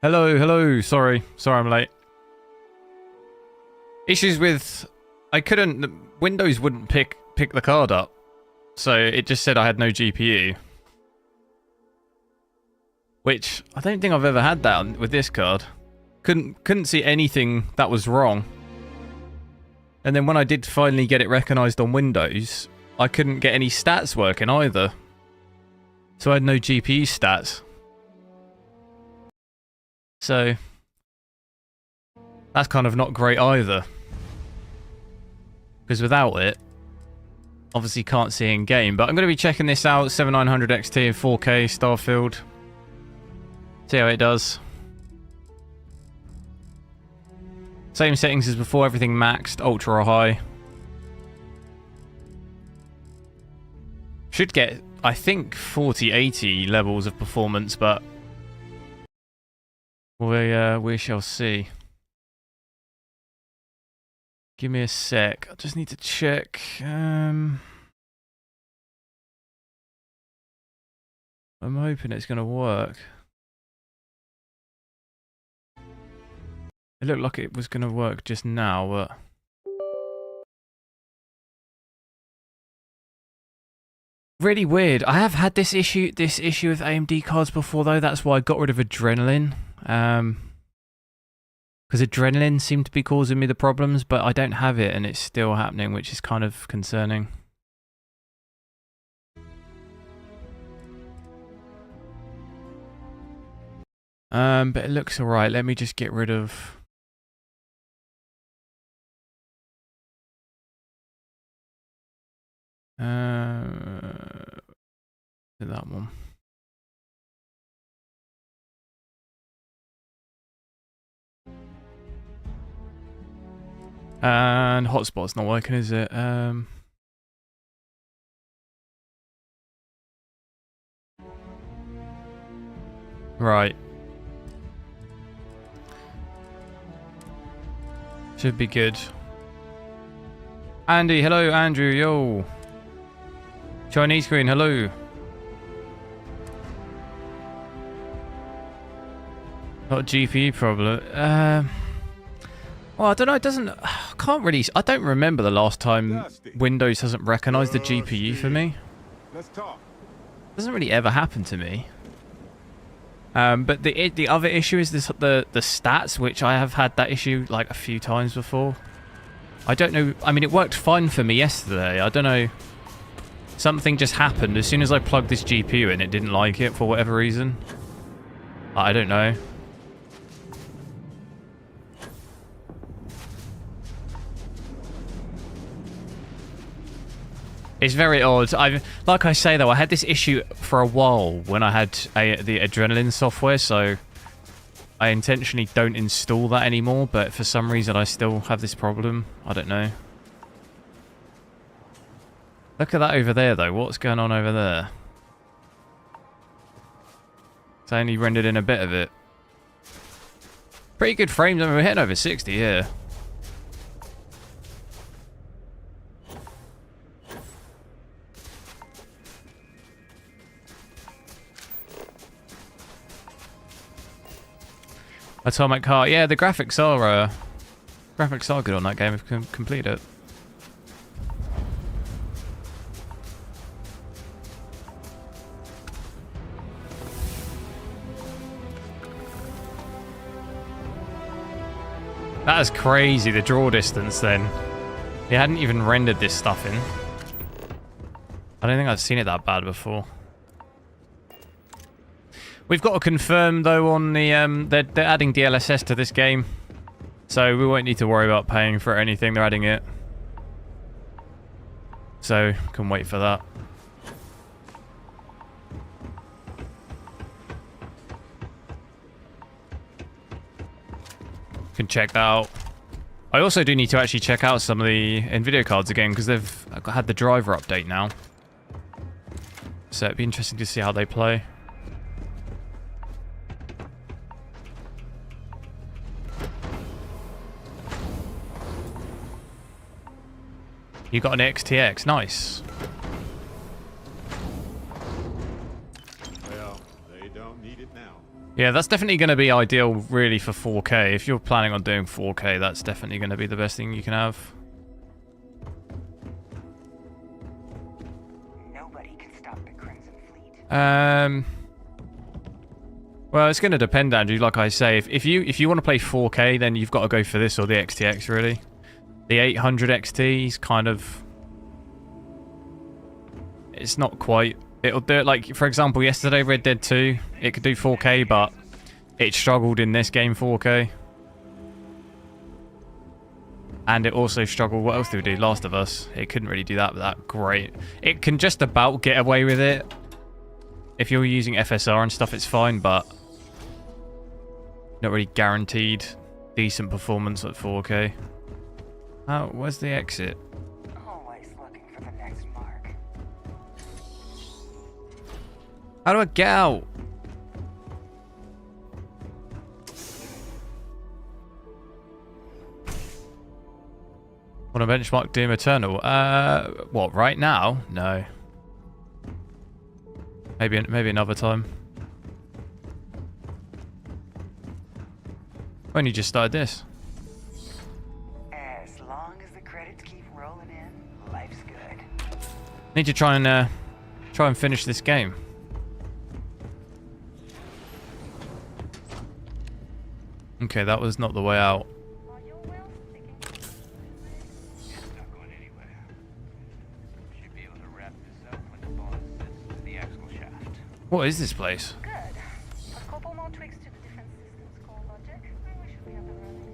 Hello, hello. Sorry I'm late. Issues with... Windows wouldn't pick the card up. So it just said I had no GPU. Which, I don't think I've ever had that with this card. Couldn't see anything that was wrong. And then when I did finally get it recognised on Windows, I couldn't get any stats working either. So I had no GPU stats. So, that's kind of not great either. Because without it, obviously can't see in game. But I'm going to be checking this out, 7900 XT in 4K Starfield. See how it does. Same settings as before, everything maxed, ultra or high. Should get, I think, 4080 levels of performance, but we shall see. Give me a sec. I just need to check. I'm hoping it's going to work. It looked like it was going to work just now, but... Really weird. I have had this issue with AMD cards before, though. That's why I got rid of Adrenaline. Because Adrenaline seemed to be causing me the problems, but I don't have it and it's still happening, which is kind of concerning. But it looks alright. Let me just get rid of... that one. And hotspot's not working, is it? Right. Should be good. Andy, hello, Andrew, yo. Chinese screen, hello. Not a GPU problem. Well, I don't know. It doesn't. I can't really. I don't remember the last time Windows hasn't recognised the GPU for me. Doesn't really ever happen to me. But the other issue is the stats, which I have had that issue like a few times before. I don't know. I mean, it worked fine for me yesterday. I don't know. Something just happened as soon as I plugged this GPU in. It didn't like it for whatever reason. I don't know. It's very odd. Like I say though, I had this issue for a while when I had the Adrenaline software, so I intentionally don't install that anymore, but for some reason I still have this problem. I don't know. Look at that over there though. What's going on over there? It's only rendered in a bit of it. Pretty good frames. I mean, we're hitting over 60 here. Atomic Heart. Yeah, the graphics are good on that game if you can complete it. That is crazy, the draw distance then. They hadn't even rendered this stuff in. I don't think I've seen it that bad before. We've got to confirm though on the they're adding DLSS to this game, so we won't need to worry about paying for anything. They're adding it, so can wait for that. Can check that out. I also do need to actually check out some of the nvidia cards again because they've had the driver update now, so it'd be interesting to see how they play. You got an XTX, nice. Well, they don't need it now. Yeah, that's definitely going to be ideal, really, for 4K. If you're planning on doing 4K, that's definitely going to be the best thing you can have. Nobody can stop the Crimson Fleet. Well, it's going to depend, Andrew. Like I say, if you want to play 4K, then you've got to go for this or the XTX, really. The 800 XT is kind of... It's not quite... It'll do it, like, for example, yesterday, Red Dead 2, it could do 4K, but it struggled in this game 4K. And it also struggled... What else did we do? Last of Us. It couldn't really do that great. It can just about get away with it. If you're using FSR and stuff, it's fine, but... Not really guaranteed decent performance at 4K. Oh, where's the exit? Always looking for the next mark. How do I get out? Want to benchmark Doom Eternal? What, right now? No. Maybe another time. When you just started this. As long as the credits keep rolling in, life's good. Need to try and finish this game. Okay, that was not the way out. What is this place? Good. A couple more tweaks to the defense system's core logic, and we should be up and running.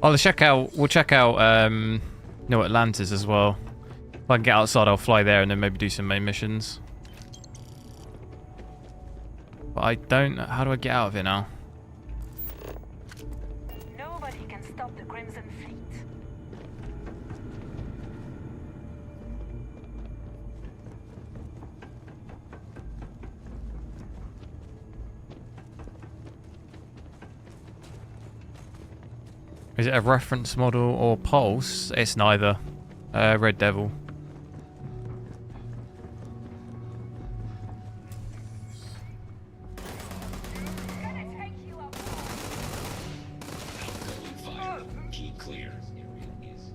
Oh, we'll check out Atlantis as well. If I can get outside, I'll fly there and then maybe do some main missions. But I don't... How do I get out of here now? Nobody can stop the Crimson Fleet. Is it a reference model or pulse? It's neither. Red Devil.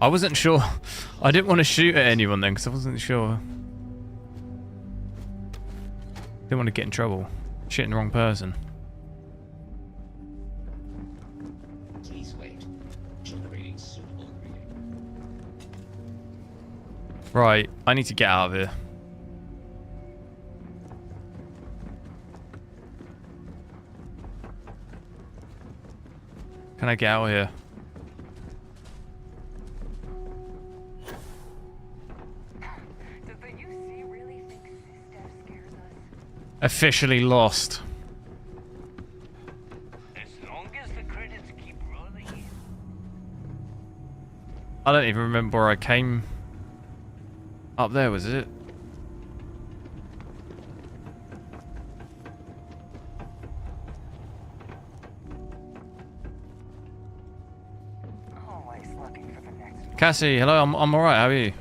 I wasn't sure. I didn't want to shoot at anyone then because I wasn't sure. Didn't want to get in trouble. Shooting the wrong person. Please wait. Generating suitable reading. Right, I need to get out of here. Can I get out of here? Does the UC really think this stuff scares us? Officially lost. As long as the credits keep rolling in. I don't even remember where I came. Up there, was it? Always looking for the next one. Cassie, hello, I'm alright, how are you?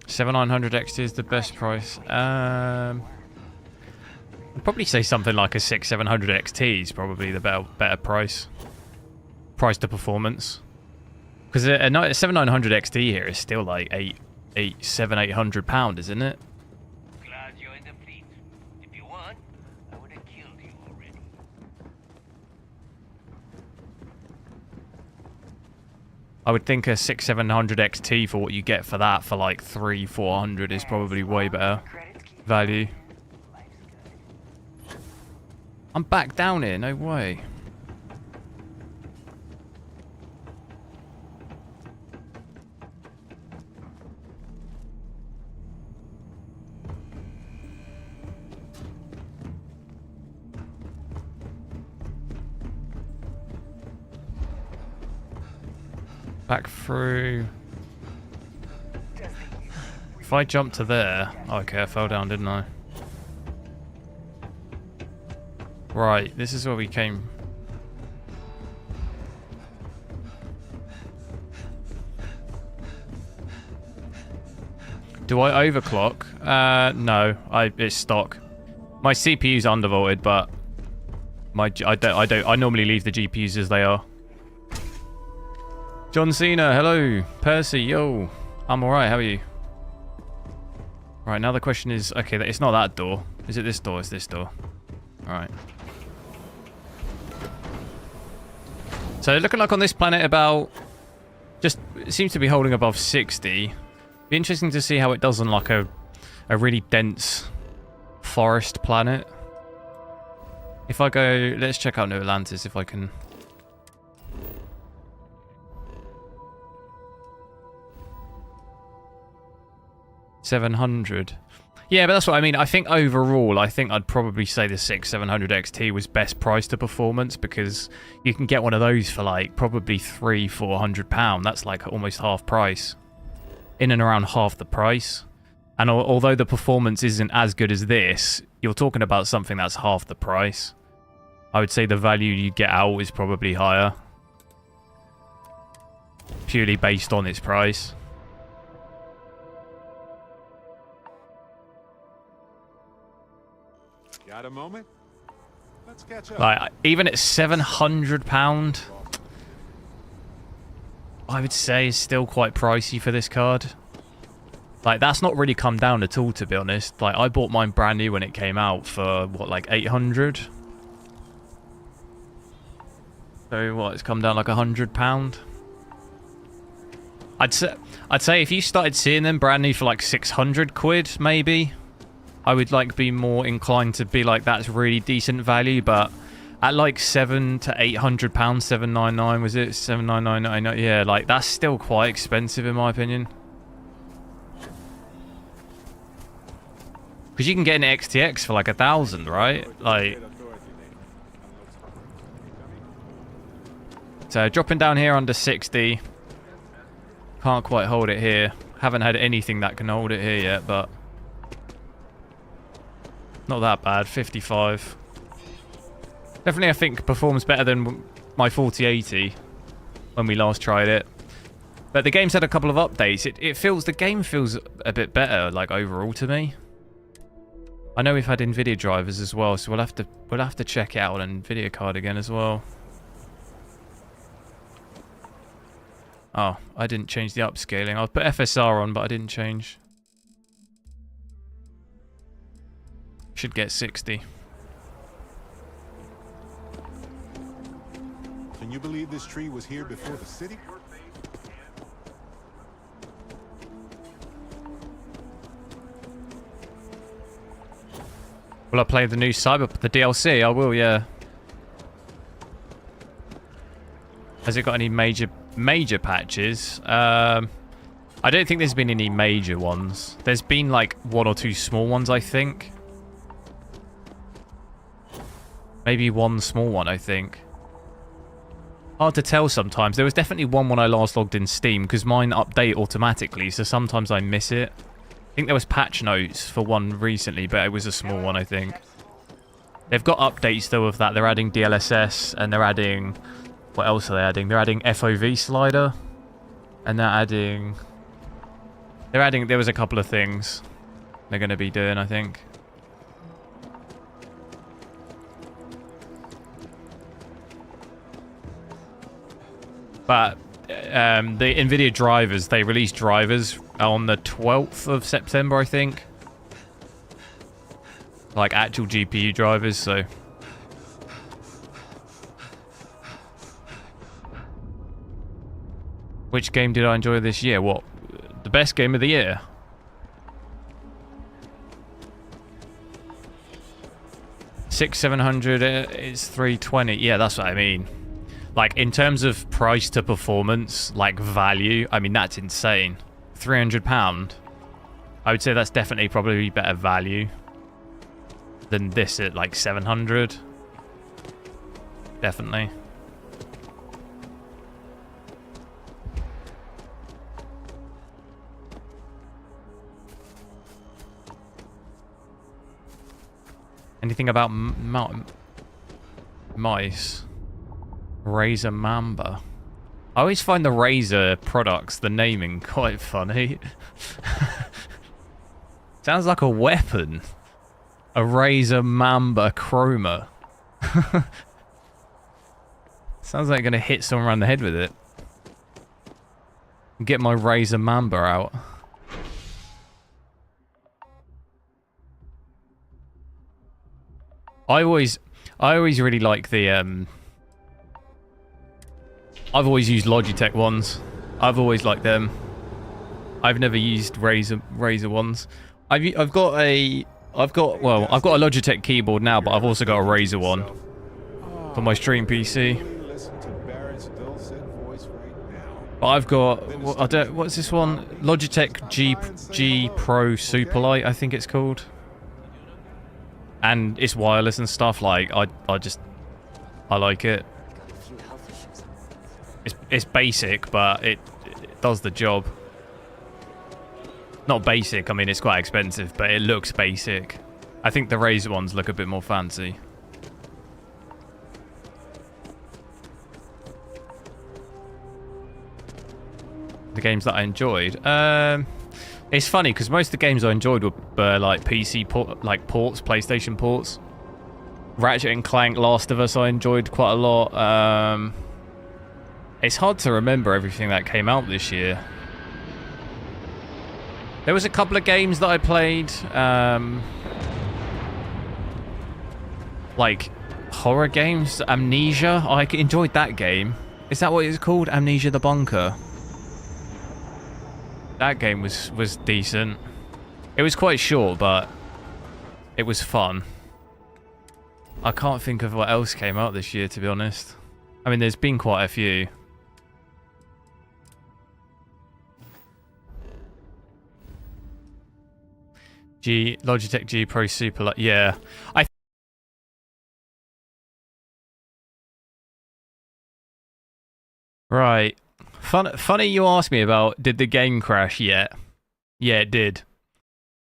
$7,900 XT is the best price. I'd probably say something like a 6,700 XT is probably the better price. Price to performance. Because a 7,900 XT here is still like £800, isn't it? Glad you're in the fleet. If you want, I would have killed you already. I would think a 6,700 XT for what you get for that for like 300-400 is probably way better value. I'm back down here, no way. Back through. if I jump to there... Okay, I fell down, didn't I? Right, this is where we came... Do I overclock? No, it's stock. My CPU's undervolted, but I normally leave the GPUs as they are. John Cena, hello. Percy, yo. I'm alright, how are you? Right, now the question is, okay, it's not that door. Is it this door? It's this door. Alright. So looking like on this planet about, just, it seems to be holding above 60. Be interesting to see how it does on like a really dense forest planet. If I go, let's check out New Atlantis if I can. $700. Yeah, but that's what I mean. I think overall, I think I'd probably say the 700 XT was best price to performance, because you can get one of those for like probably £300-400. That's like almost half price. In and around half the price. And although the performance isn't as good as this, you're talking about something that's half the price. I would say the value you get out is probably higher. Purely based on its price. Got a moment? Let's catch up. Like, even at £700, I would say is still quite pricey for this card. Like, that's not really come down at all, to be honest. Like, I bought mine brand new when it came out for, what, like 800? So, what, it's come down like £100? I'd say if you started seeing them brand new for like 600 quid, maybe, I would like be more inclined to be like, that's really decent value. But at like £700 to £800, £799 was it? £799, yeah, like that's still quite expensive in my opinion. Because you can get an XTX for like 1,000, right? Like, so dropping down here under 60. Can't quite hold it here. Haven't had anything that can hold it here yet, but not that bad. 55. Definitely, I think performs better than my 4080 when we last tried it. But the game's had a couple of updates. The game feels a bit better, like overall to me. I know we've had nvidia drivers as well, so we'll have to check it out on nvidia card again as well. Oh, I didn't change the upscaling. I'll put FSR on, but I didn't change. Should get 60. Can you believe this tree was here before the city? Will I play the new the DLC? I will, yeah. Has it got any major patches? I don't think there's been any major ones. There's been like 1 or 2 small ones, I think. Maybe 1 small one, I think. Hard to tell sometimes. There was definitely one when I last logged in Steam, because mine update automatically, so sometimes I miss it. I think there was patch notes for one recently, but it was a small one, I think. They've got updates, though, of that. They're adding DLSS, and they're adding... What else are they adding? They're adding FOV slider. And they're adding... There was a couple of things they're going to be doing, I think. But the nvidia drivers, they released drivers on the 12th of September, I think. Like actual GPU drivers, so... Which game did I enjoy this year? What? The best game of the year? $600-700, it's $320. Yeah, that's what I mean. Like, in terms of price to performance, like value, I mean, that's insane. £300. I would say that's definitely probably better value than this at like 700. Definitely. Anything about mice? Razer Mamba. I always find the Razer products, the naming, quite funny. Sounds like a weapon. A Razer Mamba Chroma. Sounds like I'm gonna hit someone around the head with it. Get my Razer Mamba out. I always really like the I've always used Logitech ones. I've always liked them. I've never used Razer ones. I've got a Logitech keyboard now, but I've also got a Razer one for my stream PC. But I've got what's this one? Logitech G Pro Superlight, I think it's called. And it's wireless and stuff. Like I like it. It's basic, but it does the job. Not basic, I mean it's quite expensive, but it looks basic. I think the Razer ones look a bit more fancy. The games that I enjoyed. It's funny because most of the games I enjoyed were like PC ports, PlayStation ports. Ratchet and Clank, Last of Us I enjoyed quite a lot. It's hard to remember everything that came out this year. There was a couple of games that I played, like horror games. Amnesia, I enjoyed that game. Is that what it's called? Amnesia the Bunker. That game was decent. It was quite short, but it was fun. I can't think of what else came out this year, to be honest. I mean, there's been quite a few. Logitech G Pro Superlight. Yeah, right. Funny you asked me about did the game crash yet? Yeah, it did.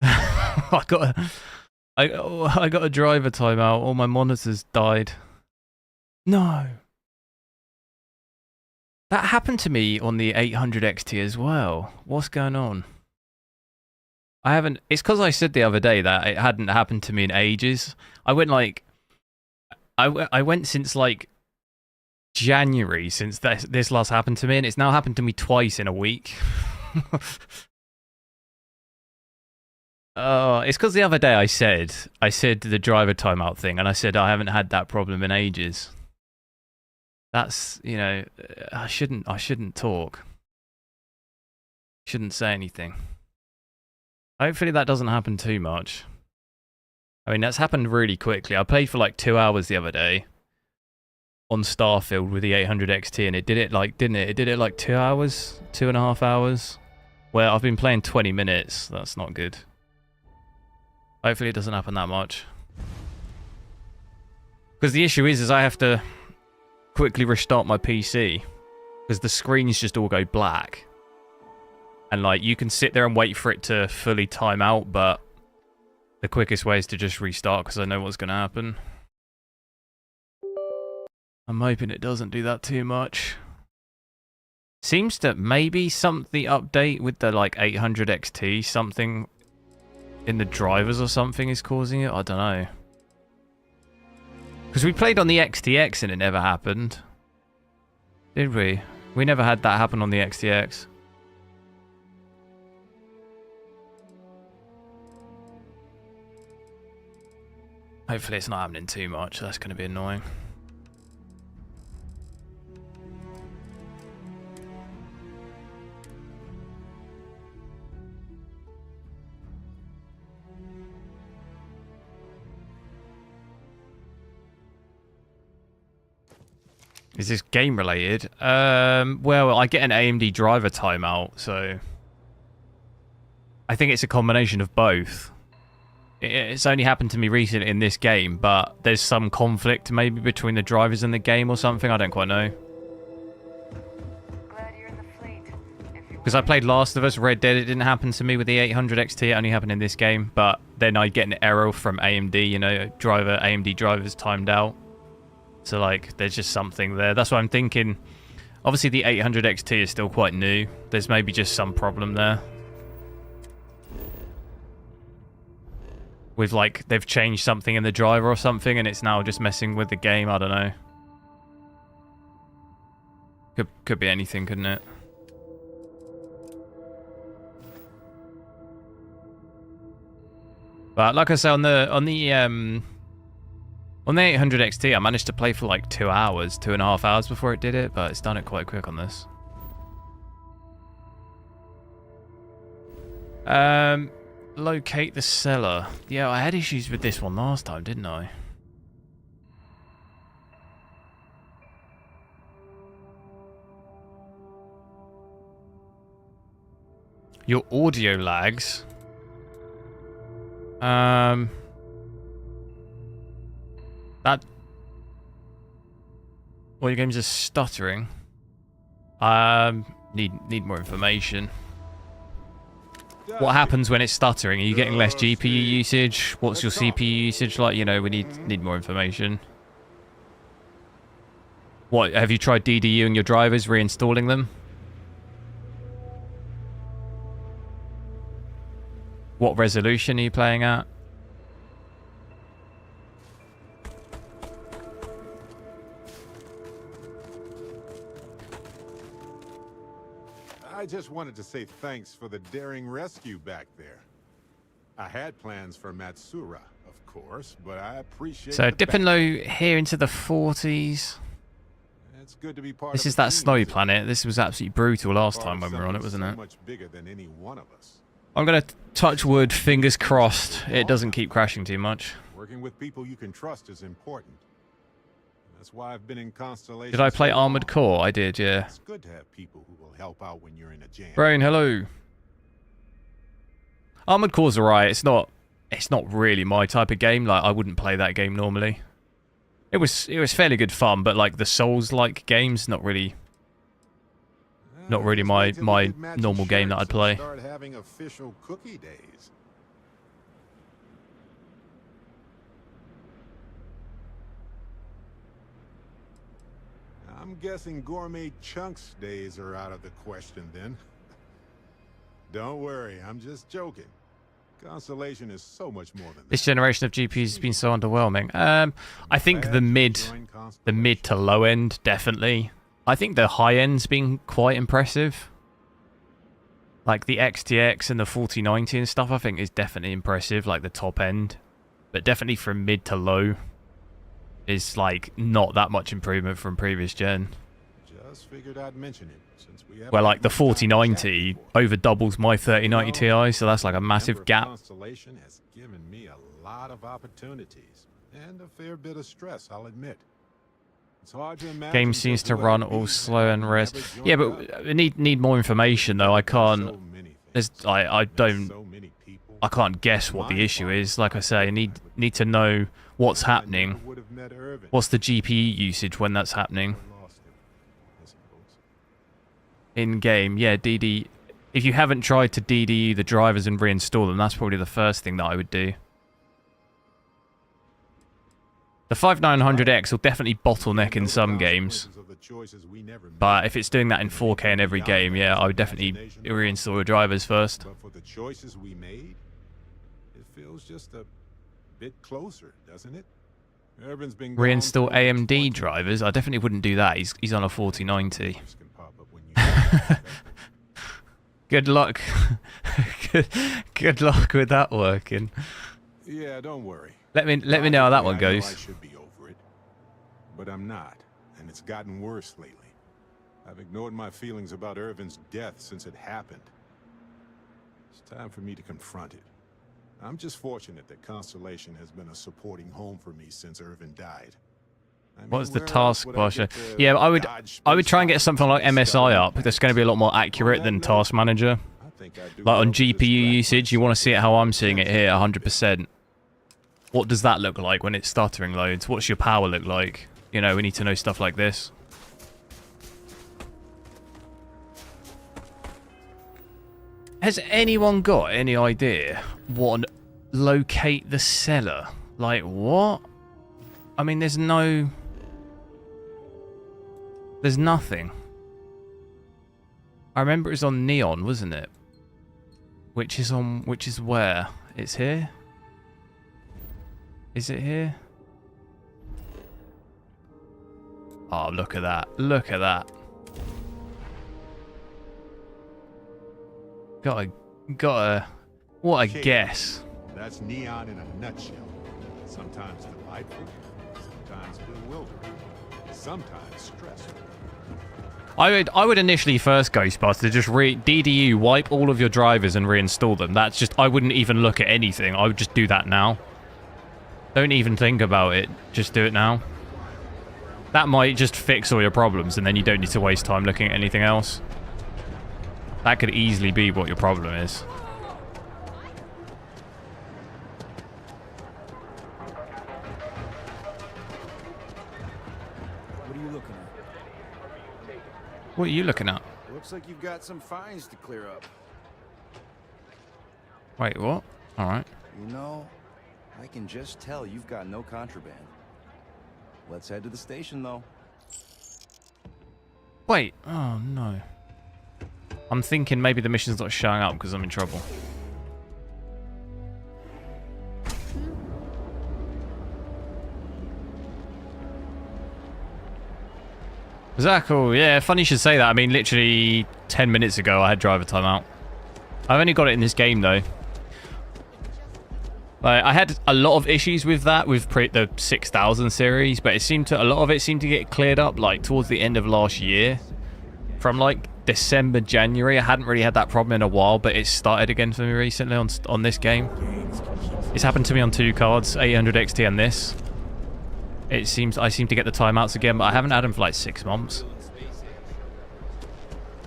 I got a driver timeout. All my monitors died. No. That happened to me on the 800 XT as well. What's going on? I haven't. It's because I said the other day that it hadn't happened to me in ages. I went like, I went since like January since this last happened to me, and it's now happened to me twice in a week. It's because the other day I said the driver timeout thing, and I said I haven't had that problem in ages. That's, you know, I shouldn't talk. Shouldn't say anything. Hopefully that doesn't happen too much. I mean, that's happened really quickly. I played for like 2 hours the other day on Starfield with the 800 XT, and it did it like, didn't it? It did it like 2 hours, 2.5 hours. Well, I've been playing 20 minutes. That's not good. Hopefully it doesn't happen that much. Because the issue is I have to quickly restart my PC because the screens just all go black. And like, you can sit there and wait for it to fully time out, but the quickest way is to just restart because I know what's going to happen. I'm hoping it doesn't do that too much. Seems that maybe the update with the like 800 XT, something in the drivers or something is causing it. I don't know. Because we played on the XTX and it never happened. Did we? We never had that happen on the XTX. Hopefully it's not happening too much. That's going to be annoying. Is this game related? Well, I get an AMD driver timeout, so I think it's a combination of both. It's only happened to me recently in this game, but there's some conflict maybe between the drivers and the game or something. I don't quite know. Because I played Last of Us, Red Dead, it didn't happen to me with the 800 XT, it only happened in this game, but then I'd get an error from AMD, you know, AMD drivers timed out. So, like, there's just something there. That's what I'm thinking. Obviously, the 800 XT is still quite new. There's maybe just some problem there. With, like, they've changed something in the driver or something, and it's now just messing with the game. I don't know. Could be anything, couldn't it? But like I say, on the 800 XT, I managed to play for like 2 hours, 2.5 hours before it did it, but it's done it quite quick on this. Locate the cellar. Yeah, I had issues with this one last time, didn't I? Your audio lags. That all your games are stuttering. Need more information. What happens when it's stuttering? Are you getting less GPU usage? What's your CPU usage like? You know, we need more information. What, have you tried DDUing your drivers, reinstalling them? What resolution are you playing at? I just wanted to say thanks for the daring rescue back there. I had plans for Matsura, of course, but I appreciate. So dipping low here into the 40s. It's good to be part This of is a that team, snow isn't it? planet. This was absolutely brutal last Part time of when we were on it, something wasn't so it? much bigger than any one of us. I'm gonna touch wood, fingers crossed. It doesn't keep crashing too much. Working with people you can trust is important. That's why I've been in Constellation. Did I play so Armored long. Core? I did, yeah. It's good to have people who will help out when you're in a jam. Brain, hello. Armored Core's alright. It's not really my type of game. Like, I wouldn't play that game normally. It was fairly good fun, but like the Souls-like games, not really my normal game that I'd play. Start having official cookie days. I'm guessing gourmet chunks days are out of the question then. Don't worry, I'm just joking. Constellation is so much more than This that. generation of GPUs has been so underwhelming. I think the mid to low end, definitely. I think the high end's been quite impressive. Like the XTX and the 4090 and stuff, I think is definitely impressive, like the top end. But definitely from mid to low is like not that much improvement from previous gen. Just figured I'd mention it since we haven't Where like had the much time to chat 4090 before. over doubles my 3090 Ti, so that's like a massive Member of gap. Constellation has given me a lot of opportunities and a fair bit of stress, I'll admit. It's hard to imagine Game seems just to what run it'd be all had slow and I res. never Yeah, joined but up. I need more information though. I can't. So many There's things. I don't. So many people. I can't guess what the issue is. Like I say, I need to know what's I never happening. would have met Irvin. What's the GPU usage when that's happening? I lost him, I suppose. In game, yeah, DD. If you haven't tried to DDU the drivers and reinstall them, that's probably the first thing that I would do. The 5900X will definitely bottleneck in some games, but if it's doing that in 4K in every game, yeah, I would definitely reinstall the drivers first. But for the choices we made, it feels just a bit closer, doesn't it? Irvin's been gone Reinstall for over 20 AMD drivers? I definitely wouldn't do that. He's on a 4090. years can pop up when you Good luck. Good luck with that working. Yeah, don't worry. Let me know how that one I know I goes. should be over it, but I'm not, and it's gotten worse lately. I've ignored my feelings about Irvin's death since it happened. It's time for me to confront it. I'm just fortunate that Constellation has been a supporting home for me since Irvin died. I mean, What's the where else task would bar? get to Yeah, I would dodge try and get space something like hoppers MSI and up. stuff. That's going to be a lot more accurate than Task Manager. I think I do Like on well to GPU distract usage, you want to myself see it with how I'm my seeing it here, 100%. What does that look like when it's stuttering loads? What's your power look like? You know, we need to know stuff like this. Has anyone got any idea what locate the cellar? Like, what? I mean, there's nothing. I remember it was on Neon, wasn't it? Which is where? It's here? Is it here? Oh, look at that. Look at that. Gotta, what a guess. That's Neon in a nutshell. Sometimes delightful, sometimes bewildering, sometimes stressful. I would initially first, Ghostbuster, just DDU, wipe all of your drivers and reinstall them. That's just, I wouldn't even look at anything. I would just do that now. Don't even think about it. Just do it now. That might just fix all your problems, and then you don't need to waste time looking at anything else. That could easily be what your problem is. What are you looking at? What are you looking at? Looks like you've got some fines to clear up. Wait, what? Alright. You know, I can just tell you've got no contraband. Let's head to the station, though. Wait. Oh, no. I'm thinking maybe the mission's not showing up because I'm in trouble. Is that cool? Yeah, funny you should say that. I mean, literally 10 minutes ago I had driver timeout. I've only got it in this game, though. Like, I had a lot of issues with that with the 6000 series, but a lot of it seemed to get cleared up like towards the end of last year. From like December, January, I hadn't really had that problem in a while, but it started again for me recently on this game. It's happened to me on 2 cards, 800 XT and this. I seem to get the timeouts again, but I haven't had them for like 6 months.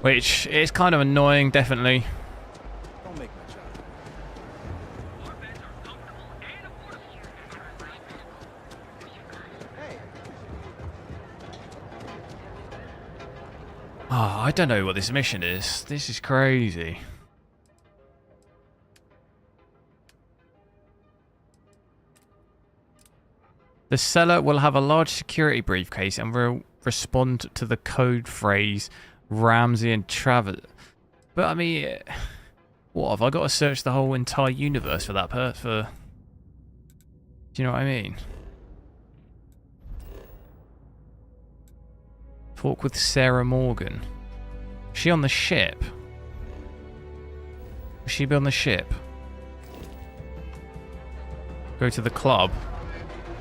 Which is kind of annoying, definitely. Don't make my job. Oh, I don't know what this mission is. This is crazy. The seller will have a large security briefcase and will respond to the code phrase Ramsey and Travis. But I mean, what have I got to search the whole entire universe for that for? Do you know what I mean? Talk with Sarah Morgan. Is she on the ship? Will she be on the ship? Go to the club.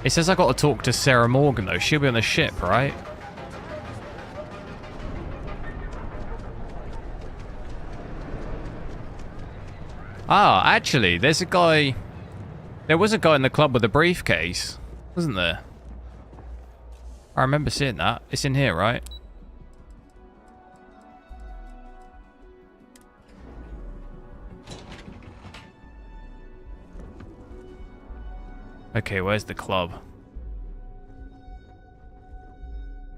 It says I got to talk to Sarah Morgan though. She'll be on the ship, right? Ah, actually, there's a guy. There was a guy in the club with a briefcase, wasn't there? I remember seeing that. It's in here, right? Okay, where's the club?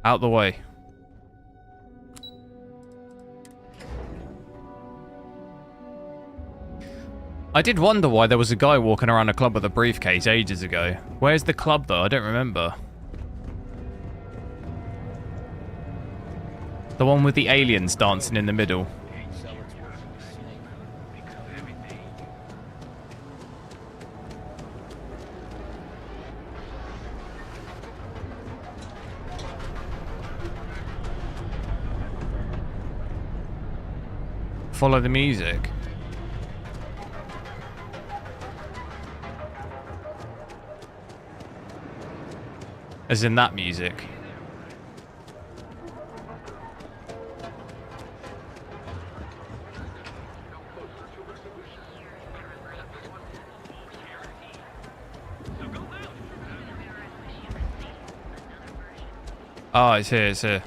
Out the way. I did wonder why there was a guy walking around a club with a briefcase ages ago. Where's the club, though? I don't remember. The one with the aliens dancing in the middle. Follow the music. As in that music. Oh, it's here, it's here.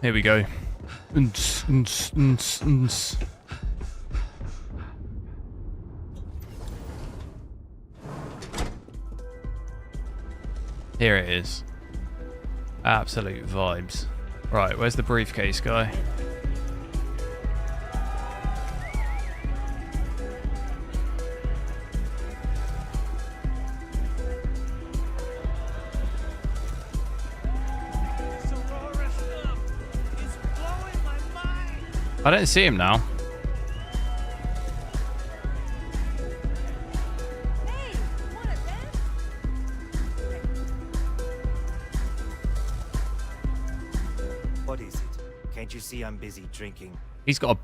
Here we go. Here it is. Absolute vibes. Right, where's the briefcase guy? I don't see him now. Hey, want a vent? What is it? Can't you see I'm busy drinking? He's got a...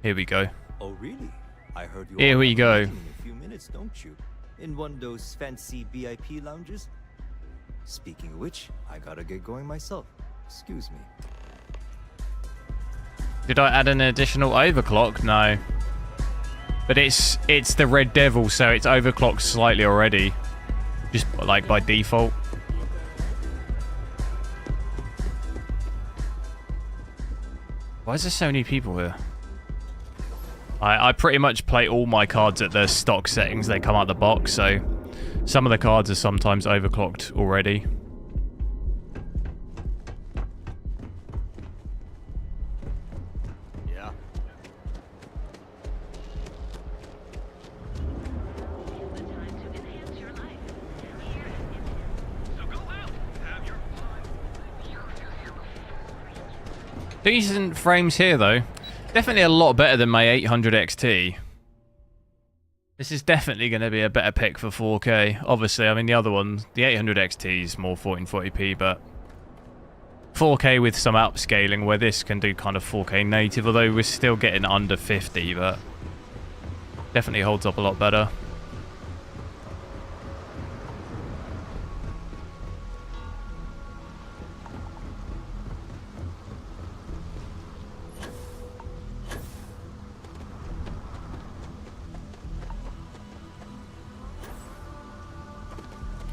Here we go. Oh, really? I heard you. Here all we have a go. meeting in a few minutes, don't you? In one of those fancy VIP lounges? Speaking of which, I gotta get going myself. Excuse me. Did I add an additional overclock? No. But it's the Red Devil, so it's overclocked slightly already. Just like by default. Why is there so many people here? I pretty much play all my cards at the stock settings. They come out the box, so some of the cards are sometimes overclocked already. Yeah. Decent frames here, though. Definitely a lot better than my 800 XT. This is definitely going to be a better pick for 4K. Obviously, I mean, the other one, the 800 XT is more 1440p, but 4K with some upscaling, where this can do kind of 4K native, although we're still getting under 50, but definitely holds up a lot better.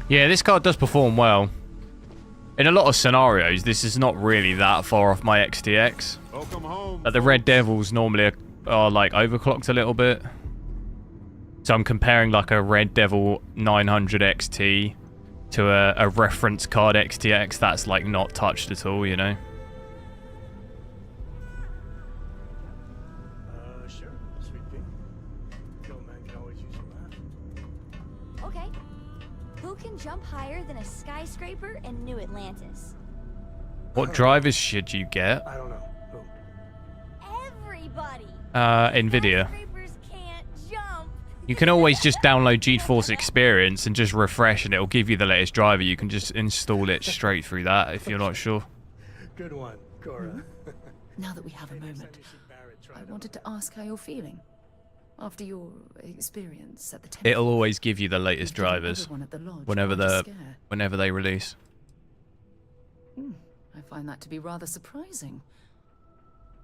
Yeah, this card does perform well. In a lot of scenarios, this is not really that far off my XTX. Welcome home. But the Red Devils normally are like overclocked a little bit. So I'm comparing like a Red Devil 900 XT to a reference card XTX that's like not touched at all, you know? Sure, sweet pea. Yo, man can always use a laugh. Okay. Who can jump higher than a skyscraper in New Atlantis? What drivers should you get? I don't know. Who? Everybody. Nvidia. Skyscrapers can't jump. You can always just download GeForce Experience and just refresh and it'll give you the latest driver. You can just install it straight through that if you're not sure. Good one, Cora. Now that we have a moment, I wanted to ask how you're feeling. After your experience at the temple. It'll always give you the latest You've given drivers everyone at the lodge whenever quite a scare. whenever they release. I find that to be rather surprising.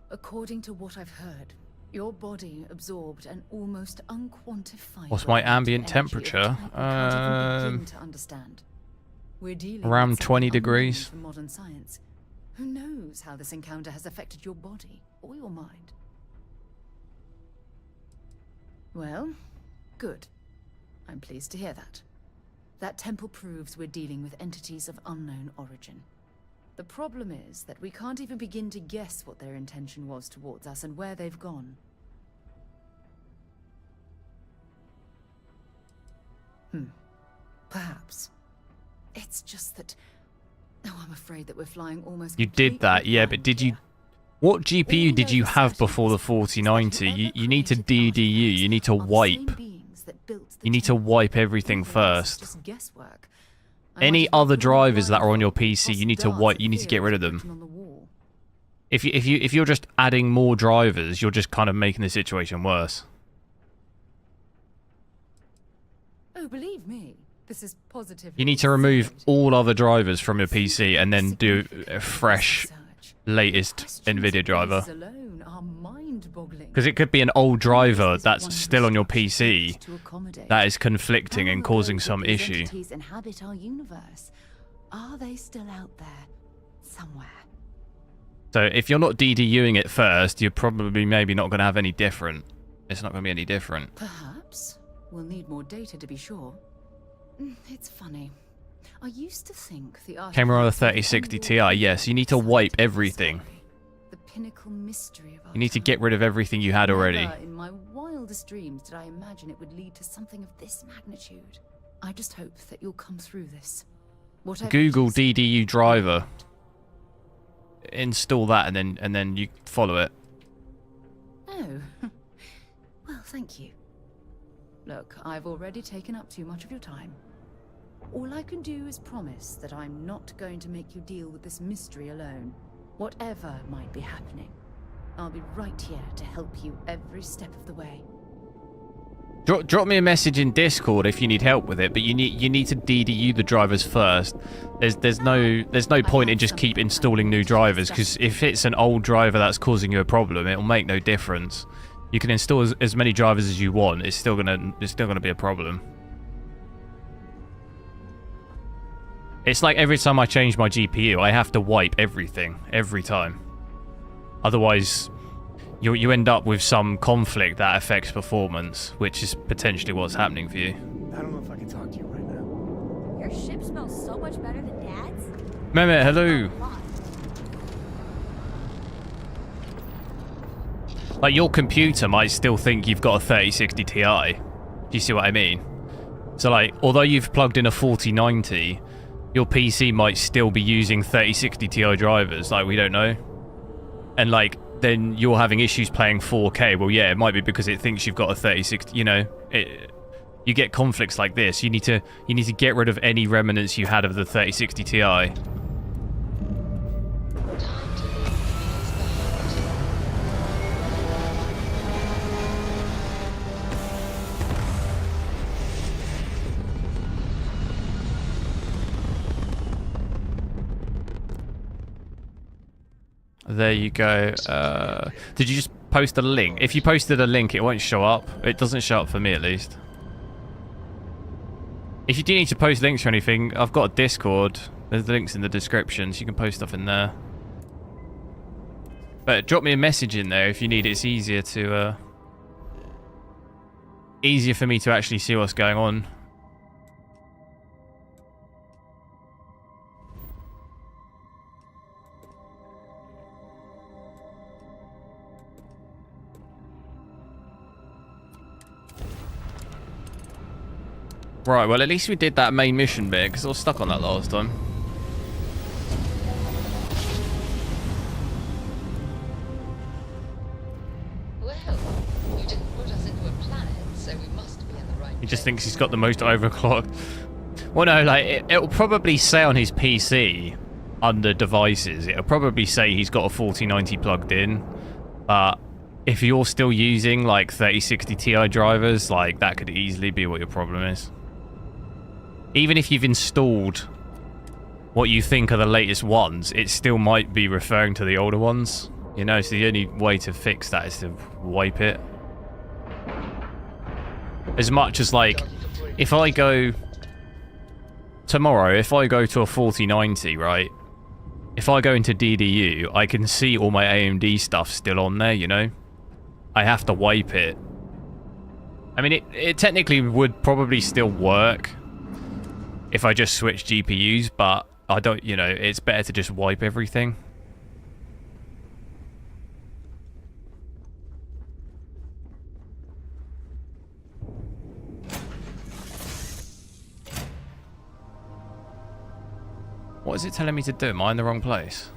According to what I've heard, your body absorbed an almost unquantifiable What's my ambient amount of energy of a temperature? type we can't even begin to understand. We're dealing Around with something 20 unknown degrees. for modern science. Who knows how this encounter has affected your body or your mind? Well, good. I'm pleased to hear that. That temple proves we're dealing with entities of unknown origin. The problem is that we can't even begin to guess what their intention was towards us and where they've gone. Perhaps. It's just that... Oh, I'm afraid that we're flying almost... You did that, yeah, but did you... What GPU did you have before the 4090? You need to DDU, you need to wipe. You need to wipe everything first. Any other drivers that are on your PC, you need to wipe, you need to get rid of them. If you're just adding more drivers, you're just kind of making the situation worse. Oh, believe me, this is positive. You need to remove all other drivers from your PC and then do a fresh, latest NVIDIA driver. Because it could be an old driver that's still on your PC that is conflicting and causing some issue. Inhabit our universe. Are they still out there somewhere? So if you're not DDUing it first, you're probably maybe not going to have any different. It's not going to be any different. Perhaps. We'll need more data to be sure. It's funny. I used to think the Camera on the artifacts of 3060 the Ti. Yes, you need to wipe everything. The pinnacle mystery of our You need to time. get rid of everything you had already. Never in my wildest dreams did I imagine it would lead to something of this magnitude. I just hope that you'll come through this. Whatever it Google is. DDU driver. Install that and then you follow it. Oh. Well, thank you. Look, I've already taken up too much of your time. All I can do is promise that I'm not going to make you deal with this mystery alone. Whatever might be happening, I'll be right here to help you every step of the way. Drop me a message in Discord if you need help with it, but you need to DDU the drivers first. There's no point in just keep installing new drivers, because if it's an old driver that's causing you a problem, it'll make no difference. You can install as many drivers as you want. It's still gonna be a problem. It's like every time I change my GPU, I have to wipe everything every time. Otherwise, you end up with some conflict that affects performance, which is potentially what's happening for you. I don't know if I can talk to you right now. Your ship smells so much better than Dad's. Mehmet, hello. Like, your computer might still think you've got a 3060 Ti. Do you see what I mean? So, like, although you've plugged in a 4090, your PC might still be using 3060 Ti drivers. Like, we don't know. And, like, then you're having issues playing 4K. Well, yeah, it might be because it thinks you've got a 3060, you know. You get conflicts like this. You need to get rid of any remnants you had of the 3060 Ti. There you go. Did you just post a link? If you posted a link, it won't show up. It doesn't show up for me, at least. If you do need to post links or anything, I've got a Discord. There's the links in the description, so you can post stuff in there. But drop me a message in there if you need it. It's easier to... easier for me to actually see what's going on. Right, well, at least we did that main mission bit, because I was stuck on that last time. Well, you didn't put us into a planet, so we must be in the right He just thinks he's got the most overclocked. Well, no, like, it'll probably say on his PC, under devices, it'll probably say he's got a 4090 plugged in, but if you're still using, like, 3060 Ti drivers, like, that could easily be what your problem is. Even if you've installed what you think are the latest ones, it still might be referring to the older ones. You know, so the only way to fix that is to wipe it. As much as, like, if I go... Tomorrow, if I go to a 4090, right? If I go into DDU, I can see all my AMD stuff still on there, you know? I have to wipe it. I mean, it technically would probably still work if I just switch GPUs, but I don't, you know, it's better to just wipe everything. What is it telling me to do? Am I in the wrong place?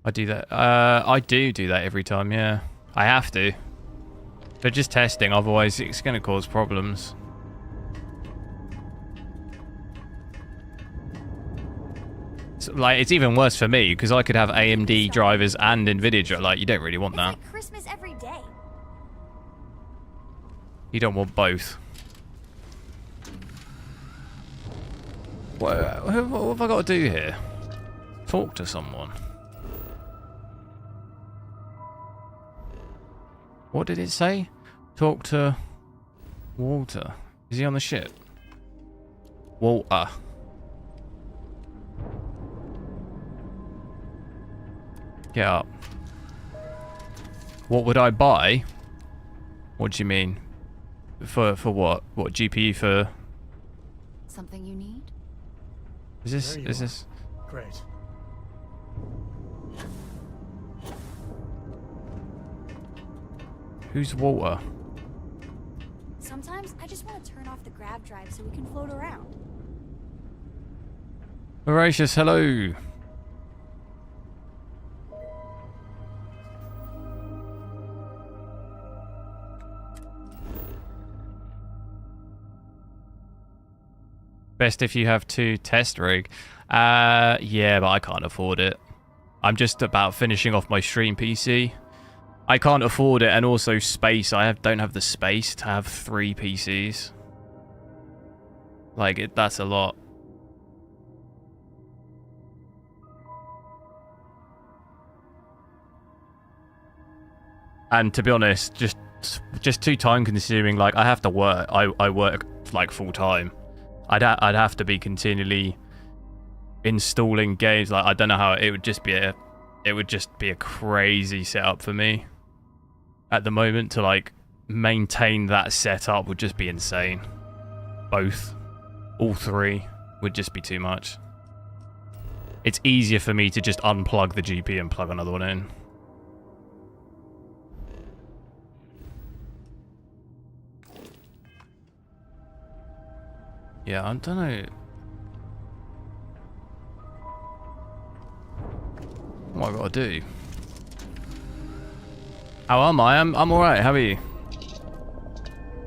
I do that. I do that every time, yeah. I have to. But just testing, otherwise it's going to cause problems. So, like, it's even worse for me, because I could have AMD drivers and nvidia. Like, you don't really want that. It's like Christmas every day. You don't want both. What have I got to do here? Talk to someone. What did it say? Talk to Walter. Is he on the ship? Walter. Get up. What would I buy? What do you mean? For what? What GPU for? Something you need? Is this? Great. Who's Walter? Sometimes I just want to turn off the grav drive so we can float around. Voracious, hello. Best if you have 2 test rig. Yeah, but I can't afford it. I'm just about finishing off my stream PC. I can't afford it, and also space. Don't have the space to have 3 PCs. Like, that's a lot. And to be honest, just too time consuming. Like, I have to work. I work like full time. I'd have to be continually installing games. Like, I don't know how it would just be a crazy setup for me at the moment. To like maintain that setup would just be insane. All 3 would just be too much. It's easier for me to just unplug the GPU and plug another one in. Yeah, I don't know. What I gotta do? How am I? I'm alright. How are you?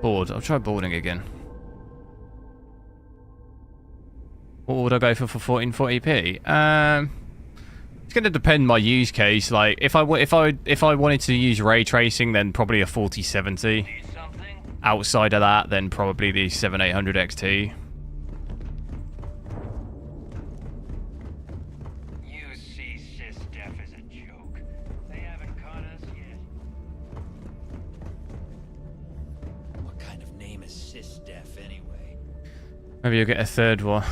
Bored. I'll try boarding again. What would I go for 1440p? It's gonna depend my use case. Like, if I wanted to use ray tracing, then probably a 4070. Outside of that, then probably the 7800 XT. Maybe you'll get a 3rd one.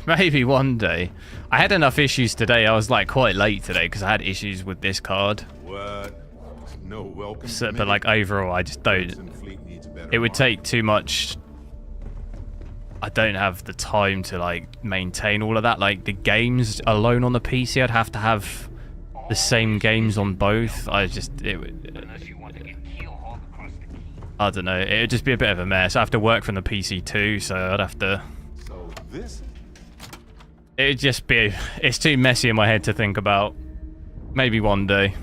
Maybe one day. I had enough issues today. I was like quite late today because I had issues with this card. What? No welcome. So, but like overall, I just don't. It would take too much. I don't have the time to like maintain all of that. Like the games alone on the PC, I'd have to have the same games on both. I don't know. It'd just be a bit of a mess. I have to work from the PC too, so I'd have to. So this? It'd just be. It's too messy in my head to think about. Maybe one day.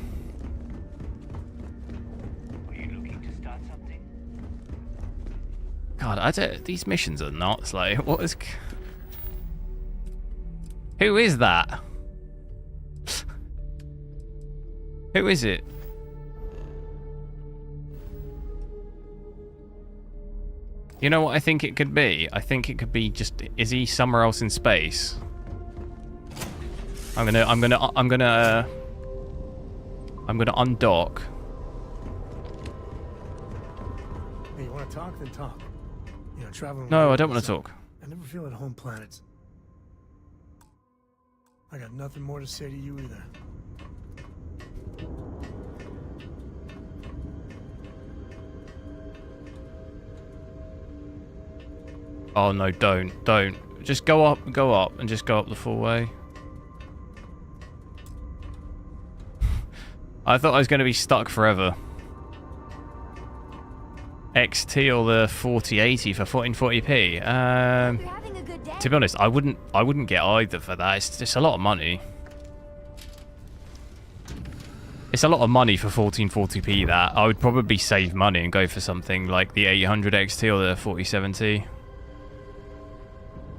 Are you looking to start something? God, these missions are nuts. Like, what is? Who is that? Who is it? You know what I think it could be? I think it could be just, is he somewhere else in space? I'm gonna undock. Hey, you want to talk? Then talk. You know, traveling. No, I don't want to talk. I never feel at home planets. I got nothing more to say to you either. Oh no, don't. Just go up, and just go up the full way. I thought I was going to be stuck forever. XT or the 4080 for 1440p. To be honest, I wouldn't get either for that. It's just a lot of money. It's a lot of money for 1440p that. I would probably save money and go for something like the 800 XT or the 4070.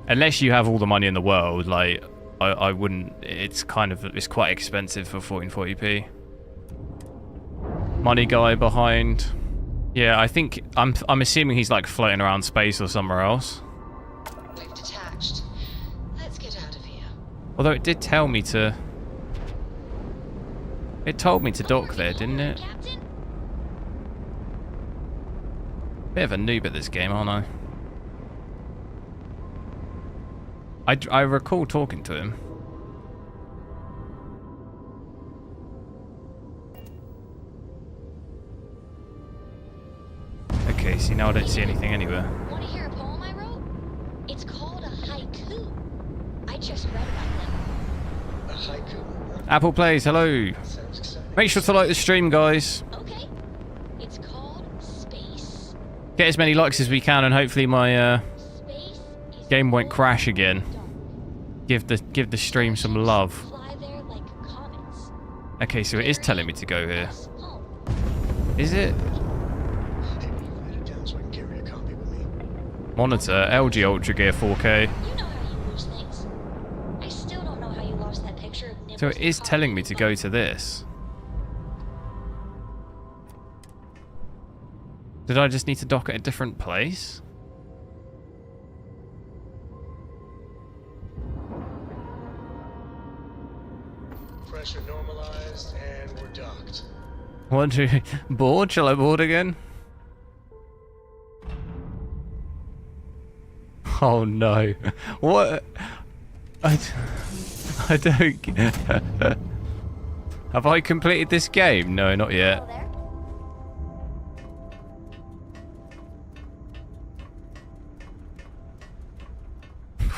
Unless you have all the money in the world, like I wouldn't. It's quite expensive for 1440p. Money guy behind. Yeah, I think I'm assuming he's like floating around space or somewhere else. We've detached. Let's get out of here. Although it did tell me to. It told me to dock there, didn't it? Bit of a noob at this game, aren't I? I recall talking to him. Okay, see, now I don't see anything anywhere. Want to hear a poem I wrote? It's called a haiku. I just read about them. A haiku. Apple Plays, hello. Sounds exciting. Make sure to like the stream, guys. Okay. It's called Space. Get as many likes as we can, and hopefully my Space is game won't crash again. Give the stream some love. fly there like comets. Okay, so it is telling me to go here. Home. Is it? Hey, write it down so I can carry a copy with me. Monitor, LG Ultra Gear 4K. You know how you lose things. I still don't know how you lost that picture of Nibbles. So it is telling me to go to this. Did I just need to dock at a different place? Pressure normalized, and we're docked. What do you... Board? Shall I board again? Oh no. What? I don't... Have I completed this game? No, not yet. Hello there.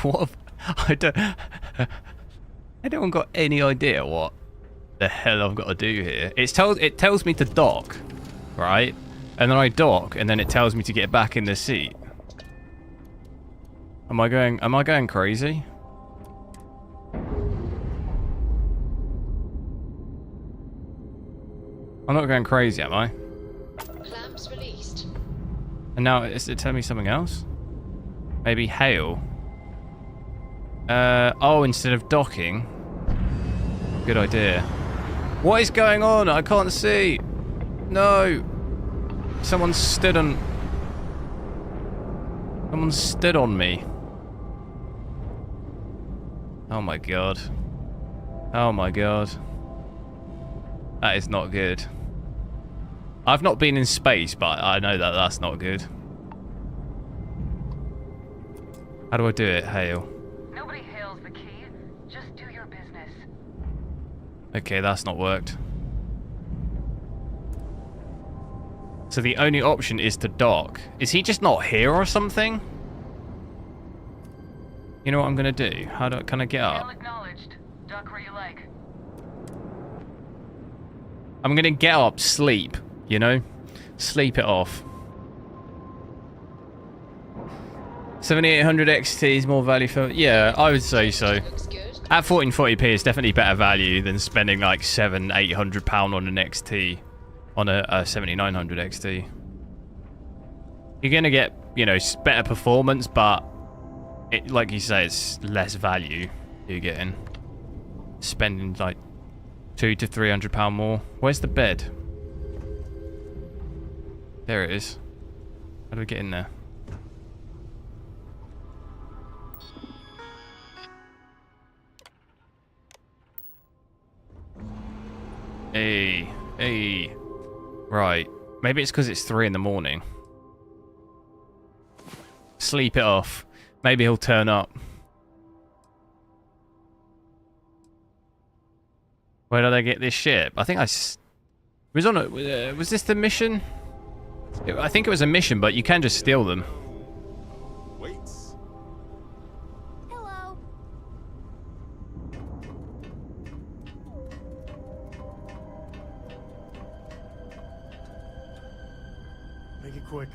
What? I don't got any idea what the hell I've got to do here. It tells me to dock, right? And then I dock, and then it tells me to get back in the seat. Am I going crazy? I'm not going crazy, am I? Clamps released. And now is it telling me something else? Maybe hail. Oh, instead of docking. Good idea. What is going on? I can't see. No. Someone stood on me. Oh my god. Oh my god. That is not good. I've not been in space, but I know that that's not good. How do I do it? Hail. Nobody hails the key. Just do your business. Okay, that's not worked. So the only option is to dock. Is he just not here or something? You know what I'm gonna do? Can I get Hail up? acknowledged. Duck where you like. I'm gonna get up, sleep, you know? Sleep it off. 7800 XT is more value for... Yeah, I would say so. Looks good. At 1440p, it's definitely better value than spending like £700-800 on an XT. On a 7900 XT. You're gonna get, you know, better performance, but it, like you say, it's less value you're getting. Spending like £200 to £300 more. Where's the bed? There it is. How do we get in there? Hey, hey. Right. Maybe it's because it's 3 in the morning. Sleep it off. Maybe he'll turn up. Where did I get this ship? I think was on a... was this the mission? I think it was a mission, but you can just steal them. Waits. Hello. Make it quick.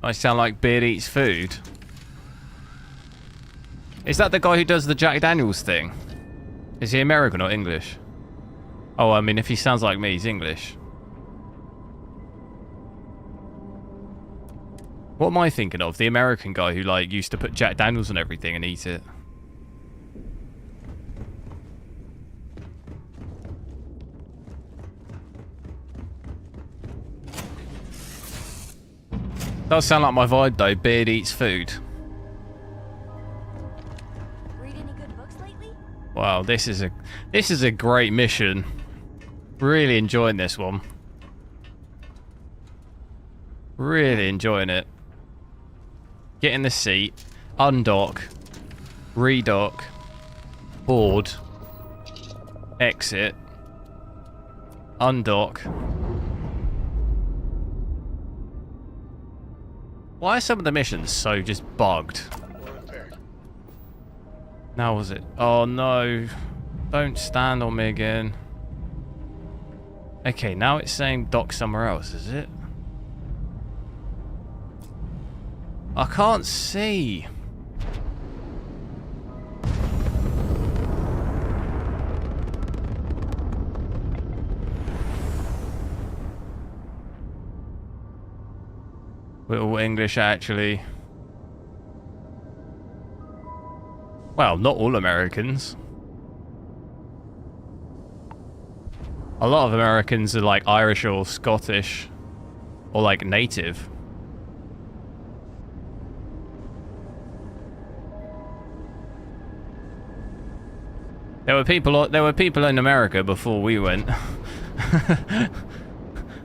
I sound like Beard Eats Food. Is that the guy who does the Jack Daniels thing? Is he American or English? Oh, I mean, if he sounds like me, he's English. What am I thinking of? The American guy who, like, used to put Jack Daniels on everything and eat it. Does sound like my vibe though. Beard Eats Food. Read any good books lately? Wow, this is a great mission. Really enjoying this one. Really enjoying it. Get in the seat, undock, redock, board, exit, undock, Why are some of the missions so just bugged? Now was it? Oh no. Don't stand on me again. Okay, now it's saying dock somewhere else, is it? I can't see. We're all English, actually. Well, not all Americans. A lot of Americans are like Irish or Scottish or like native. There were people in America before we went.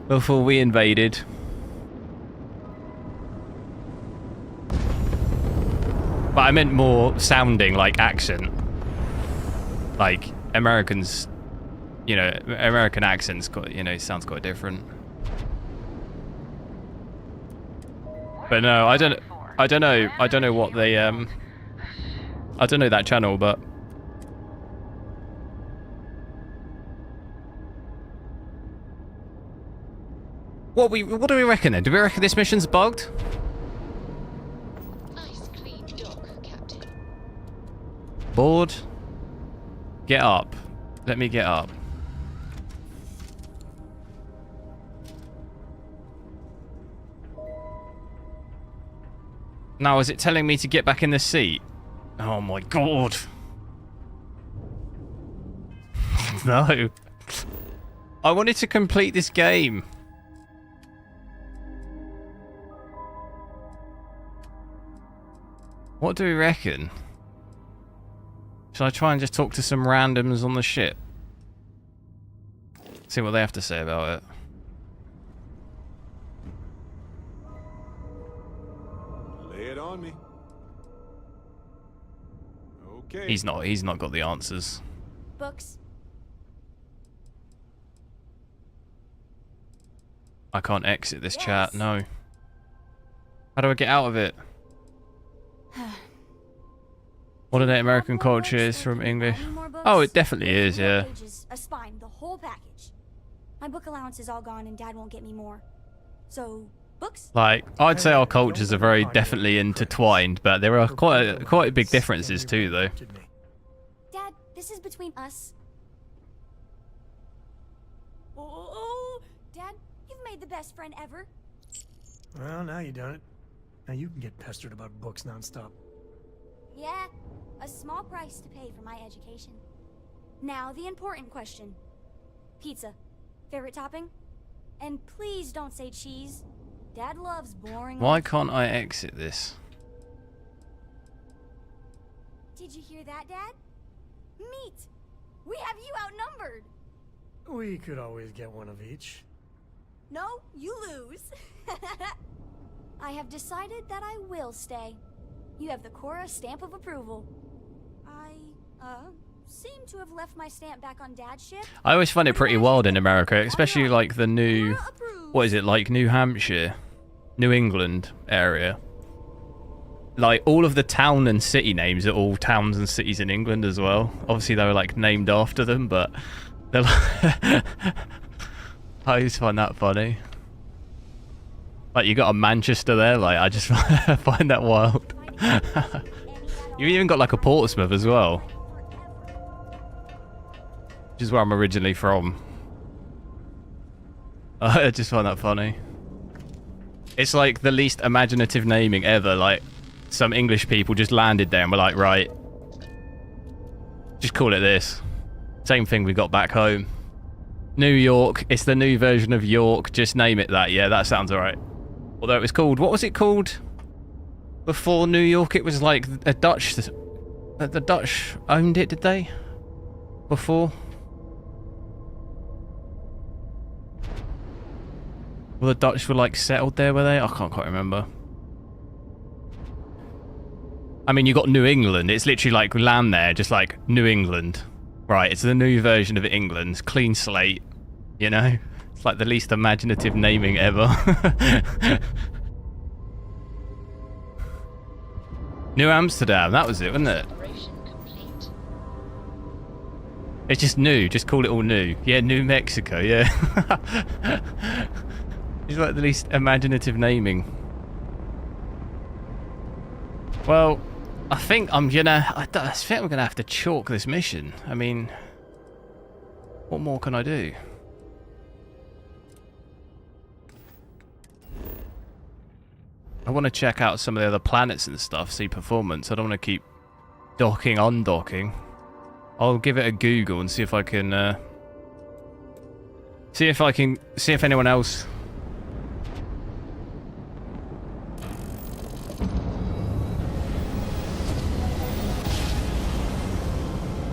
Before we invaded. But I meant more sounding like accent. Like Americans, you know, American accents, you know, sounds quite different. But no, I don't know what they I don't know that channel, but what do we reckon then? Do we reckon this mission's bugged? Nice clean dock, Captain. Bored? Get up. Let me get up. Now, is it telling me to get back in the seat? Oh my god. No. I wanted to complete this game. What do we reckon? Shall I try and just talk to some randoms on the ship? See what they have to say about it. Lay it on me. Okay. He's not got the answers. Books. I can't exit this chat, no. How do I get out of it? Modern-day American culture is from English. Oh, it definitely is, yeah. Pages, a spine, the whole package. My book allowance is all gone and Dad won't get me more. So, books? Like, I'd say our cultures are very definitely intertwined, but there are quite big differences too, though. Dad, this is between us. Oh, Dad, you've made the best friend ever. Well, now you done it. Now you can get pestered about books nonstop. Yeah, a small price to pay for my education. Now, the important question. Pizza. Favorite topping? And please don't say cheese. Dad loves boring... Why can't I exit this? Did you hear that, Dad? Meat! We have you outnumbered! We could always get one of each. No, you lose. I have decided that I will stay. You have the Cora stamp of approval. I, seem to have left my stamp back on Dad's ship. I always find it pretty wild in America, especially like the new... What is it, like New Hampshire? New England area. Like, all of the town and city names are all towns and cities in England as well. Obviously, they were, like, named after them, but... They're like... I always find that funny. Like, you got a Manchester there, like, I just find that wild. You even got, like, a Portsmouth as well. Which is where I'm originally from. I just find that funny. It's like the least imaginative naming ever. Like, some English people just landed there and were like, right, just call it this. Same thing we got back home. New York, it's the new version of York, just name it that. Yeah, that sounds alright. Although it was called, what was it called? Before New York, it was like a Dutch... The Dutch owned it, did they? Before? Well, the Dutch were like settled there, were they? I can't quite remember. I mean, you got New England. It's literally like land there, just like New England. Right, it's the new version of England. Clean slate, you know? It's like the least imaginative naming ever. New Amsterdam, that was it, wasn't it? Operation complete. It's just new, just call it all new. Yeah, New Mexico, yeah. It's like the least imaginative naming. Well, I think I'm gonna have to chalk this mission. I mean, what more can I do? I want to check out some of the other planets and stuff, see performance. I don't want to keep docking, undocking. I'll give it a Google and see if I can, see if anyone else.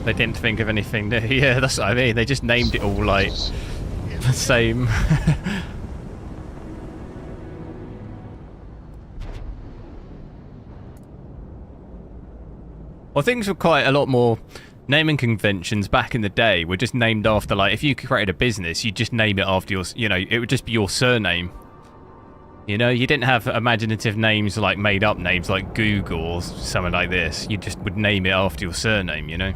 They didn't think of anything new. Yeah, that's what I mean. They just named it all like the same. Well, things were quite a lot more. Naming conventions back in the day were just named after, like, if you created a business, you'd just name it after your, you know, it would just be your surname. You know, you didn't have imaginative names, like made up names like Google or something like this. You just would name it after your surname, you know?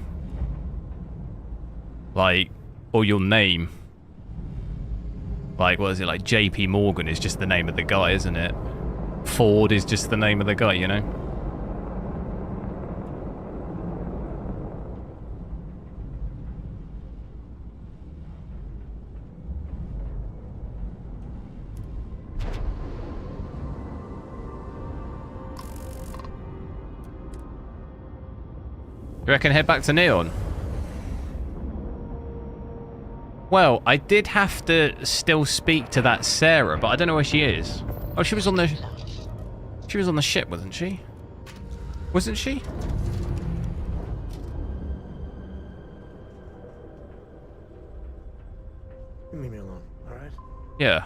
Like, or your name. Like, what is it, like JP Morgan is just the name of the guy, isn't it? Ford is just the name of the guy, you know? You reckon head back to Neon? Well, I did have to still speak to that Sarah, but I don't know where she is. Oh, she was on the ship, wasn't she? Wasn't she? Leave me alone, alright? Yeah.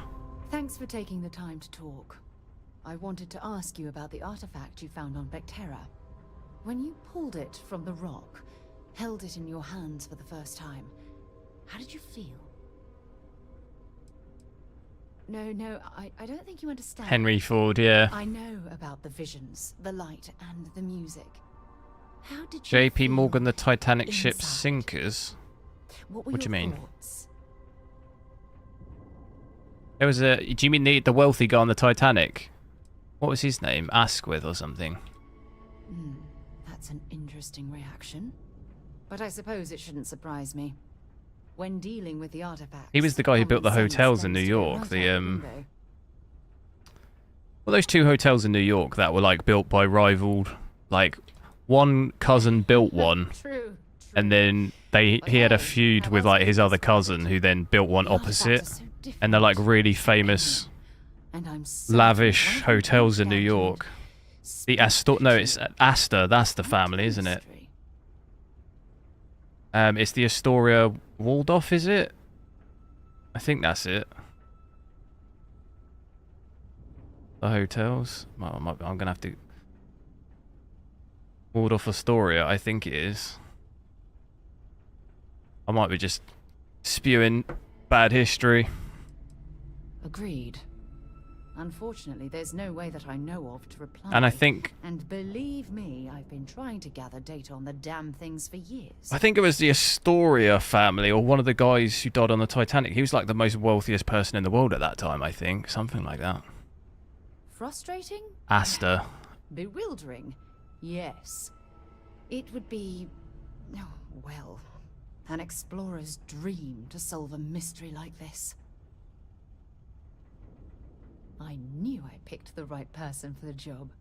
Thanks for taking the time to talk. I wanted to ask you about the artifact you found on Vectera. When you pulled it from the rock, held it in your hands for the first time, how did you feel? No, I don't think you understand. Henry Ford, yeah. I know about the visions, the light, and the music. How did you JP feel Morgan, the Titanic ship inside? sinkers. What were What do you your mean? thoughts? There was a. Do you mean the wealthy guy on the Titanic? What was his name? Asquith or something? That's an interesting reaction. But I suppose it shouldn't surprise me. When dealing with the artifacts, He was the guy who built the common sense hotels in tends New to go York. right The out window. Well, those two hotels in New York that were like built by rivaled, like one cousin built one, True. and then he had a feud with like his other cousin who then built one The artifacts opposite, are so and they're like different. really famous, And I'm certain lavish one of them hotels in New guaranteed York. The it's Astor. That's the family, isn't it? chemistry. It's the Astoria Waldorf, is it? I think that's it. The hotels. Well, I'm gonna have to. Waldorf Astoria, I think it is. I might be just spewing bad history. Agreed. Unfortunately, there's no way that I know of to reply. And I think And believe me, I've been trying to gather data on the damn things for years. it was the Astoria family, or one of the guys who died on the Titanic. He was like the most wealthiest person in the world at that time, I think. Something like that. Frustrating? Astor. Bewildering? Yes. It would be... oh, well, an explorer's dream to solve a mystery like this. I knew I picked the right person for the job.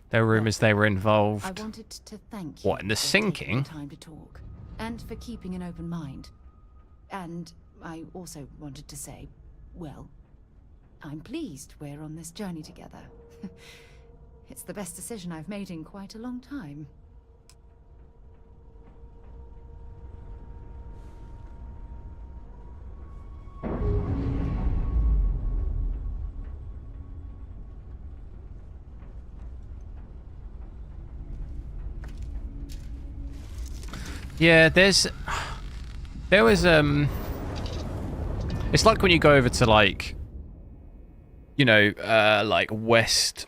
There were rumors they were involved. I wanted to thank you What, in the for taking sinking? the time to talk, and for keeping an open mind. And I also wanted to say, well, I'm pleased we're on this journey together. It's the best decision I've made in quite a long time. Yeah, there was it's like when you go over to like, you know, like West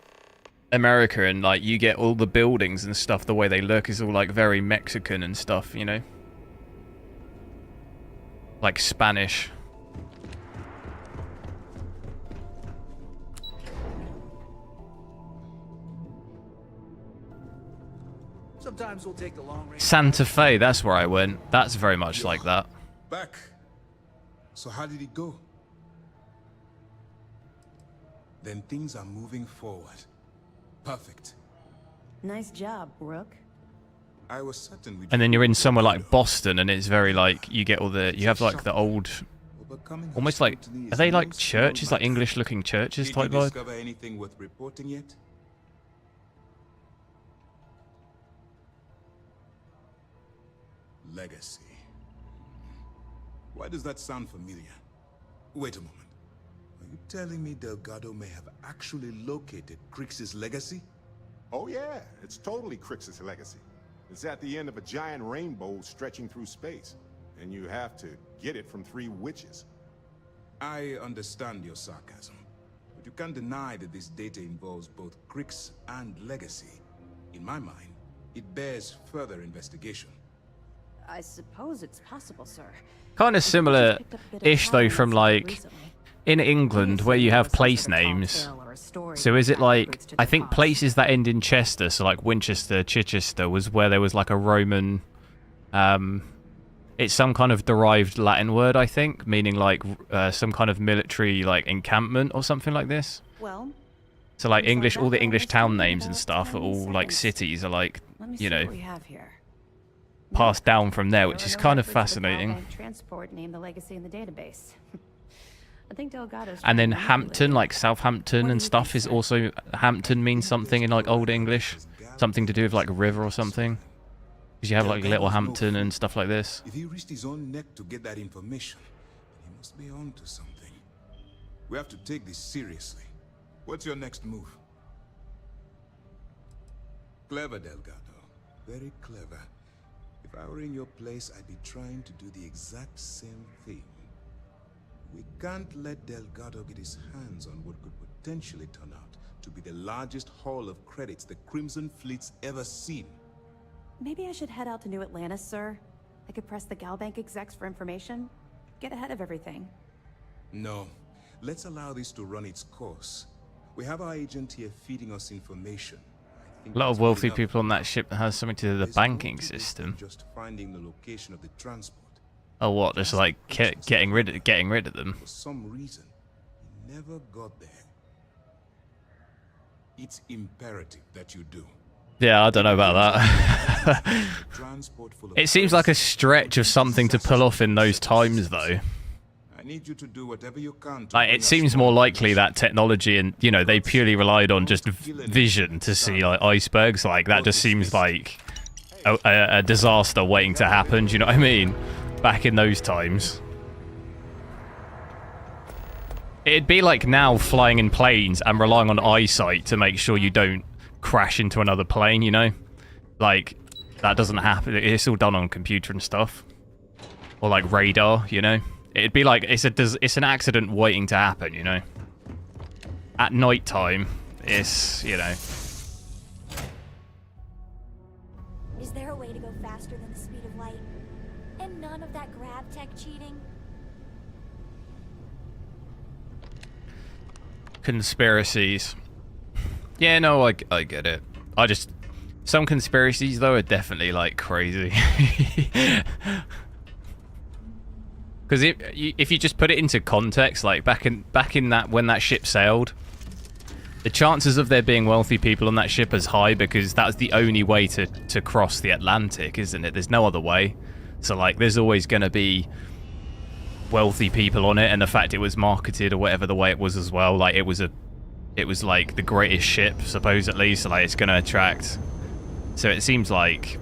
America, and like you get all the buildings and stuff, the way they look is all like very Mexican and stuff, you know, like Spanish. Sometimes we'll take the long range. Santa Fe, that's where I went. That's very much like that. Back. So how did it go? Then things are moving forward. Perfect. Nice job, Rook. I was certain we'd... And then you're in somewhere like Boston, and it's very like you get all the you have like the old, almost like, are they like churches, like English-looking churches type Did you vibe? discover anything worth reporting yet? Legacy. Why does that sound familiar? Wait a moment. Are you telling me Delgado may have actually located Crix's legacy? Oh yeah, it's totally Crix's legacy. It's at the end of a giant rainbow stretching through space. And you have to get it from 3 witches. I understand your sarcasm, but you can't deny that this data involves both Crix and legacy. In my mind, it bears further investigation. I suppose it's possible, sir. Kind of similar-ish though from like in England where you have place names. So is it like, I think places that end in Chester, so like Winchester, Chichester was where there was like a Roman, it's some kind of derived Latin word, I think, meaning like some kind of military like encampment or something like this. Well, so like English, all the English town names and stuff are all like cities are like, you know, passed down from there, which is kind of fascinating. Transport named the legacy in the database. I think Delgado's And then Hampton, like Southampton and stuff, is also, Hampton means something in like Old English, something to do with like a river or something. Because you have like Little Hampton and stuff like this. If he risked his own neck to get that information, then he must be on to something. We have to take this seriously. What's your next move? Clever, Delgado. Very clever. If I were in your place, I'd be trying to do the exact same thing. We can't let Delgado get his hands on what could potentially turn out to be the largest haul of credits the Crimson Fleet's ever seen. Maybe I should head out to New Atlantis, sir. I could press the Galbank execs for information. Get ahead of everything. No. Let's allow this to run its course. We have our agent here feeding us information. A lot of wealthy people on that ship that has something to do with the banking system. Just finding the location of the transport. Oh, what? Just like getting rid of them. For some reason, he never got there. It's imperative that you do. Yeah, I don't know about that. It seems like a stretch of something to pull off in those times, though. I need you to do whatever you can to like, it seems more likely that technology and, you know, they purely relied on just vision to see like icebergs. Like, that just seems like a disaster waiting to happen. Do you know what I mean? Back in those times. It'd be like now flying in planes and relying on eyesight to make sure you don't crash into another plane, you know? Like, that doesn't happen. It's all done on computer and stuff. Or like radar, you know? It'd be like, it's an accident waiting to happen, you know? At night time, it's, you know... Is there a way to go faster than the speed of light? And none of that grab tech cheating? Conspiracies. Yeah, no, I get it. I just... Some conspiracies, though, are definitely, like, crazy. Because if you just put it into context, like, back in that... When that ship sailed, the chances of there being wealthy people on that ship is high because that's the only way to cross the Atlantic, isn't it? There's no other way. So, like, there's always going to be wealthy people on it, and the fact it was marketed or whatever the way it was as well, like, it was like the greatest ship supposedly, so like it's gonna attract. So it seems like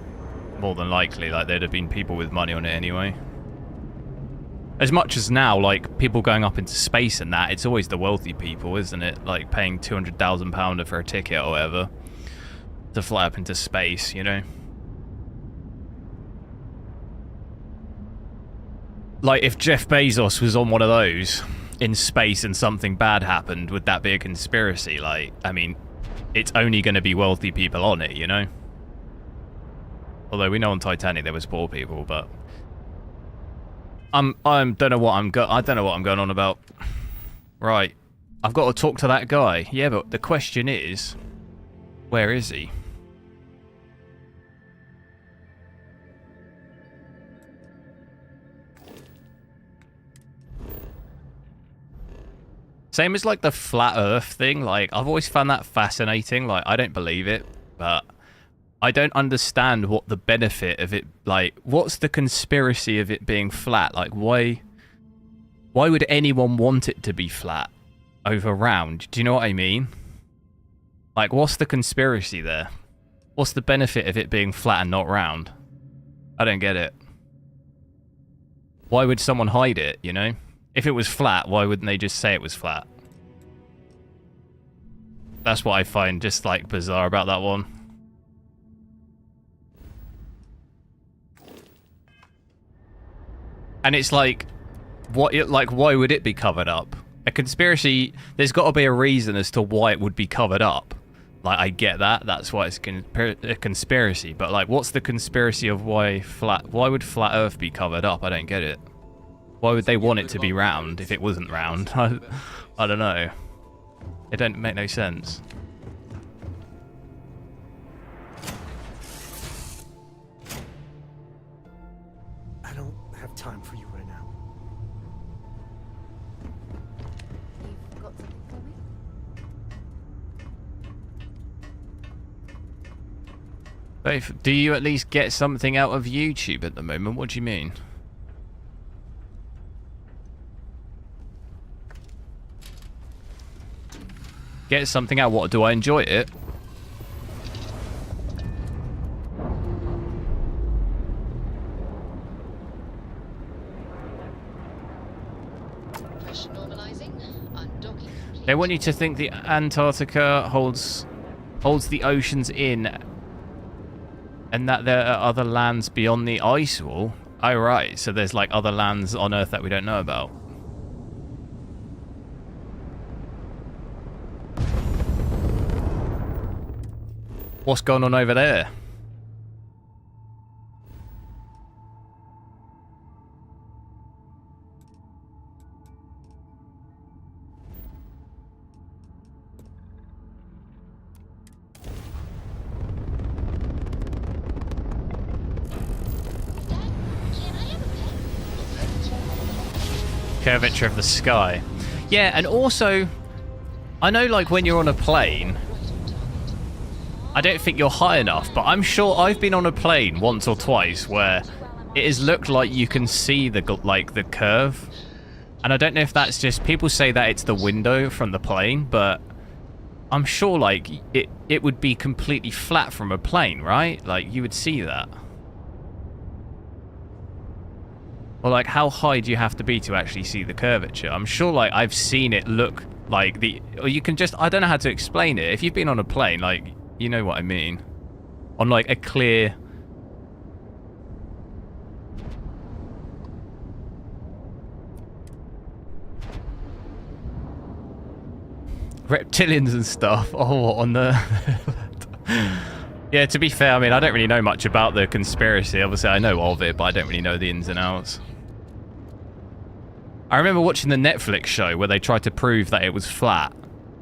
more than likely like there'd have been people with money on it anyway. As much as now, like people going up into space and that, it's always the wealthy people, isn't it? Like paying £200,000 for a ticket or whatever to fly up into space, you know. Like, if Jeff Bezos was on one of those in space and something bad happened, would that be a conspiracy? Like, I mean, it's only going to be wealthy people on it, you know? Although we know on Titanic there was poor people, but I don't know what I'm going on about. Right. I've got to talk to that guy. Yeah, but the question is, where is he? Same as like the flat earth thing, like I've always found that fascinating. Like I don't believe it, but I don't understand what the benefit of it, like what's the conspiracy of it being flat? Like why would anyone want it to be flat over round? Do you know what I mean? Like what's the conspiracy there? What's the benefit of it being flat and not round? I don't get it. Why would someone hide it, you know? If it was flat, why wouldn't they just say it was flat? That's what I find just like bizarre about that one. And it's like, why would it be covered up? A conspiracy, there's got to be a reason as to why it would be covered up. Like, I get that, that's why it's a conspiracy, but like, what's the conspiracy of why would flat Earth be covered up? I don't get it. Why would they want it to be round if it wasn't round? I don't know. It don't make no sense. I don't have time for you right now. You've got something for me? Faith, do you at least get something out of YouTube at the moment? What do you mean? Get something out. What? Do I enjoy it? Pressure normalizing. Undocking complete. They want you to think the Antarctica holds the oceans in, and that there are other lands beyond the ice wall. Oh right, so there's like other lands on Earth that we don't know about. What's going on over there? Curvature of the sky. Yeah, and also, I know like when you're on a plane, I don't think you're high enough, but I'm sure I've been on a plane once or twice where it has looked like you can see the curve. And I don't know if that's just, people say that it's the window from the plane, but I'm sure like it would be completely flat from a plane, right? Like you would see that. Or like how high do you have to be to actually see the curvature? I'm sure like I've seen it look like or you can just, I don't know how to explain it. If you've been on a plane, like, you know what I mean. On like a clear... reptilians and stuff. Oh, on the... Yeah, to be fair, I mean, I don't really know much about the conspiracy. Obviously, I know of it, but I don't really know the ins and outs. I remember watching the Netflix show where they tried to prove that it was flat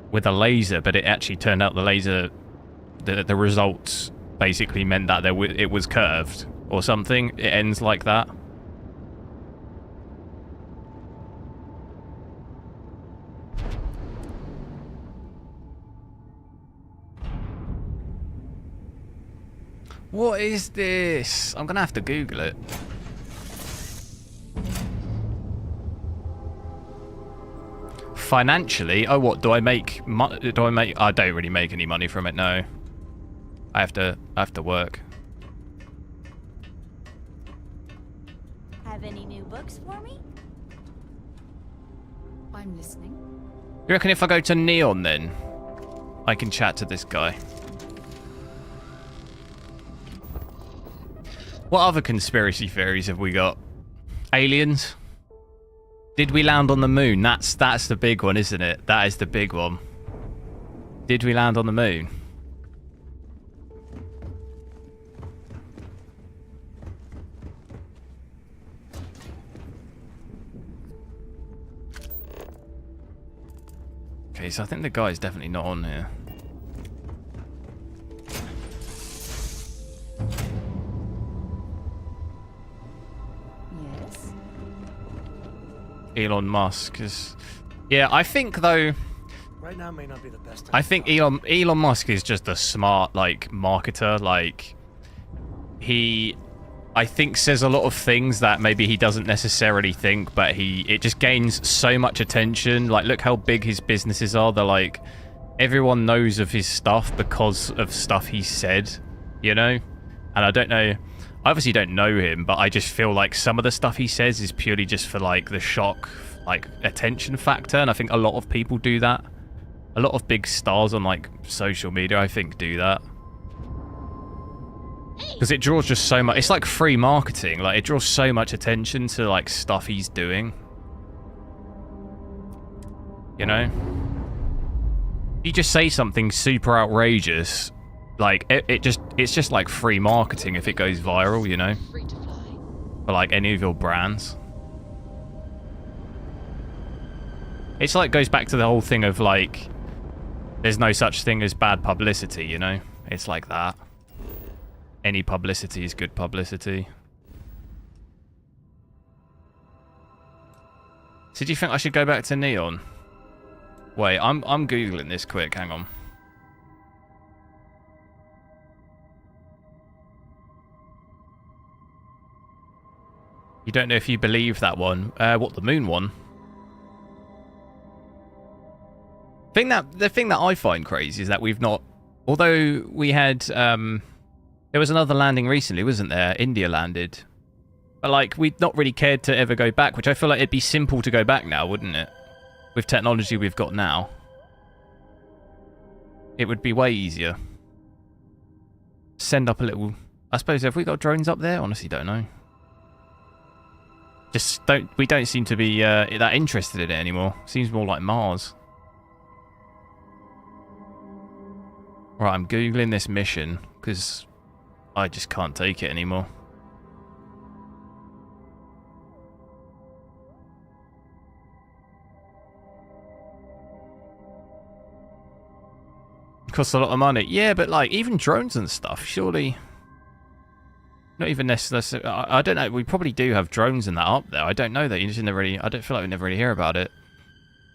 with a laser, but it actually turned out the laser... The results basically meant that it was curved or something. It ends like that. What is this? I'm gonna have to Google it. Financially, oh, what do I make? I don't really make any money from it. No. I have to work. Have any new books for me? I'm listening. You reckon if I go to Neon then, I can chat to this guy? What other conspiracy theories have we got? Aliens? Did we land on the moon? That's the big one, isn't it? That is the big one. Did we land on the moon? Okay, so I think the guy's definitely not on here. Yes. Elon Musk is... Yeah, I think, though... Right now may not be the best time. I think Elon Musk is just a smart, like, marketer. Like, he... I think says a lot of things that maybe he doesn't necessarily think, but it just gains so much attention. Like, look how big his businesses are. They're like, everyone knows of his stuff because of stuff he said, you know? And I don't know, I obviously don't know him, but I just feel like some of the stuff he says is purely just for, like, the shock, like, attention factor. And I think a lot of people do that. A lot of big stars on, like, social media, I think, do that. Because it draws just so much... It's like free marketing. Like, it draws so much attention to, like, stuff he's doing. You know? You just say something super outrageous, like, it's just, like, free marketing if it goes viral, you know? For, like, any of your brands. It's like, goes back to the whole thing of, like, there's no such thing as bad publicity, you know? It's like that. Any publicity is good publicity. So do you think I should go back to Neon? Wait, I'm Googling this quick, hang on. You don't know if you believe that one. What, the moon one? The thing that I find crazy is that we've not... Although we had... there was another landing recently, wasn't there? India landed. But, like, we'd not really cared to ever go back, which I feel like it'd be simple to go back now, wouldn't it? With technology we've got now. It would be way easier. Send up a little... I suppose, have we got drones up there? Honestly, don't know. Just don't... We don't seem to be that interested in it anymore. Seems more like Mars. Right, I'm Googling this mission, because... I just can't take it anymore. Costs a lot of money. Yeah, but like even drones and stuff, surely not even necessarily. I don't know. We probably do have drones in that up there. I don't know that. You just never really. I don't feel like we never really hear about it.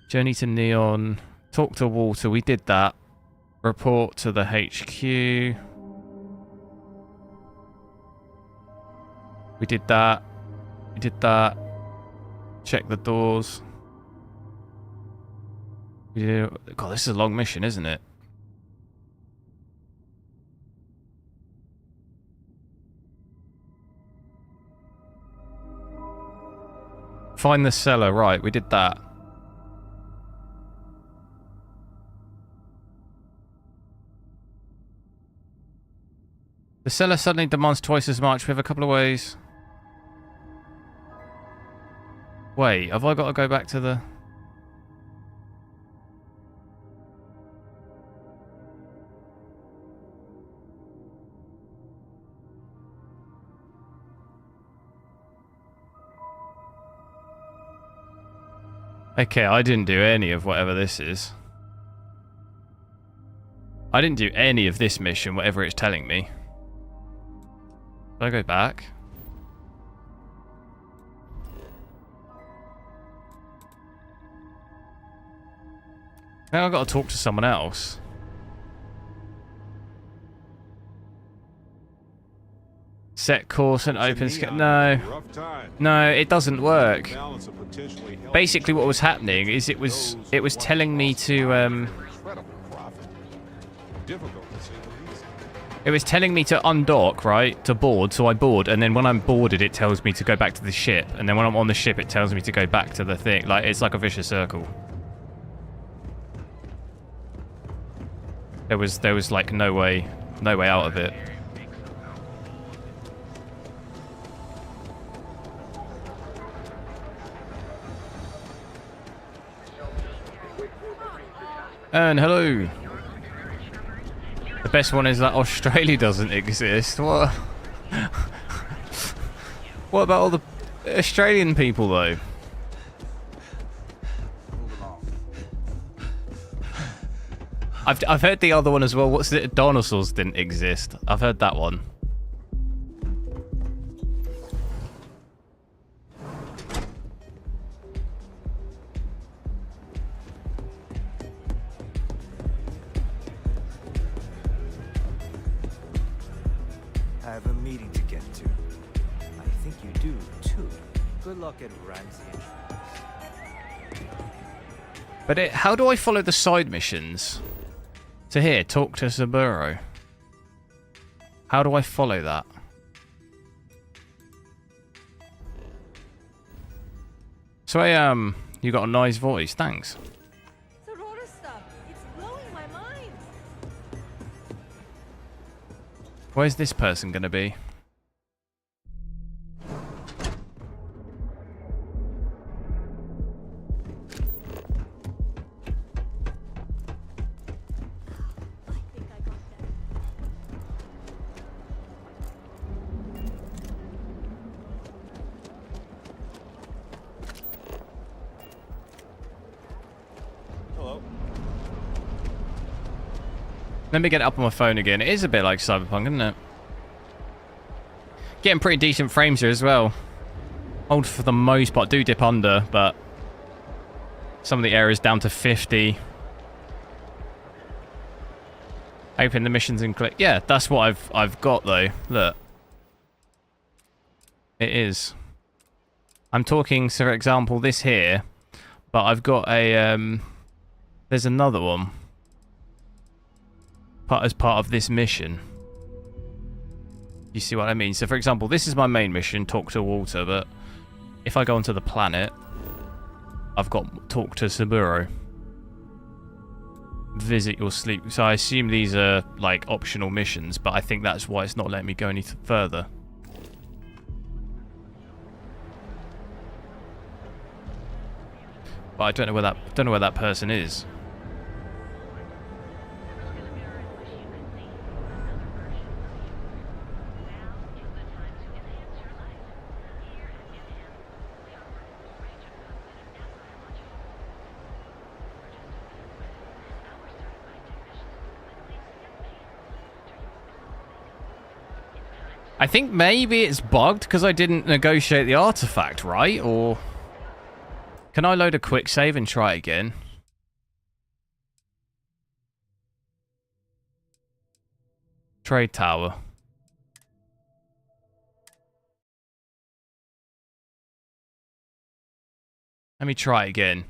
Journey to Neon. Talk to Walter. We did that. Report to the HQ. We did that. We did that. Check the doors. We did... God, this is a long mission, isn't it? Find the cellar. Right, we did that. The cellar suddenly demands twice as much. We have a couple of ways. Wait, have I got to go back to the... Okay, I didn't do any of whatever this is. I didn't do any of this mission, whatever it's telling me. Should I go back? Now I've got to talk to someone else. Set course and open scale. No. No, it doesn't work. Basically what was happening is it was telling me to it was telling me to undock, right? To board, so I board, and then when I'm boarded it tells me to go back to the ship, and then when I'm on the ship it tells me to go back to the thing. Like, it's like a vicious circle. There was like no way out of it. And hello. best one is that Australia doesn't exist. What? What about all the Australian people though? I've heard the other one as well. What's it? Dinosaurs didn't exist. I've heard that one. I have a meeting to get to. I think you do, too. Good luck at Ramsey and But how do I follow the side missions? So here, talk to Saburo. How do I follow that? So you got a nice voice, thanks. The rotor stuff, it's blowing my mind. Where's this person gonna be? Let me get it up on my phone again. It is a bit like Cyberpunk, isn't it? Getting pretty decent frames here as well. Hold for the most part. Do dip under, but some of the areas down to 50. Open the missions and click. Yeah, that's what I've got though. Look. It is. I'm talking, so for example, this here, but I've got a there's another one. As part of this mission. You see what I mean? So for example, this is my main mission, talk to Walter, but if I go onto the planet, I've got talk to Saburo. Visit your sleep. So I assume these are like optional missions, but I think that's why it's not letting me go any further. But I don't know where that person is. I think maybe it's bugged because I didn't negotiate the artifact, right? Or can I load a quick save and try again? Trade tower. Let me try again.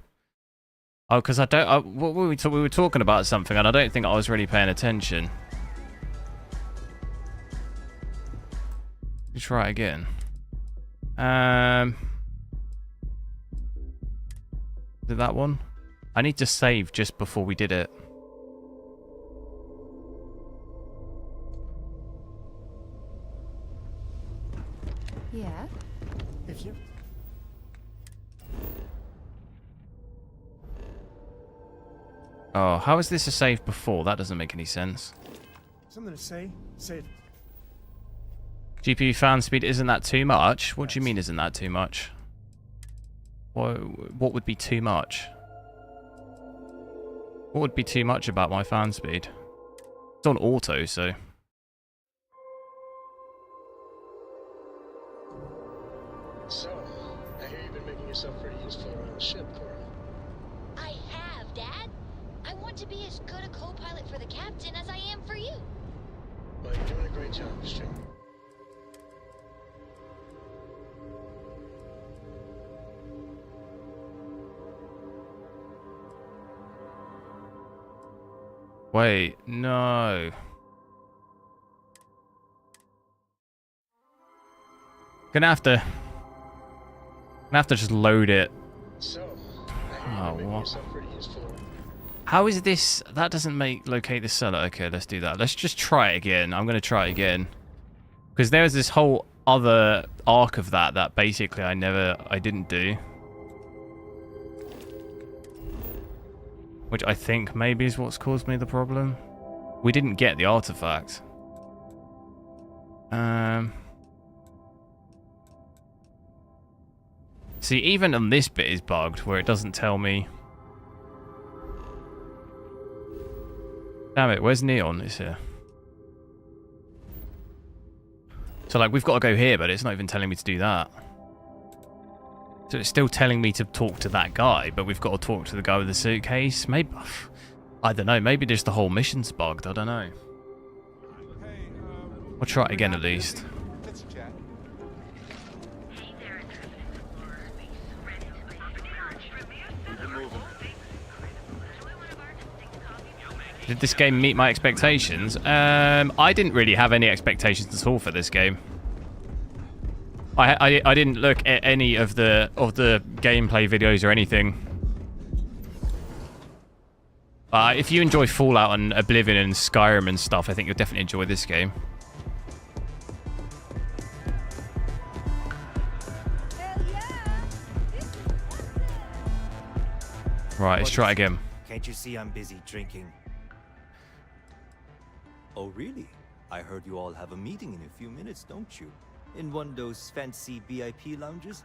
Oh, because I don't. We were talking about something, and I don't think I was really paying attention. Let me try again. Did that one? I need to save just before we did it. Yeah. If you... Oh, how is this a save before? That doesn't make any sense. Something to say? Say it. GPU fan speed, isn't that too much? What do you mean isn't that too much? What would be too much? What would be too much about my fan speed? It's on auto, so... So, I hear you've been making yourself pretty useful around the ship, Cora. I have, Dad. I want to be as good a co-pilot for the captain as I am for you. Well, you're doing a great job, String. Wait, no. Gonna have to just load it. So, oh, what? How is this? That doesn't locate the cellar. Okay, let's do that. Let's just try it again. I'm gonna try it again because there was this whole other arc of that basically I didn't do. Which I think maybe is what's caused me the problem. We didn't get the artifact. See, even on this bit is bugged, where it doesn't tell me. Damn it, where's Neon? It's here. So, like, we've got to go here, but it's not even telling me to do that. So it's still telling me to talk to that guy, but we've got to talk to the guy with the suitcase. Maybe, I don't know, maybe just the whole mission's bugged, I don't know. I'll try it again at least. Did this game meet my expectations? I didn't really have any expectations at all for this game. I didn't look at any of the gameplay videos or anything. If you enjoy Fallout and Oblivion and Skyrim and stuff, I think you'll definitely enjoy this game. Right, let's try it again. Can't you see I'm busy drinking? Oh, really? I heard you all have a meeting in a few minutes, don't you? In one of those fancy VIP lounges?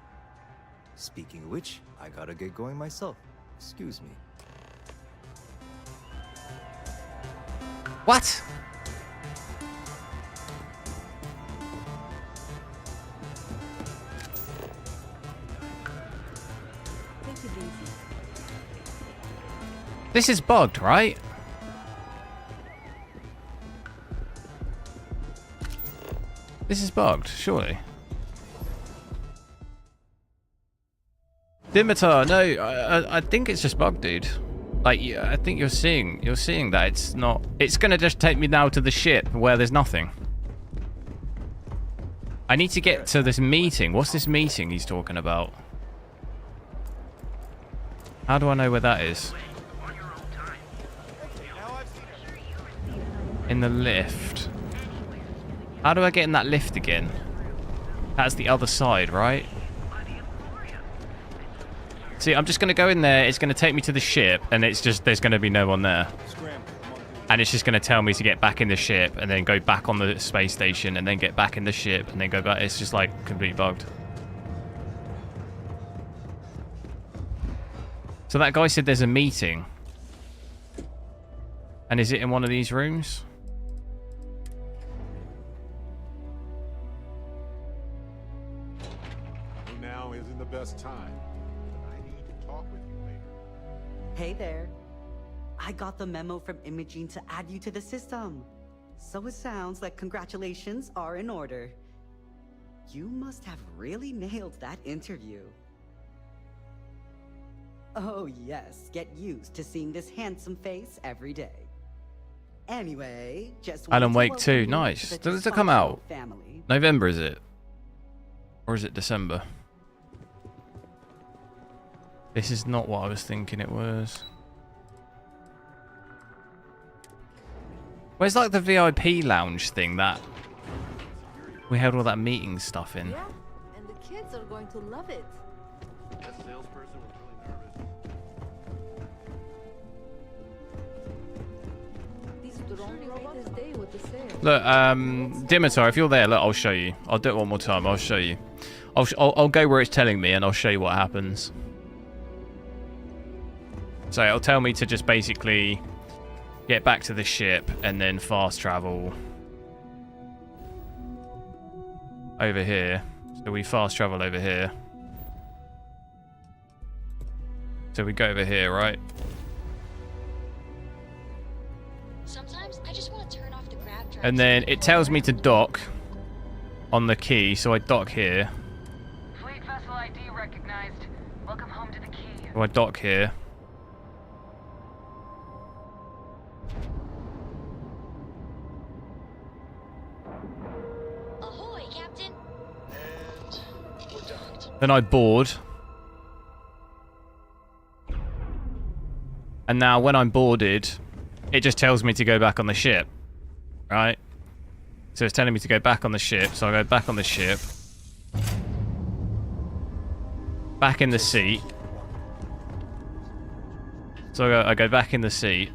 Speaking of which, I gotta get going myself. Excuse me. What? This is bugged, right? This is bugged, surely. Dimitar, no, I think it's just bugged, dude. Like, I think you're seeing that it's not. It's gonna just take me now to the ship where there's nothing. I need to get to this meeting. What's this meeting he's talking about? How do I know where that is? In the lift. How do I get in that lift again? That's the other side, right? See, I'm just going to go in there. It's going to take me to the ship, and it's just, there's going to be no one there. And it's just going to tell me to get back in the ship, and then go back on the space station, and then get back in the ship, and then go back. It's just like completely bugged. So that guy said there's a meeting. And is it in one of these rooms? Now isn't the best time. I need to talk with you later. Hey there. I got the memo from Imaging to add you to the system. So it sounds like congratulations are in order. You must have really nailed that interview. Oh yes, get used to seeing this handsome face every day. Anyway, just Alan Wake 2, nice. Does it come out? Family. November, is it? Or is it December? This is not what I was thinking it was. Where's like the VIP lounge thing that we had all that meeting stuff in? Yeah, and the kids are going to love it. That salesperson was really nervous. These drone robots, they with the sale. Look, Dimitar, if you're there, look, I'll show you. I'll do it one more time. I'll show you. I'll go where it's telling me, and I'll show you what happens. So it'll tell me to just basically get back to the ship and then fast travel over here. So we fast travel over here. So we go over here, right? Sometimes I just want to turn off the grab drive. And then it tells me to dock on the key, so I dock here. Fleet vessel ID recognized. Welcome home to the key. So I dock here. Ahoy, Captain. And we're docked. Then I board. And now when I'm boarded, it just tells me to go back on the ship. Right? So it's telling me to go back on the ship. So I go back on the ship. Back in the seat. So I go back in the seat.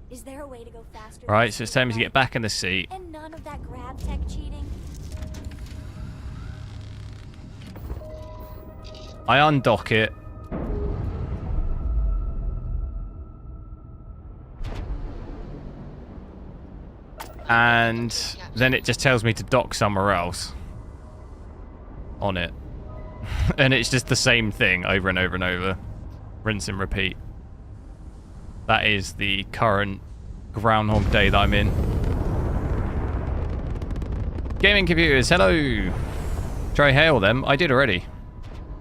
Is there a way to go faster? Right, so it's time to get back in the seat. And none of that grab tech cheating. I undock it. And then it just tells me to dock somewhere else on it. And it's just the same thing over and over and over. Rinse and repeat. That is the current Groundhog Day that I'm in. Gaming computers, hello! Try hail them. I did already.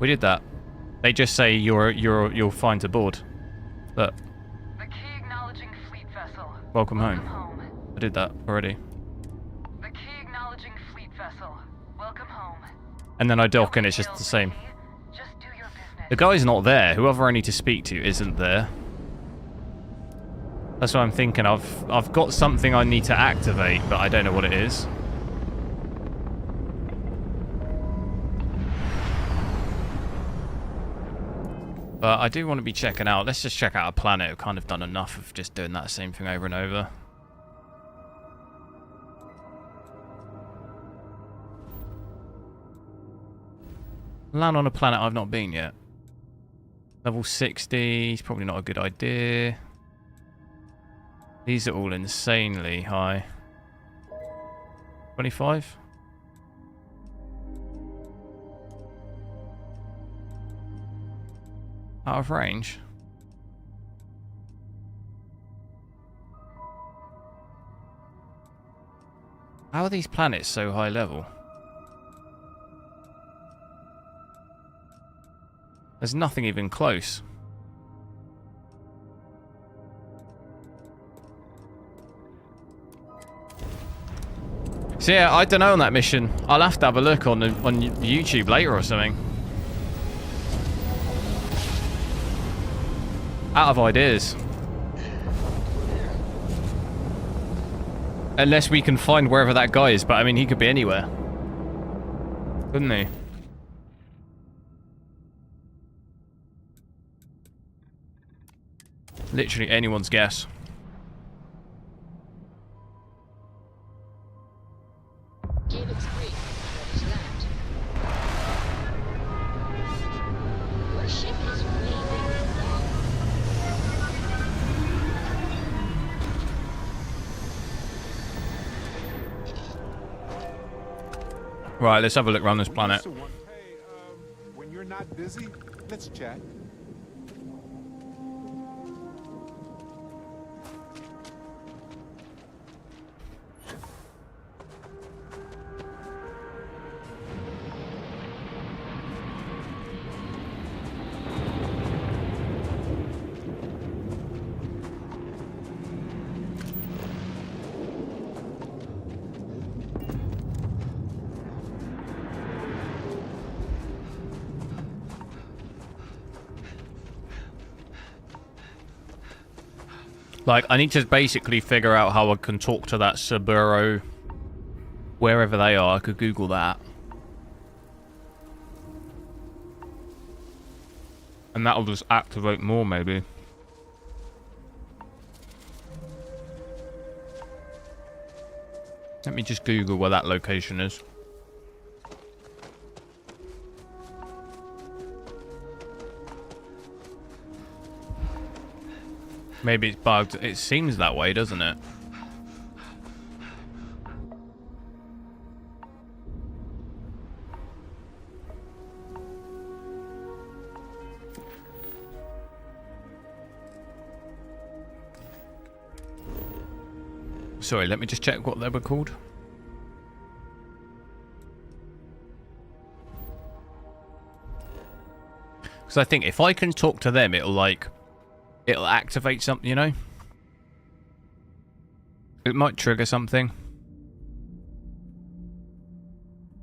We did that. They just say you're fine to board. Look. The key acknowledging fleet vessel. Welcome home. I did that already. The key acknowledging fleet vessel. Welcome home. And then I dock and it's just the same. The guy's not there. Whoever I need to speak to isn't there. That's what I'm thinking. I've got something I need to activate, but I don't know what it is. But I do want to be checking out. Let's just check out a planet. I've kind of done enough of just doing that same thing over and over. Land on a planet I've not been yet. Level 60 is probably not a good idea. These are all insanely high. 25? Out of range? How are these planets so high level? There's nothing even close. So yeah, I don't know on that mission. I'll have to have a look on YouTube later or something. Out of ideas. Unless we can find wherever that guy is, but I mean, he could be anywhere. Couldn't he? Literally anyone's guess. Right, let's have a look around this planet. Hey, when you're not busy, let's chat. Like, I need to basically figure out how I can talk to that Saburo. Wherever they are, I could Google that. And that'll just activate more, maybe. Let me just Google where that location is. Maybe it's bugged. It seems that way, doesn't it? Sorry, let me just check what they were called. Because I think if I can talk to them, it'll activate something, you know? It might trigger something.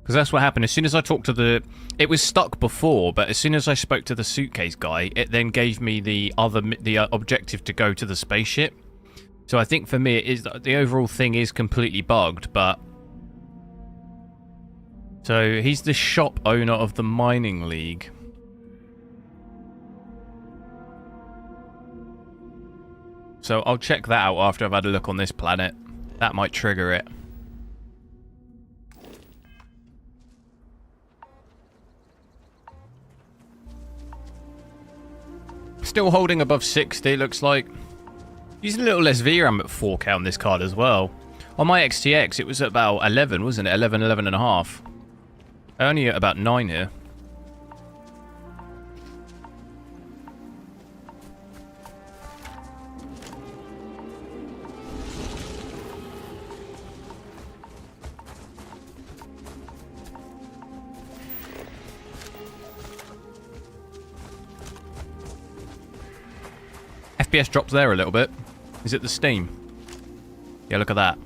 Because that's what happened. As soon as I talked to the... It was stuck before, but as soon as I spoke to the suitcase guy, it then gave me the objective to go to the spaceship. So I think for me, it is the overall thing is completely bugged, but... So he's the shop owner of the mining league. So I'll check that out after I've had a look on this planet. That might trigger it. Still holding above 60, looks like. Using a little less VRAM at 4K on this card as well. On my XTX, it was at about 11, wasn't it? 11, 11 and a half. Only at about 9 here. FPS drops there a little bit. Is it the Steam? Yeah, look at that.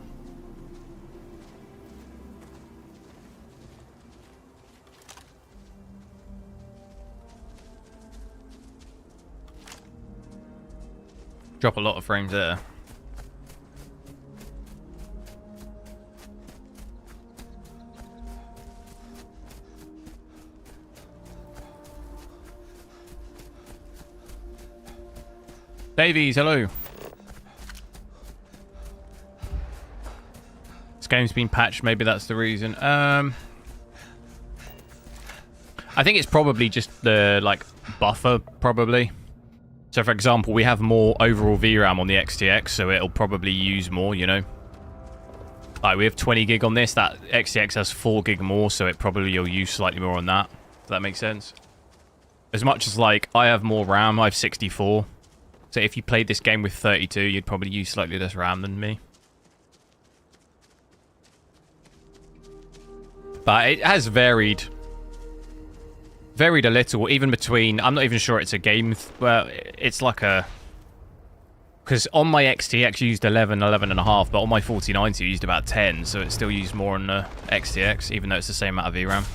Drop a lot of frames there. Davies, hello. This game's been patched, maybe that's the reason. I think it's probably just the, like, buffer, probably. So, for example, we have more overall VRAM on the XTX, so it'll probably use more, you know. Like, we have 20 gig on this, that XTX has 4 gig more, so it probably will use slightly more on that. If that makes sense. As much as, like, I have more RAM, I have 64. So if you played this game with 32, you'd probably use slightly less RAM than me. But it has varied a little, even between... I'm not even sure it's a game... Well, it's like a... Because on my XTX used 11, 11 and a half, but on my 4090 used about 10, so it still used more on the XTX, even though it's the same amount of VRAM.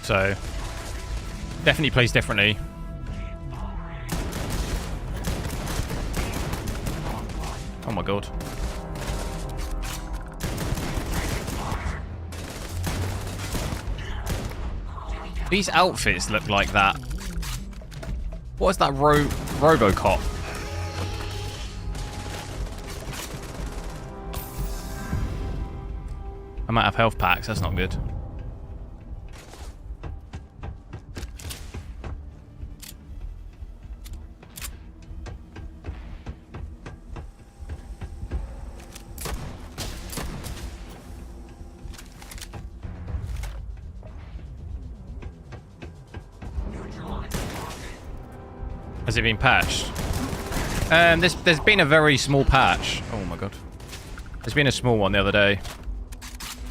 So... Definitely plays differently. Oh my god. These outfits look like that. What is that Robocop? I might have health packs, that's not good. Has it been patched? There's been a very small patch. Oh my god. There's been a small one the other day.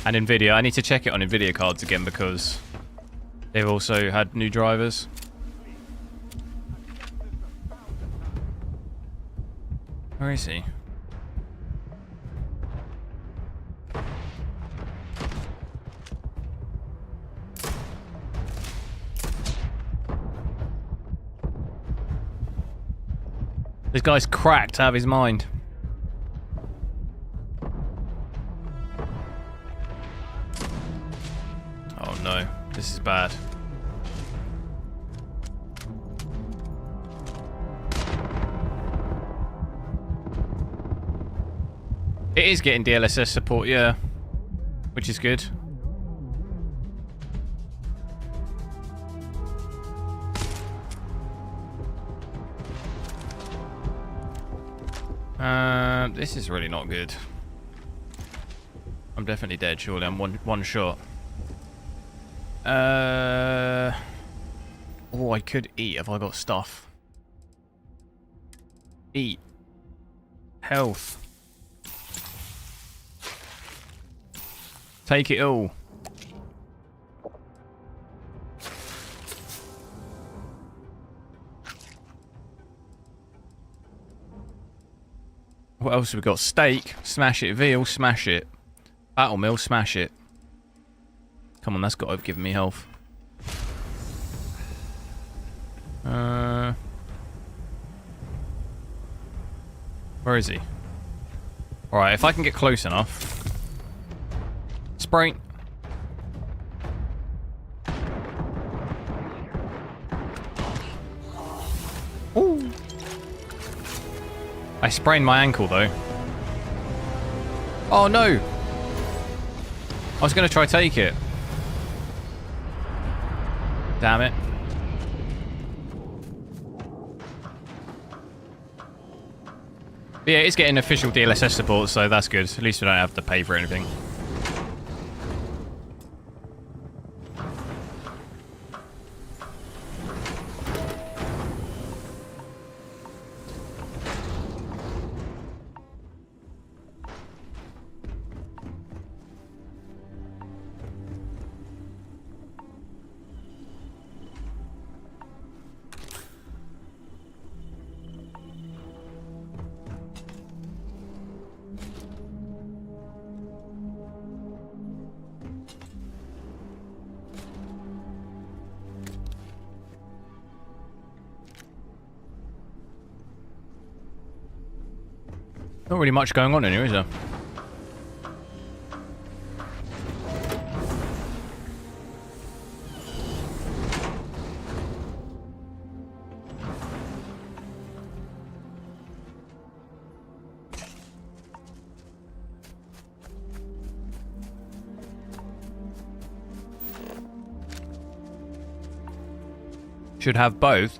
And nvidia, I need to check it on nvidia cards again because they've also had new drivers. Where is he? This guy's cracked out of his mind. Oh no, this is bad. It is getting DLSS support, yeah. Which is good. This is really not good. I'm definitely dead, surely. I'm one shot. Oh, I could eat if I got stuff. Eat. Health. Take it all. What else have we got? Steak, smash it. Veal, smash it. Battle mill, smash it. Come on, that's got to have given me health. Where is he? Alright, if I can get close enough. Sprint. Ooh. I sprained my ankle though. Oh no! I was going to try take it. Damn it. But yeah, it's getting official DLSS support, so that's good. At least we don't have to pay for anything. Not really much going on in here, is there? Should have both.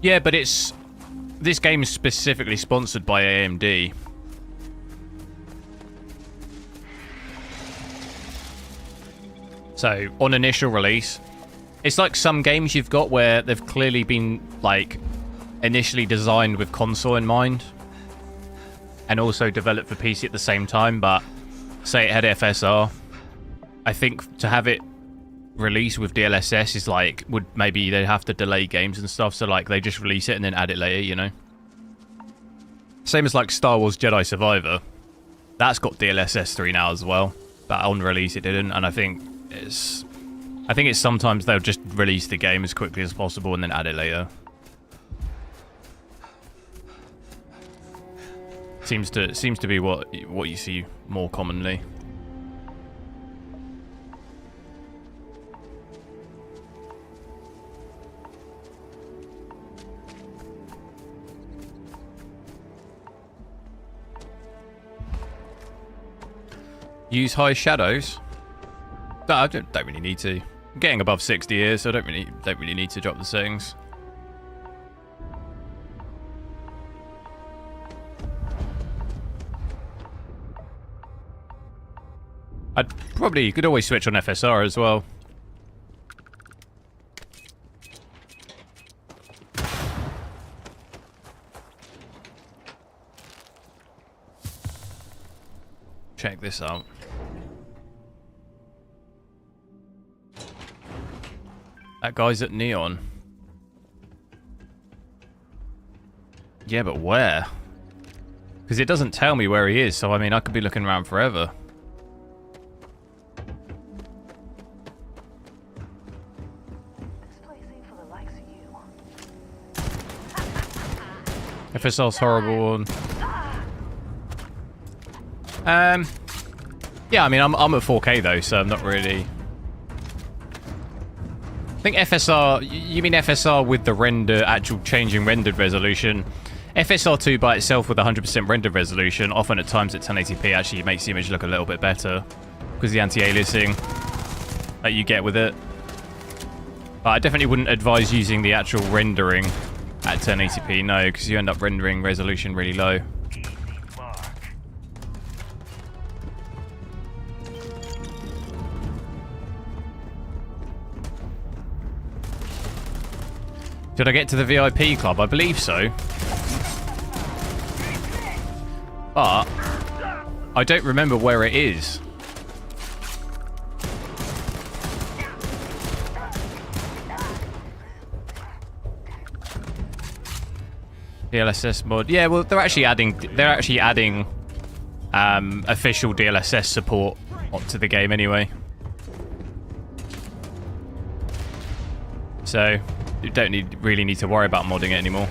Yeah, but it's... This game is specifically sponsored by AMD. So, on initial release, it's like some games you've got where they've clearly been, like, initially designed with console in mind. And also developed for PC at the same time, but say it had FSR. I think to have it released with DLSS is like, would maybe they'd have to delay games and stuff, so like they just release it and then add it later, you know? Same as like Star Wars Jedi Survivor. That's got DLSS 3 now as well, but on release it didn't, and I think it's sometimes they'll just release the game as quickly as possible and then add it later. Seems to be what you see more commonly. Use high shadows? No, I don't really need to. I'm getting above 60 here, so I don't really need to drop the settings. You could always switch on FSR as well. Check this out. That guy's at Neon. Yeah, but where? Because it doesn't tell me where he is, so I mean, I could be looking around forever. FSR's horrible. Yeah, I mean, I'm at 4K though, so I'm not really... I think FSR... You mean FSR with the actual changing rendered resolution? FSR 2 by itself with 100% rendered resolution, often at times at 1080p, actually makes the image look a little bit better. Because the anti-aliasing that you get with it. But I definitely wouldn't advise using the actual rendering at 1080p, no, because you end up rendering resolution really low. Did I get to the VIP club? I believe so. But I don't remember where it is. DLSS mod. Yeah, well, they're actually adding official DLSS support to the game anyway. So you don't really need to worry about modding it anymore.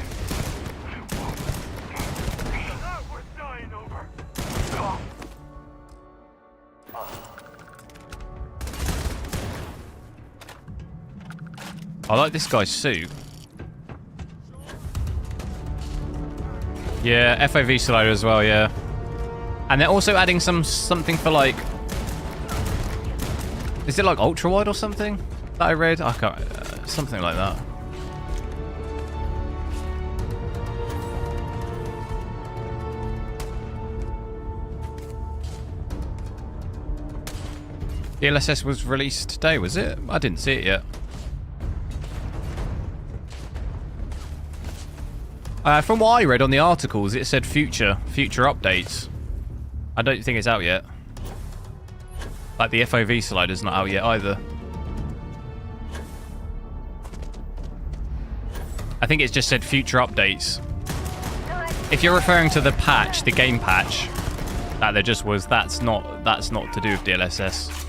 I like this guy's suit. Yeah, FOV slider as well, yeah. And they're also adding something for like... Is it like ultra wide or something that I read? I can't... something like that. DLSS was released today, was it? I didn't see it yet. From what I read on the articles, it said future updates. I don't think it's out yet. Like the FOV slider's not out yet either. I think it's just said future updates. If you're referring to the patch, the game patch, that there just was, that's not to do with DLSS.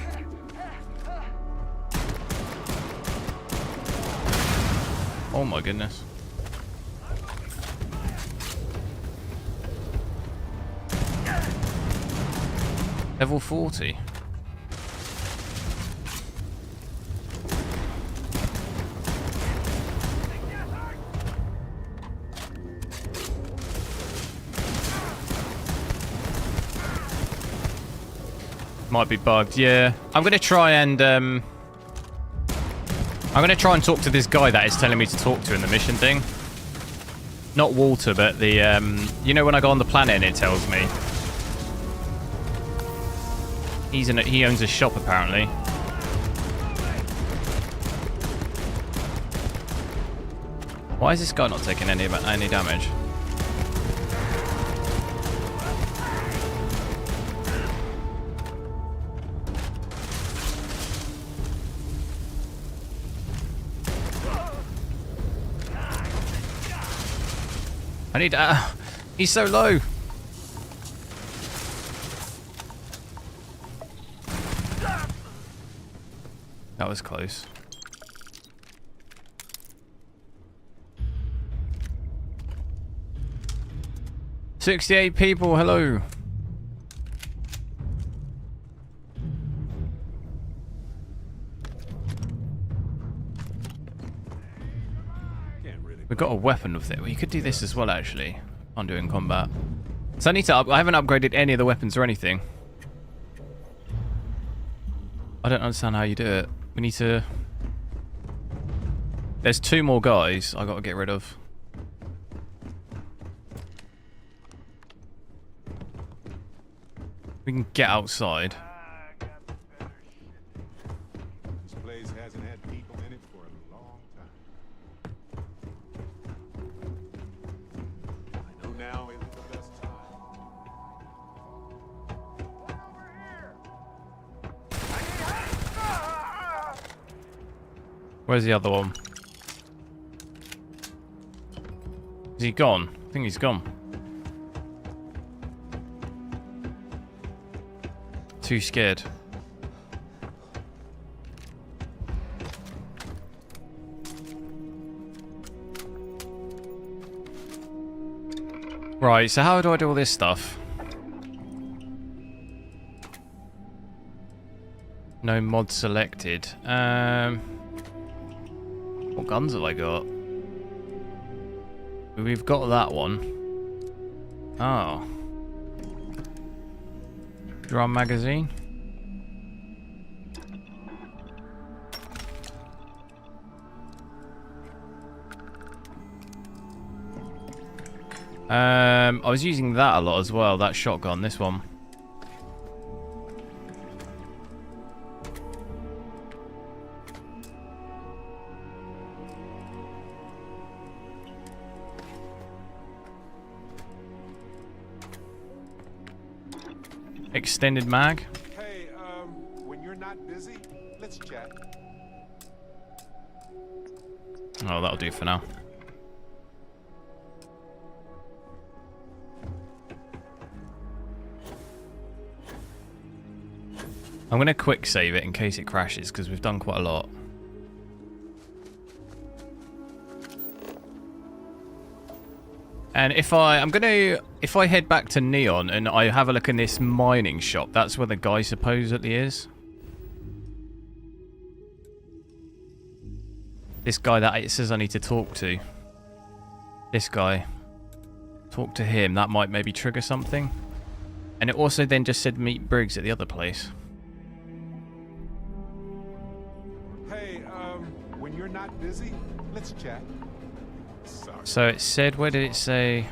Oh my goodness. Level 40. Might be bugged, yeah. I'm gonna try and talk to this guy that is telling me to talk to in the mission thing. Not Walter, but the you know when I go on the planet and it tells me. He owns a shop apparently. Why is this guy not taking any damage? I need he's so low. That was close. $68 people, hello. We've got a weapon with it. We could do this as well, actually. On doing combat. So I need to I haven't upgraded any of the weapons or anything. I don't understand how you do it. We need to... There's 2 more guys I gotta get rid of. We can get outside. This place hasn't had people in it for a long time. I know now isn't the best time. Where's the other one? Is he gone? I think he's gone. Too scared. Right, so how do I do all this stuff? No mod selected. What guns have I got? We've got that one. Oh. Drum magazine. I was using that a lot as well, that shotgun, this one. Extended mag. Hey, when you're not busy, let's chat. Oh, that'll do for now. I'm going to quick save it in case it crashes because we've done quite a lot. And if I head back to Neon and I have a look in this mining shop, that's where the guy supposedly is. This guy that it says I need to talk to. This guy. Talk to him. That might maybe trigger something. And it also then just said meet Briggs at the other place. Hey, when you're not busy, let's chat. Sorry. So it said, where did it say?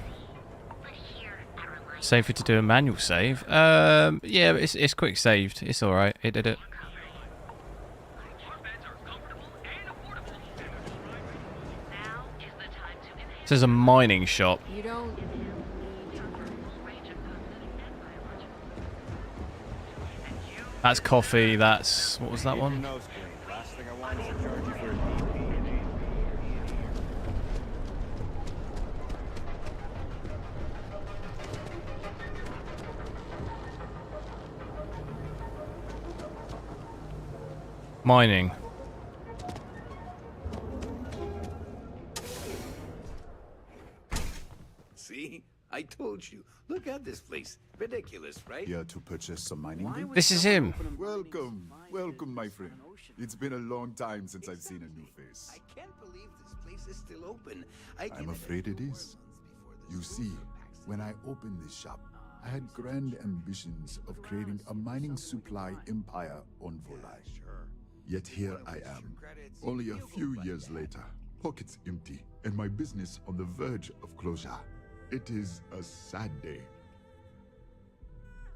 Safer to do a manual save. Yeah, it's quick saved. It's alright. It did it. This is a mining shop. You don't. That's coffee. That's what was that one? Mining. See? I told you. Look at this place. Ridiculous, right? Here to purchase some mining. This is him. Welcome. Welcome, my friend. It's been a long time since I've seen a new face. I can't believe this place is still open. I'm afraid it is. You see, when I opened this shop, I had grand ambitions of creating a mining supply empire on Volai. Yet here I am, only a few years later, pockets empty, and my business on the verge of closure. It is a sad day.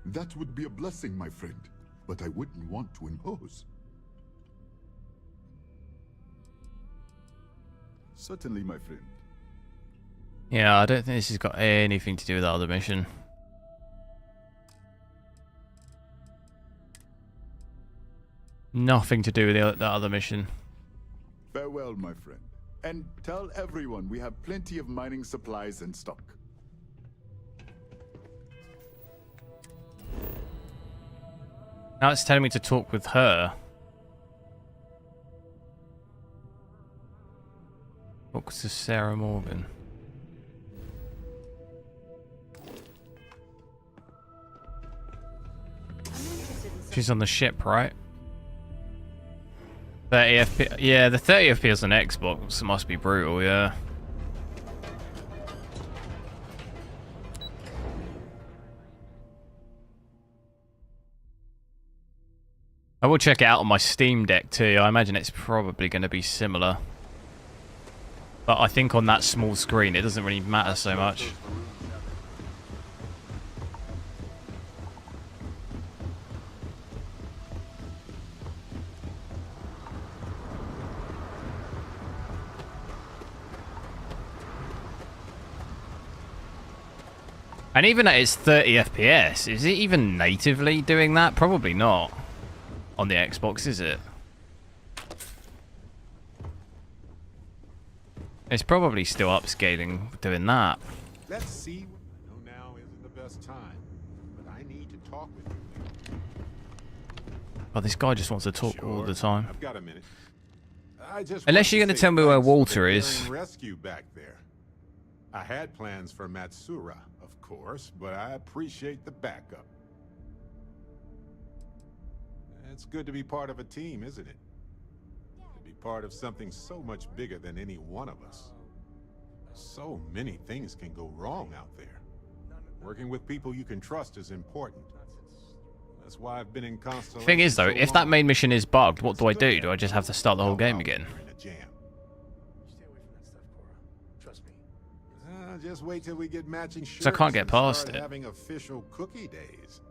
That would be a blessing, my friend, but I wouldn't want to impose. Certainly, my friend. Yeah, I don't think this has got anything to do with that other mission. Nothing to do with that other mission. Farewell, my friend. And tell everyone we have plenty of mining supplies in stock. Now it's telling me to talk with her. Talk to Sarah Morgan. She's on the ship, right? 30 FPS. Yeah, the 30 FPS on Xbox must be brutal, yeah. I will check it out on my Steam Deck too. I imagine it's probably going to be similar. But I think on that small screen it doesn't really matter so much. And even at its 30 FPS, is it even natively doing that? Probably not. On the Xbox, is it? It's probably still upscaling doing that. Let's see. I know now isn't the best time, but I need to talk with you. Oh, this guy just wants to talk all the time. I've got a minute. Unless you're going to tell me where Walter is. Rescue back there. I had plans for Matsura, of course, but I appreciate the backup. It's good to be part of a team, isn't it? To be part of something so much bigger than any one of us. So many things can go wrong out there. Working with people you can trust is important. That's why I've been in Constellation. Thing is, though, if that main mission is bugged, what do I do? Do I just have to start the whole game again? Just wait till we get matching shirts. So I can't get past it. Having official cookie days.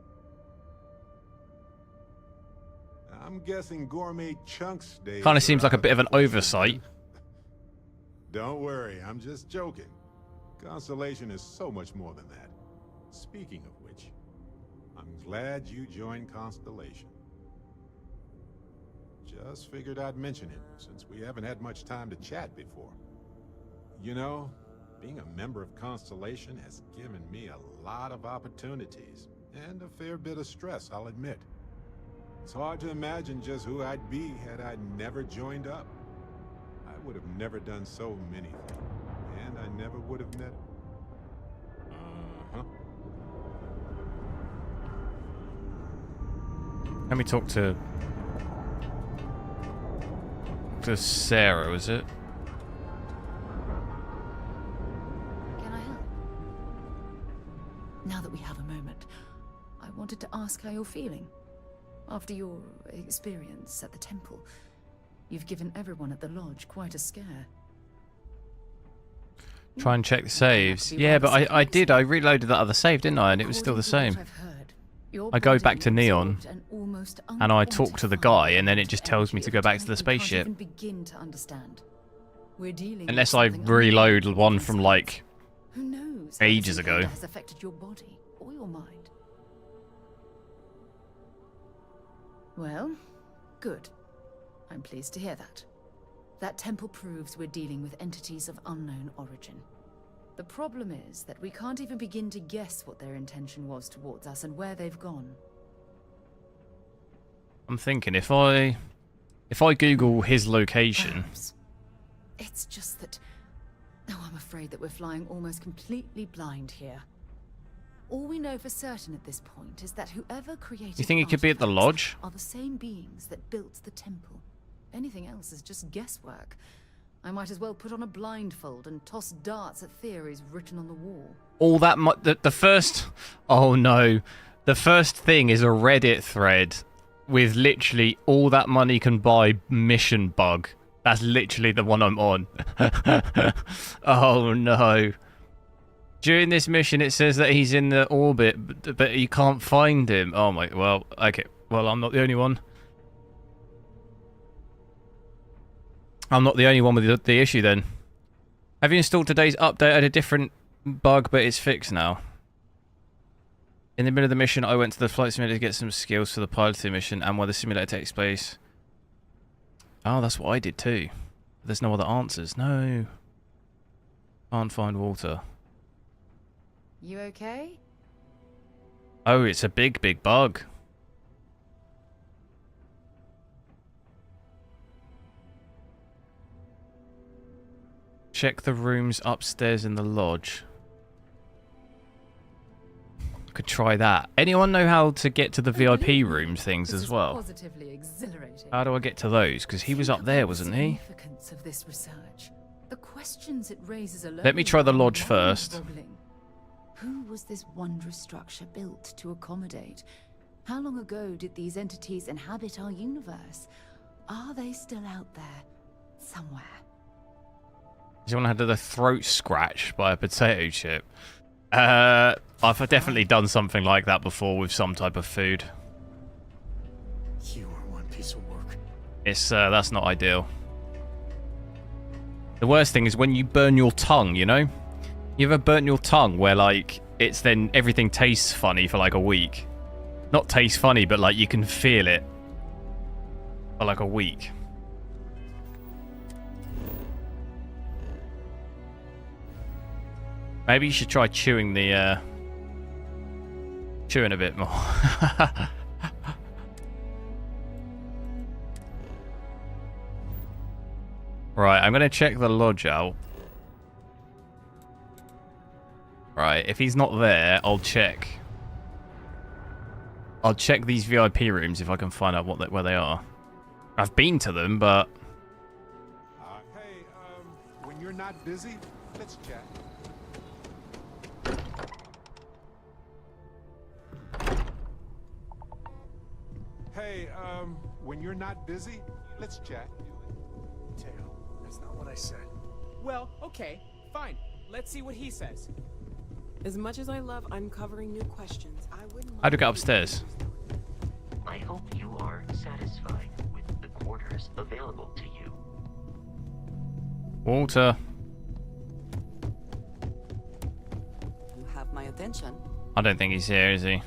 I'm guessing gourmet chunks days. Kind of seems like a bit of an oversight. Don't worry, I'm just joking. Constellation is so much more than that. Speaking of which, I'm glad you joined Constellation. Just figured I'd mention it, since we haven't had much time to chat before. You know, being a member of Constellation has given me a lot of opportunities, and a fair bit of stress, I'll admit. It's hard to imagine just who I'd be had I never joined up. I would have never done so many things, and I never would have met him. Let me talk to Sarah, is it? Can I help? Now that we have a moment, I wanted to ask how you're feeling. After your experience at the temple, you've given everyone at the lodge quite a scare. Try and check the saves. Yeah, but I did. I reloaded that other save, didn't I? And it was still the same. I go back to Neon, and I talk to the guy, and then it just tells me to go back to the spaceship. Unless I reload one from, like, ages ago. Has affected your body or your mind. Well, good. I'm pleased to hear that. That temple proves we're dealing with entities of unknown origin. The problem is that we can't even begin to guess what their intention was towards us and where they've gone. I'm thinking if I Google his location. Perhaps. It's just that... Oh, I'm afraid that we're flying almost completely blind here. All we know for certain at this point is that whoever created You think it could be at the lodge? Are the same beings that built the temple. Anything else is just guesswork. I might as well put on a blindfold and toss darts at theories written on the wall. All that the first... Oh no. The first thing is a Reddit thread with literally all that money can buy mission bug. That's literally the one I'm on. Oh no. During this mission it says that he's in the orbit, but you can't find him. Oh my... Well, okay. Well, I'm not the only one. I'm not the only one with the issue then. Have you installed today's update? I had a different bug, but it's fixed now. In the middle of the mission, I went to the flight simulator to get some skills for the piloting mission and where the simulator takes place. Oh, that's what I did too. There's no other answers. No. Can't find water. You okay? Oh, it's a big, big bug. Check the rooms upstairs in the lodge. I could try that. Anyone know how to get to the VIP rooms things as well? Positively exhilarating. How do I get to those? Because he was up there, wasn't he? Significance of this research. The questions it raises alone. Let me try the lodge first. Who was this wondrous structure built to accommodate? How long ago did these entities inhabit our universe? Are they still out there somewhere? Someone had their throat scratched by a potato chip. I've definitely done something like that before with some type of food. You are one piece of work. It's that's not ideal. The worst thing is when you burn your tongue, you know? You ever burnt your tongue where like it's then everything tastes funny for like a week? Not taste funny, but like you can feel it for like a week. Maybe you should try chewing the chewing a bit more. Right, I'm gonna check the lodge out. Right, if he's not there, I'll check. I'll check these VIP rooms if I can find out where they are. I've been to them, but Hey, when you're not busy, let's chat. Hey, when you're not busy, let's chat. Teo, that's not what I said. Well, okay, fine. Let's see what he says. As much as I love uncovering new questions, I wouldn't... how do I get upstairs? I hope you are satisfied with the quarters available to you. Walter. You have my attention. I don't think he's here, is he?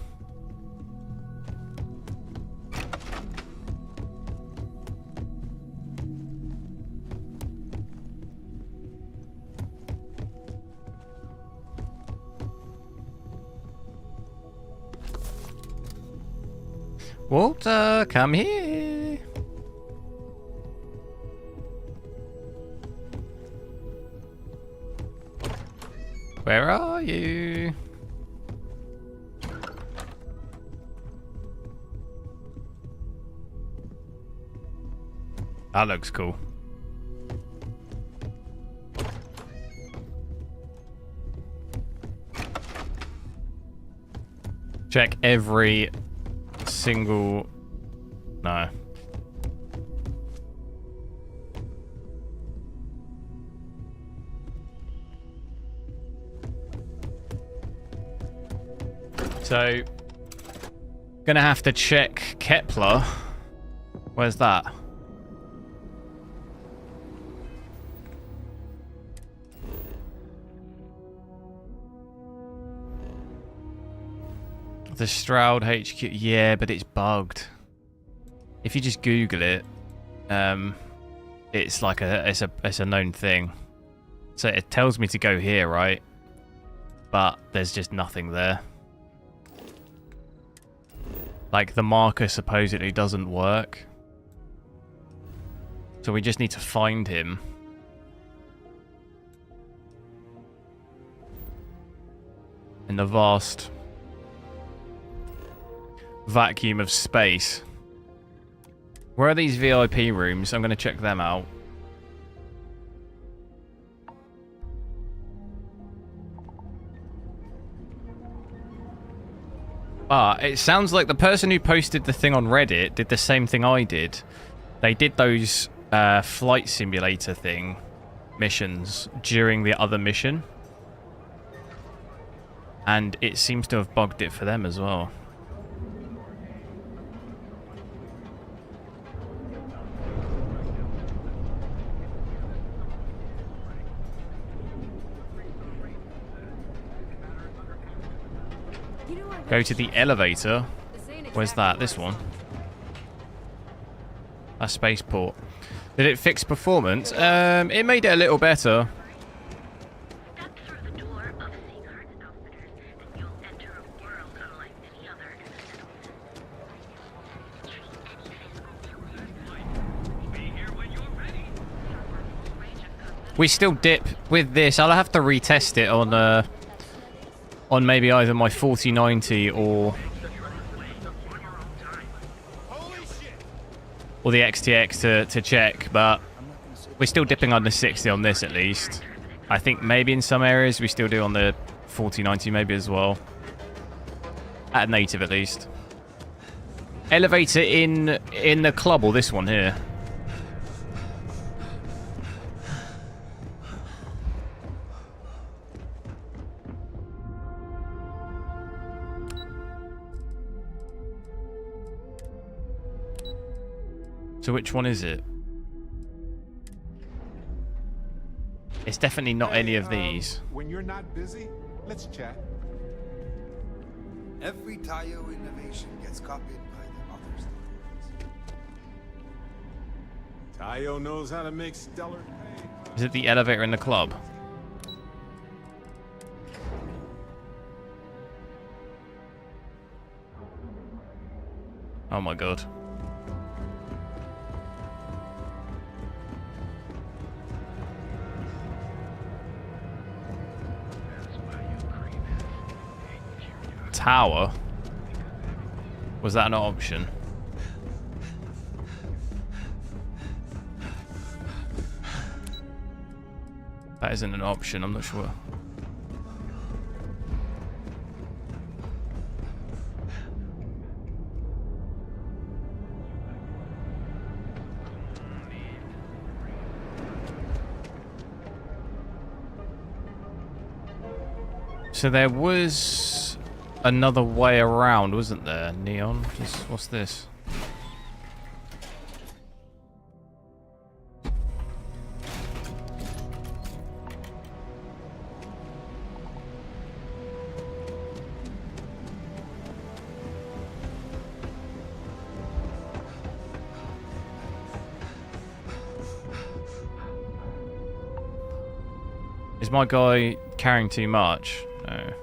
Walter, come here. Where are you? That looks cool. Check every single... No. So, gonna have to check Kepler. Where's that? The Stroud HQ. Yeah, but it's bugged. If you just Google it, it's like it's a known thing. So it tells me to go here, right? But there's just nothing there. Like, the marker supposedly doesn't work. So we just need to find him. In the vast vacuum of space. Where are these VIP rooms? I'm going to check them out. It sounds like the person who posted the thing on Reddit did the same thing I did. They did those flight simulator thing missions during the other mission. And it seems to have bugged it for them as well. Go to the elevator. Where's that? This one. A spaceport. Did it fix performance? It made it a little better. We still dip with this. I'll have to retest it on maybe either my 4090 or the XTX to check, but we're still dipping under 60 on this at least. I think maybe in some areas we still do on the 4090 maybe as well. At native at least. Elevator in the club, or this one here. So which one is it? It's definitely not any of these. When you're not busy, let's chat. Every Tayo innovation gets copied by the others. Tayo knows how to make stellar pay. Is it the elevator in the club? Oh my god. Tower? Was that an option? That isn't an option, I'm not sure. So there was another way around, wasn't there? Neon? Just, what's this? Is my guy carrying too much? No.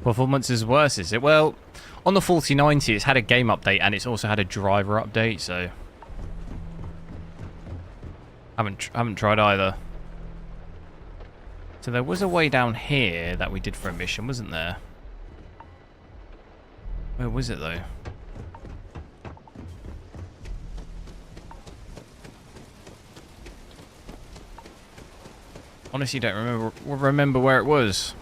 Performance is worse, is it? Well, on the 4090, it's had a game update and it's also had a driver update, so haven't tried either. So there was a way down here that we did for a mission, wasn't there? Where was it though? Honestly, don't remember where it was.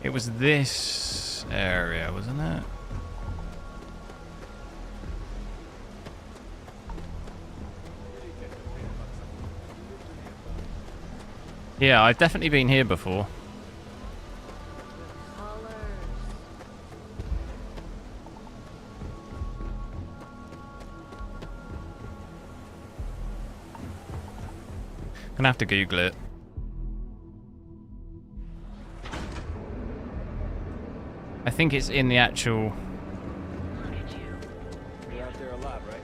It was this area, wasn't it? Yeah, I've definitely been here before. Gonna have to Google it. I think it's in the actual... You're out there a lot, right?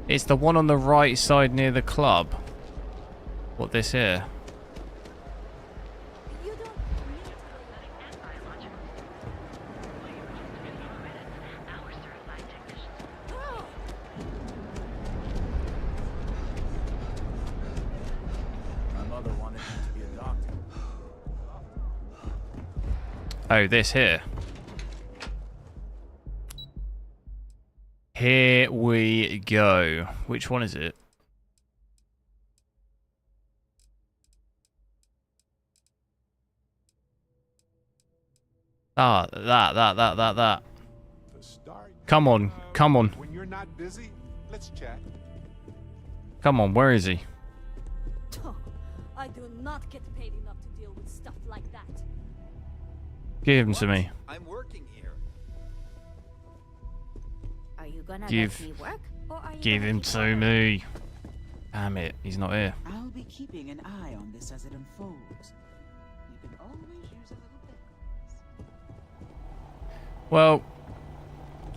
It's the one on the right side near the club. What, this here? Oh, this here. Here we go. Which one is it? Ah, that. Come on, come on. When you're not busy, let's chat. Come on, where is he? I do not get paid enough to deal with stuff like that. Give him to me. I'm working here. Are you gonna Give. let me work? Or are you Give gonna him keep to on? me. Damn it, he's not here. I'll be keeping an eye on this as it unfolds. You can always use a little bit. Well,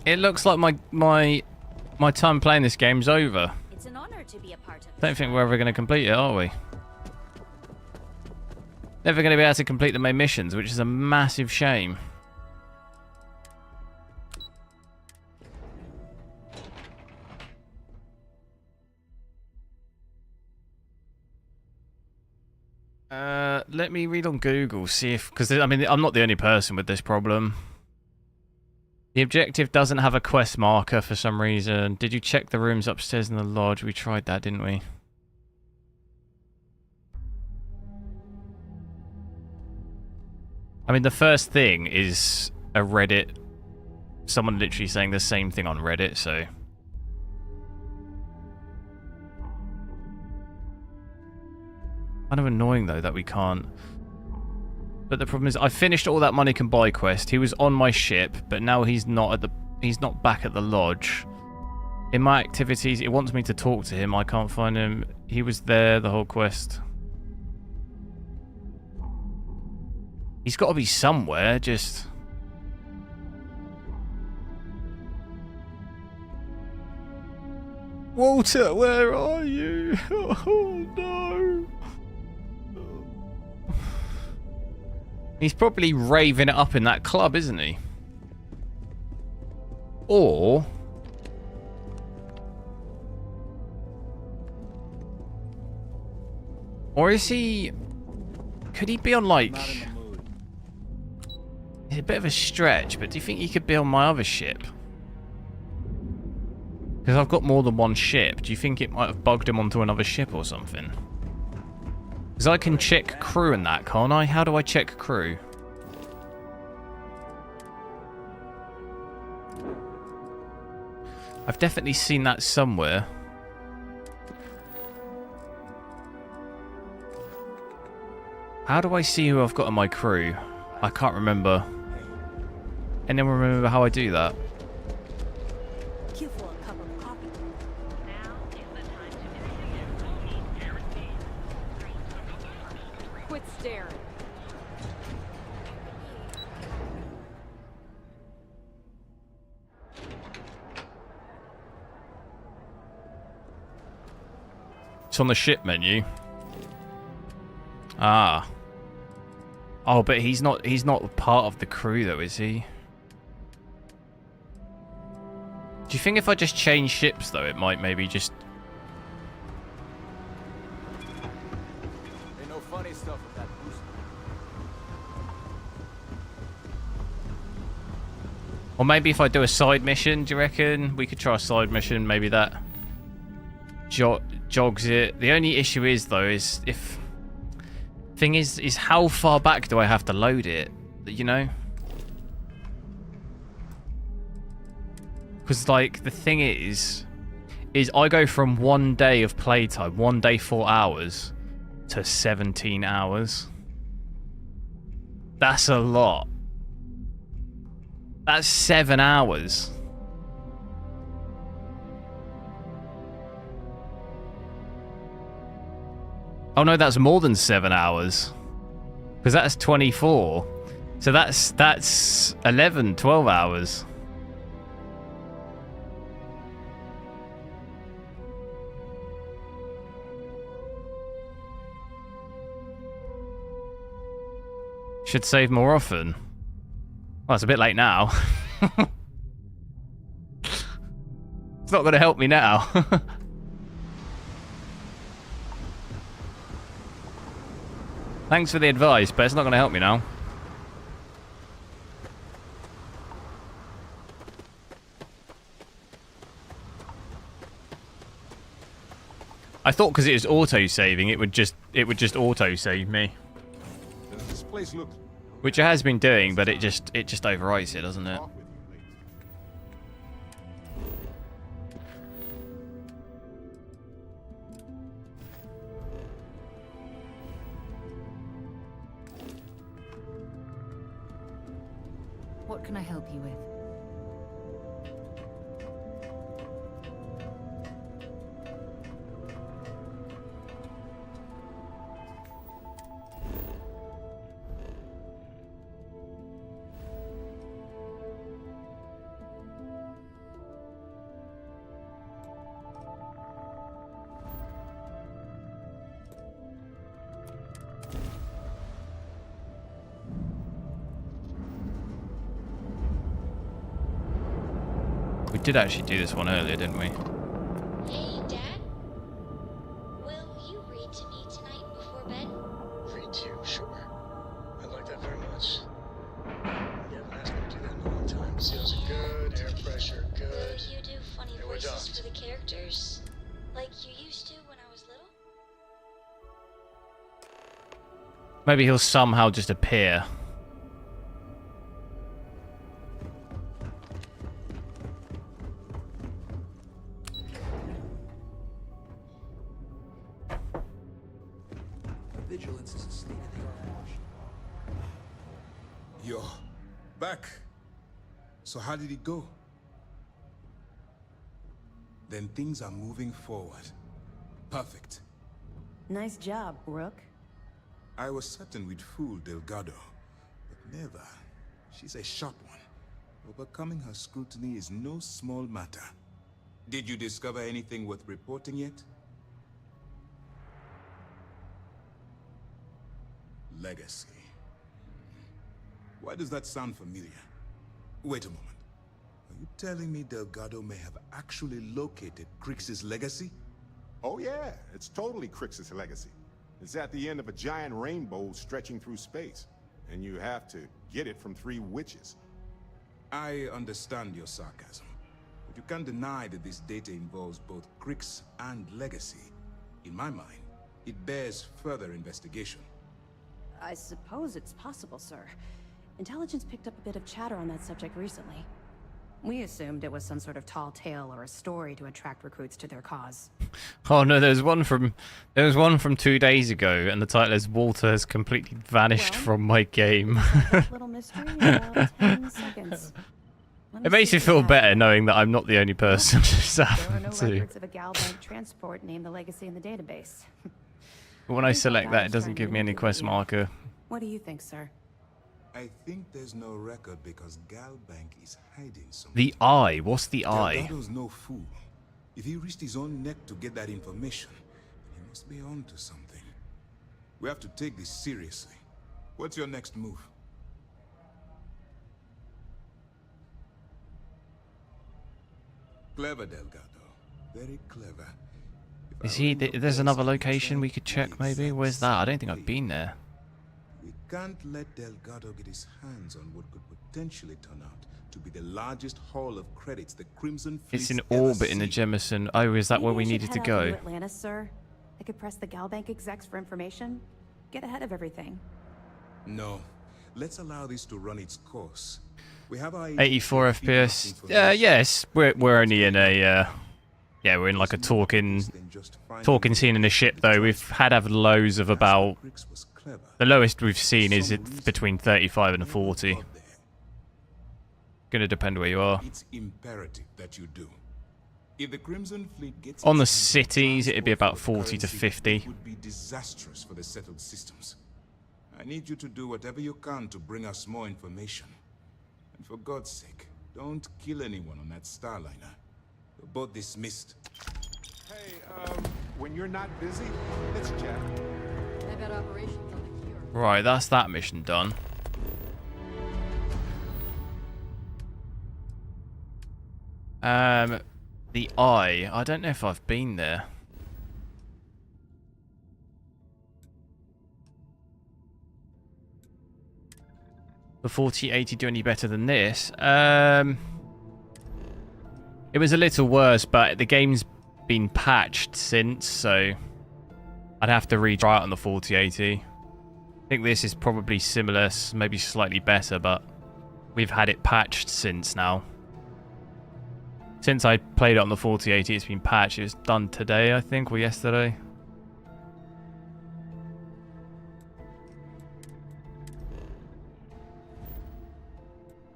it looks like my time playing this game's over. It's an honor to be a part of. Don't think we're ever going to complete it, are we? Never going to be able to complete the main missions, which is a massive shame. Let me read on Google, see if... Because, I mean, I'm not the only person with this problem. The objective doesn't have a quest marker for some reason. Did you check the rooms upstairs in the lodge? We tried that, didn't we? I mean, the first thing is a Reddit. Someone literally saying the same thing on Reddit, so... Kind of annoying, though, that we can't... But the problem is, I finished all that money can buy quest. He was on my ship, but now he's not at the... He's not back at the lodge. In my activities, it wants me to talk to him. I can't find him. He was there the whole quest. He's got to be somewhere, just... Walter, where are you? Oh, no. He's probably raving it up in that club, isn't he? Or... Or is he... Could he be on, like... It's a bit of a stretch, but do you think he could be on my other ship? Because I've got more than one ship. Do you think it might have bugged him onto another ship or something? Because I can check crew and that, can't I? How do I check crew? I've definitely seen that somewhere. How do I see who I've got in my crew? I can't remember. Anyone remember how I do that? Quit staring. It's on the ship menu. Ah. Oh, but he's not part of the crew though, is he? Do you think if I just change ships though, it might maybe just... Ain't no funny stuff with that boost. Or maybe if I do a side mission, do you reckon? We could try a side mission, maybe that jogs it. The only issue is though, is if... Thing is how far back do I have to load it? You know? Because like the thing is I go from 1 day of playtime, 1 day 4 hours, to 17 hours. That's a lot. That's 7 hours. Oh no, that's more than 7 hours. Because that's 24. So that's 11, 12 hours. Should save more often. Well, it's a bit late now. It's not going to help me now. Thanks for the advice, but it's not going to help me now. I thought because it was auto-saving, it would just auto-save me. Does this place look... Which it has been doing, but it just overwrites it, doesn't it? What can I help you with? We did actually do this one earlier, didn't we? Hey, Dad? Will you read to me tonight before bed? Read to you, sure. I like that very much. You haven't asked me to do that in a long time. Seals are good, air pressure good. Will you do funny Here we voices don't. for the characters? Like you used to when I was little? Maybe he'll somehow just appear. Vigilance is a state-of-the-art. You're back. So how did it go? Then things are moving forward. Perfect. Nice job, Rook. I was certain we'd fool Delgado, but never. She's a sharp one. Overcoming her scrutiny is no small matter. Did you discover anything worth reporting yet? Legacy. Why does that sound familiar? Wait a moment. Are you telling me Delgado may have actually located Crix's legacy? Oh yeah, it's totally Crix's legacy. It's at the end of a giant rainbow stretching through space. And you have to get it from 3 witches. I understand your sarcasm, but you can't deny that this data involves both Crix and legacy. In my mind, it bears further investigation. I suppose it's possible, sir. Intelligence picked up a bit of chatter on that subject recently. We assumed it was some sort of tall tale or a story to attract recruits to their cause. Oh no, there was one from 2 days ago, and the title is "Walter has completely vanished from my game." Little mystery in about 10 seconds. It makes you feel better knowing that I'm not the only person who's There are happened no to. records of a Galbank transport named the Legacy in the database. But when I select that, it doesn't give me any quest marker. What do you think, sir? I think there's no record because Galbank is hiding something. The eye. What's the eye? Delgado's no fool. If he risked his own neck to get that information, he Must be on to something. We have to take this seriously. What's your next move? Clever, Delgado. Very clever. Is he? There's another location we could check, maybe? Where's that? I don't think I've been there. We can't let Delgado get his hands on what could potentially turn out to be the largest haul of credits the Crimson Fleet's It's in ever orbit in the seen. Jemison. Oh, is that where we needed to go? Atlantis, sir. I could press the Galbank execs for information. Get ahead of everything. No. Let's allow this to run its course. We have our 84 FPS. Yes, we're only in a yeah, we're in like a talking scene in a ship though. We've had lows of about the lowest we've seen is between 35 and 40. Gonna depend where you are. It's imperative that you do. If the Crimson Fleet gets On the cities, it'd be about 40 to 50. It would be disastrous for the settled systems. I need you to do whatever you can to bring us more information. And for God's sake, don't kill anyone on that Starliner. You're both dismissed. Hey, when you're not busy, let's chat. I've had operations on the cure. Right, that's that mission done. The Eye. I don't know if I've been there. The 4080 do any better than this? It was a little worse, but the game's been patched since, so I'd have to retry it on the 4080. I think this is probably similar, maybe slightly better, but we've had it patched since now. Since I played it on the 4080, it's been patched. It was done today, I think, or yesterday.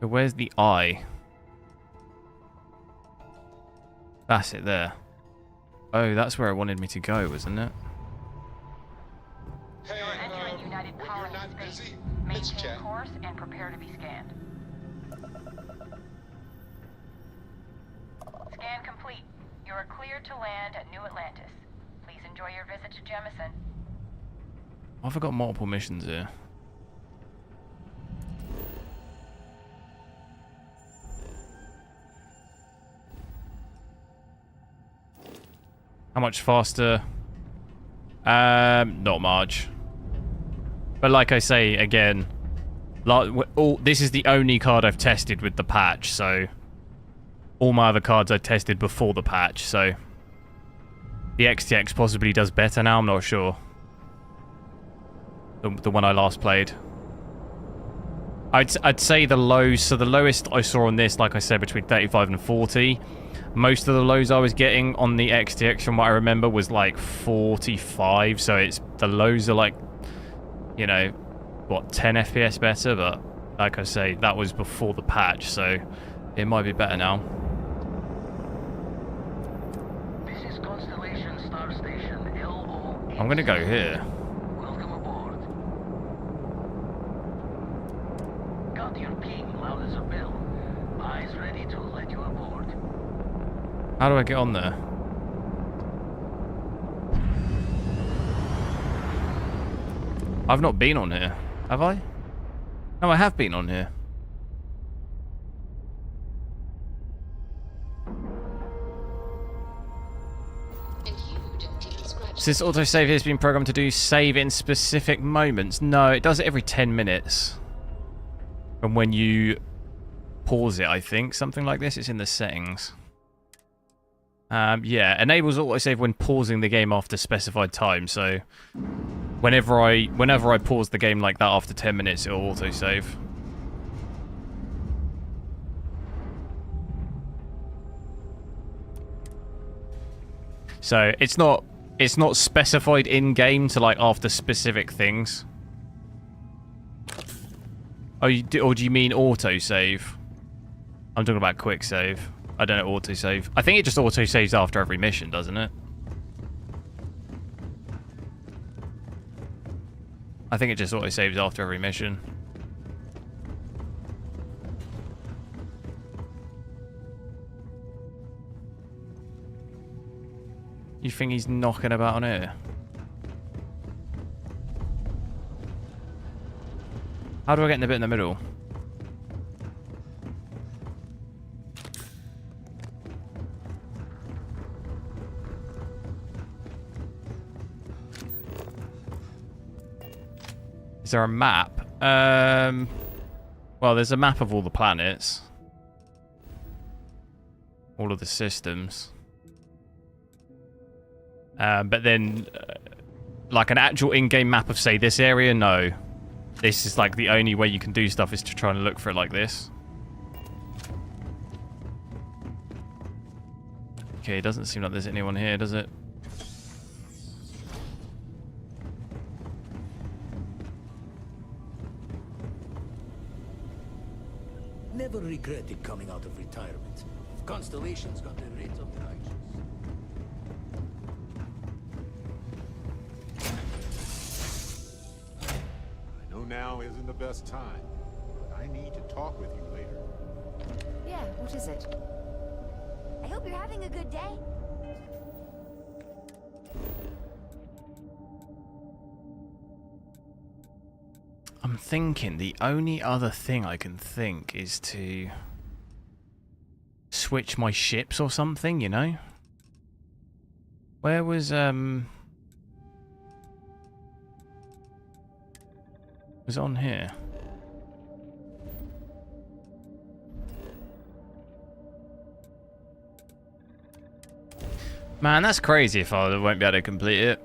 So where's the Eye? That's it there. Oh, that's where it wanted me to go, wasn't it? Hey, when you're not busy, let's chat. Course and prepare to be scanned. Scan complete. You are cleared to land at New Atlantis. Please enjoy your visit to Jemison. I've got multiple missions here. How much faster? Not much. But like I say, again, this is the only card I've tested with the patch, so all my other cards I tested before the patch, so the XTX possibly does better now, I'm not sure. The one I last played. I'd say the lows, so the lowest I saw on this, like I said, between 35 and 40. Most of the lows I was getting on the XTX, from what I remember, was like 45. So the lows are like, you know, what, 10 FPS better. But like I say, that was before the patch, so it might be better now. This is Constellation Star Station LO. I'm gonna go here. Welcome aboard. Got your ping loud as a bell. Eyes ready to let you aboard. How do I get on there? I've not been on here, have I? No, I have been on here. So this autosave has been programmed to do save in specific moments. No, it does it every 10 minutes. From when you pause it, I think. Something like this. It's in the settings. Yeah, enables autosave when pausing the game after specified time. So whenever I pause the game like that after 10 minutes, it'll autosave. So it's not specified in game to like after specific things. Oh, or do you mean autosave? I'm talking about quick save. I don't know autosave. I think it just autosaves after every mission, doesn't it? I think it just autosaves after every mission. You think he's knocking about on here? How do I get in the bit in the middle? Is there a map? Well, there's a map of all the planets. All of the systems. But then, like an actual in-game map of, say, this area, no. This is like the only way you can do stuff is to try and look for it like this. Okay, it doesn't seem like there's anyone here, does it? Never regretted coming out of retirement. Constellation's got the rate of the righteous. I know now isn't the best time, but I need to talk with you later. Yeah, what is it? I hope you're having a good day. I'm thinking the only other thing I can think is to switch my ships or something, you know? Where was on here? Man, that's crazy if I won't be able to complete it.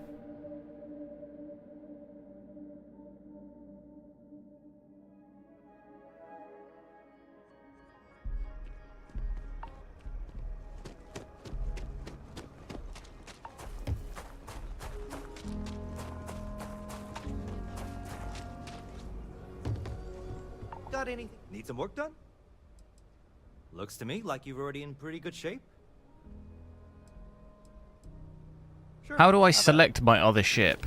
Got anything? Need some work done? Looks to me like you're already in pretty good shape. Sure. How do I select my other ship?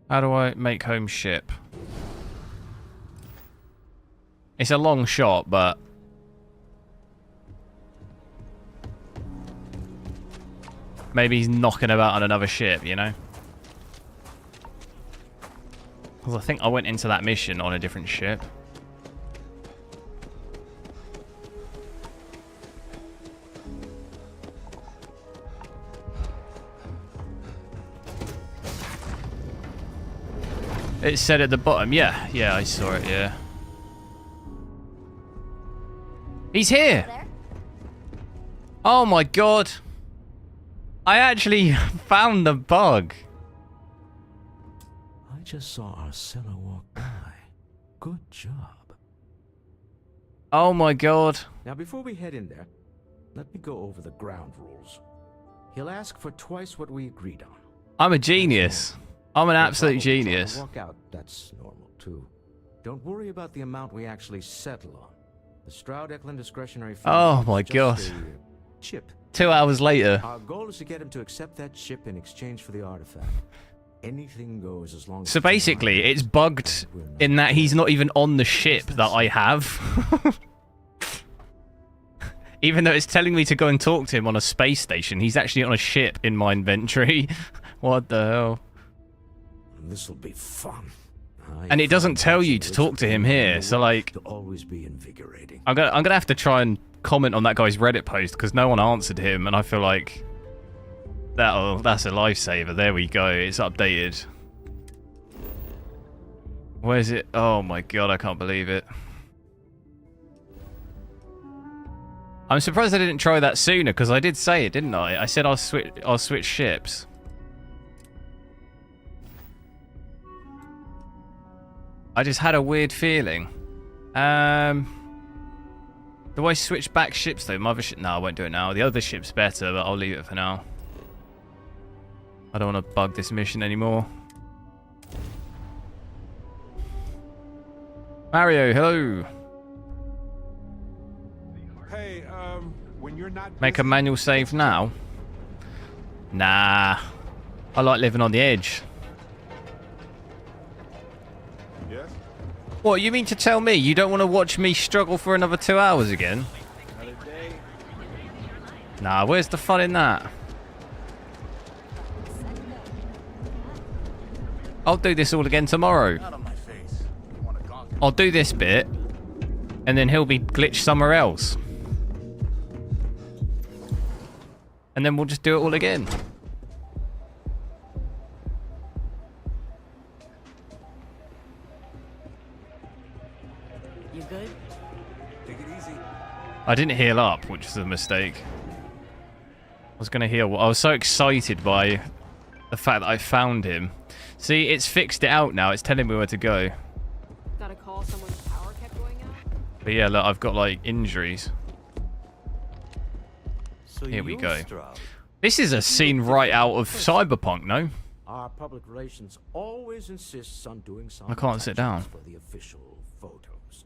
How do I make home ship? It's a long shot, but maybe he's knocking about on another ship, you know? Because I think I went into that mission on a different ship. It said at the bottom, yeah, I saw it, yeah. He's here! Oh my god! I actually found the bug. I just saw Arcella walk by. Good job. Oh my god. Now before we head in there, let me go over the ground rules. He'll ask for twice what we agreed on. I'm a genius. I'm an absolute genius. Walk out, that's normal too. Don't worry about the amount we actually settle on. The Stroud-Eklund discretionary fund. Oh my god. Chip. 2 hours later. Our goal is to get him to accept that chip in exchange for the artifact. Anything goes as long as... So basically, it's bugged in that he's not even on the ship that I have. Even though it's telling me to go and talk to him on a space station, he's actually on a ship in my inventory. What the hell? This'll be fun. And it doesn't tell you to talk to him here, so like... always be invigorating. I'm gonna have to try and comment on that guy's Reddit post, because no one answered him, and I feel like... that's a lifesaver. There we go, it's updated. Where's it? Oh my god, I can't believe it. I'm surprised I didn't try that sooner, because I did say it, didn't I? I said I'll switch ships. I just had a weird feeling. Do I switch back ships though? My other ship? No, I won't do it now. The other ship's better, but I'll leave it for now. I don't want to bug this mission anymore. Mario, hello. Hey, when you're not Make a manual save now? Nah. I like living on the edge. Yes? What, you mean to tell me you don't want to watch me struggle for another 2 hours again? Another day. Nah, where's the fun in that? I'll do this all again tomorrow. I'll do this bit, and then he'll be glitched somewhere else. And then we'll just do it all again. You good? Take it easy. I didn't heal up, which is a mistake. I was going to heal. I was so excited by the fact that I found him. See, it's fixed it out now. It's telling me where to go. Got a call, someone's power kept going out? But yeah, look, I've got like injuries. So Here we go. Stroud. This is a scene right out of Cyberpunk, no? Our public relations always insists on doing some I can't sit down. for the official photos.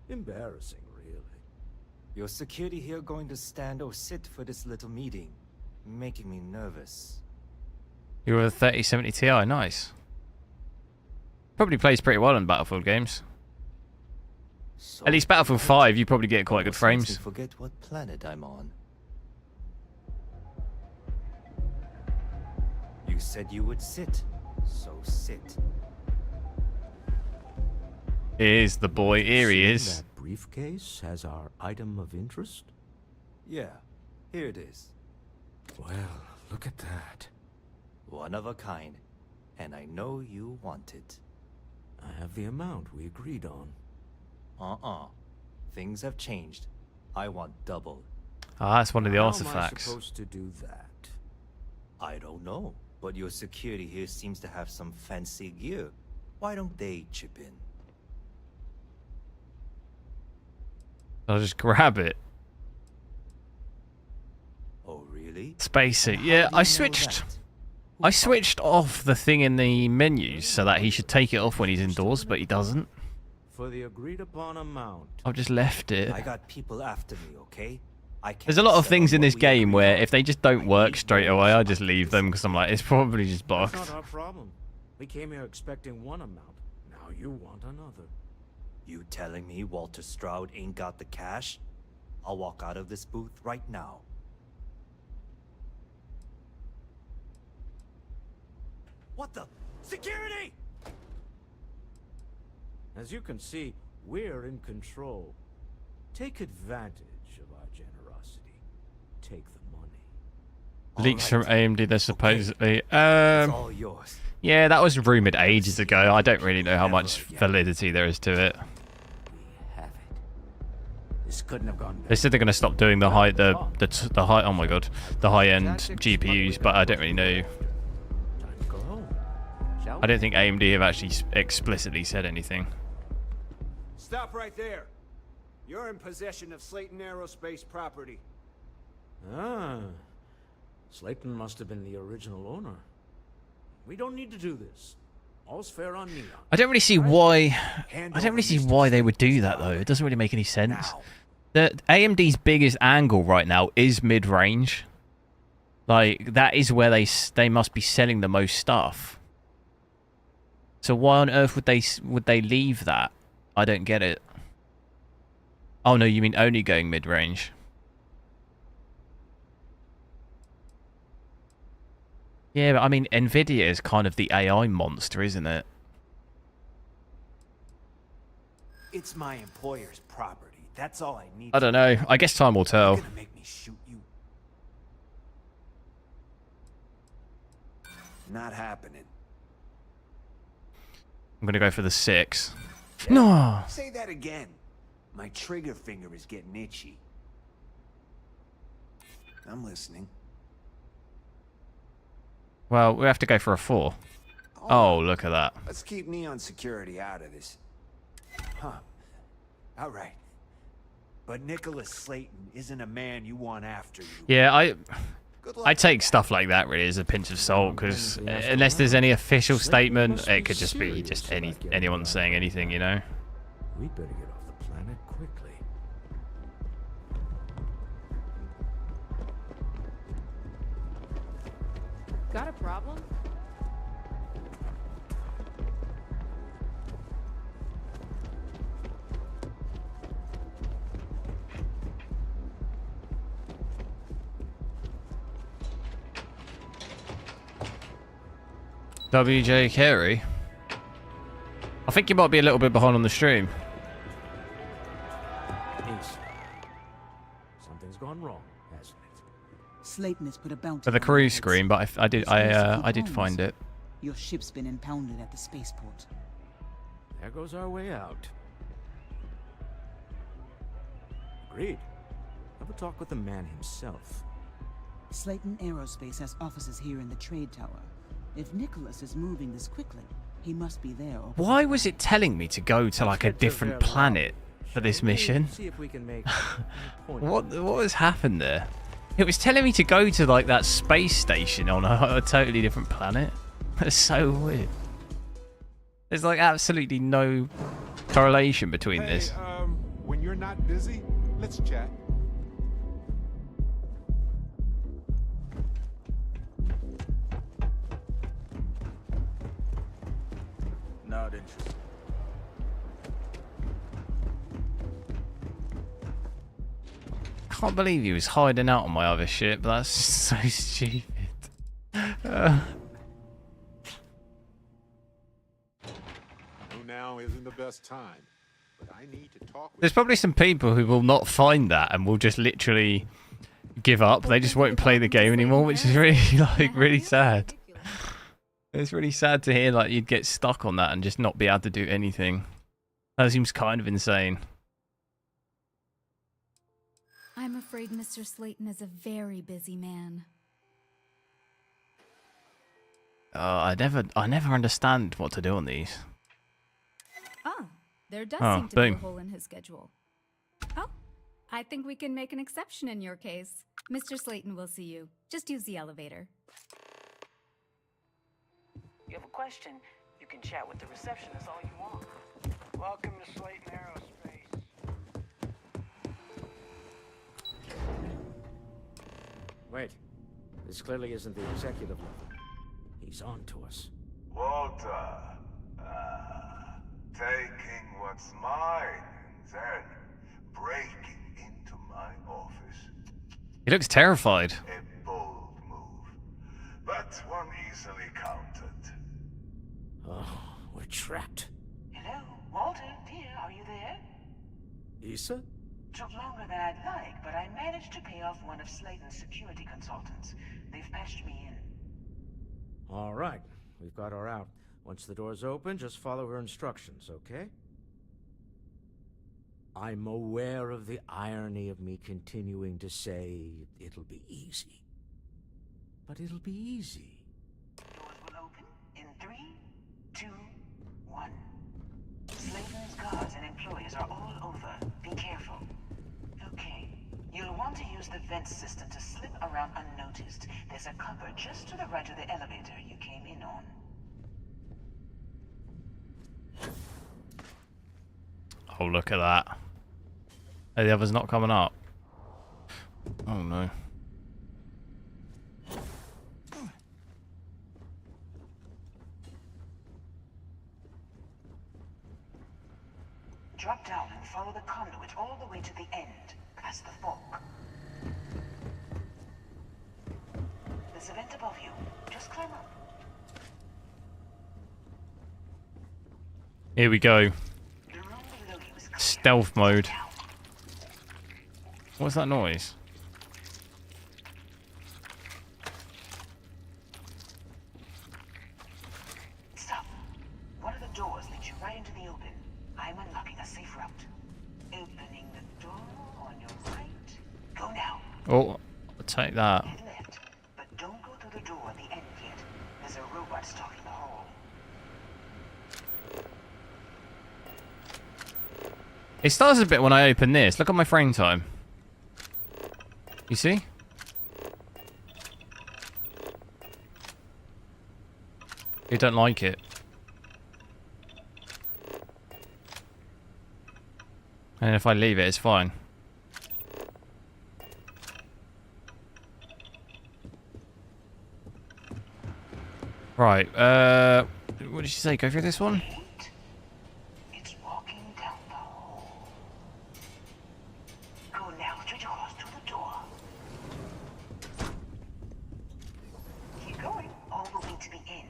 Embarrassing, really. Your security here going to stand or sit for this little meeting, making me nervous. You were a 3070 Ti, nice. Probably plays pretty well in Battlefield games. So At least Battlefield 5, you probably get quite good frames. Makes me forget what planet I'm on. You said you would sit, so sit. Here's the boy. Here he See is. That briefcase has our item of interest? Yeah, here it is. Well, look at that. One of a kind, and I know you want it. I have the amount we agreed on. Things have changed. I want double. Ah, that's one of the How artifacts. am I supposed to do that? I don't know, but your security here seems to have some fancy gear. Why don't they chip in? I'll just grab it. Oh, really? Space suit. Yeah, I switched off the thing in the menus so that he should take it off when he's indoors, but he doesn't. For the agreed upon amount. I've just left it. I got people after me, okay? There's a lot of things in this game where if they just don't work straight away, I just leave them because I'm like, it's probably just bugged. That's not our problem. We came here expecting one amount. Now you want another. You telling me Walter Stroud ain't got the cash? I'll walk out of this booth right now. What the? Security! As you can see, we're in control. Take advantage of our generosity. Take the money. Leaks from AMD, they're supposedly. It's all yours. Yeah, that was rumored ages ago. I don't really know how much validity there is to it. This couldn't have gone better. They said they're going to stop doing the high oh my god, the high-end GPUs, but I don't really know. I don't think AMD have actually explicitly said anything. Stop right there. You're in possession of Slayton Aerospace property. Ah. Slayton must have been the original owner. We don't need to do this. All's fair on Neon. I don't really see why. I don't really see why they would do that though. It doesn't really make any sense. The AMD's biggest angle right now is mid-range. Like that is where they must be selling the most stuff. So why on earth would they leave that? I don't get it. Oh no, you mean only going mid-range? Yeah, but I mean, nvidia is kind of the AI monster, isn't it? It's my employer's property. That's all I need. I don't know. I guess time will tell. You're gonna make me shoot you. Not happening. I'm gonna go for the 6. No. Say that again. My trigger finger is getting itchy. I'm listening. Well, we have to go for a 4. Oh, look at that. Let's keep Neon Security out of this. Huh. All right. But Nicholas Slayton isn't a man you want after you. Yeah, I take stuff like that really as a pinch of salt because unless there's any official statement, it could just be just anyone saying anything, you know. We better get off the planet quickly. Got a problem? WJ Carey. think you might be a little bit behind on the stream. Ace. Something's gone wrong, hasn't it? Slayton has put a bounty For the on crew your heads. screen, but I did find it. Your ship's been impounded at the spaceport. There goes our way out. Agreed. Have a talk with the man himself. Slayton Aerospace has offices here in the trade tower. If Nicholas is moving this quickly, he must be there. Why was it telling me to go to like a different planet for this mission? See if we can make What has happened there? It was telling me to go to like that space station on a totally different planet. That's so weird. There's like absolutely no correlation between this. When you're not busy, let's chat. Not interested. Can't believe he was hiding out on my other ship. That's so stupid. Now isn't the best time, but I need to talk with There's probably some people who will not find that and will just literally give up. They just won't play the game anymore, which is really really sad. It's really sad to hear like you'd get stuck on that and just not be able to do anything. That seems kind of insane. I'm afraid Mr. Slayton is a very busy man. I never understand what to do on these. Ah, there does Oh, seem to be a boom. hole in his schedule. Oh, I think we can make an exception in your case. Mr. Slayton will see you. Just use the elevator. You have a question, you can chat with the receptionist all you want. Welcome to Slayton Aerospace. Wait, this clearly isn't the executive level. He's on to us. Walter, taking what's mine and then breaking into my office. He looks terrified. A bold move, but one easily countered. Oh, we're trapped. Hello, Walter, dear, are you there? Issa? Took longer than I'd like, but I managed to pay off one of Slayton's security consultants. They've patched me in. All right, we've got her out. Once the door's open, just follow her instructions, okay? I'm aware of the irony of me continuing to say it'll be easy. But it'll be easy. Doors will open in 3, 2, 1. Slayton's guards and employees are all over. Be careful. Okay. You'll want to use the vent system to slip around unnoticed. There's a cupboard just to the right of the elevator you came in on. Oh, look at that. Hey, the other's not coming up. Oh no. Drop down and follow the conduit all the way to the end, past the fork. There's a vent above you. Just climb up. Here we go. Stealth mode. What's that noise? Stop. One of the doors leads you right into the open. I'm unlocking a safe route. Opening the door on your right. Go now. Oh, I'll take that. Head left, but don't go through the door at the end yet. There's a robot stalking the hall. It starts a bit when I open this. Look at my frame time. You see? You don't like it. And if I leave it, it's fine. Right, what did she say? Go through this one? It's walking down the hall. Go now, straight across to the door. Keep going all the way to the end.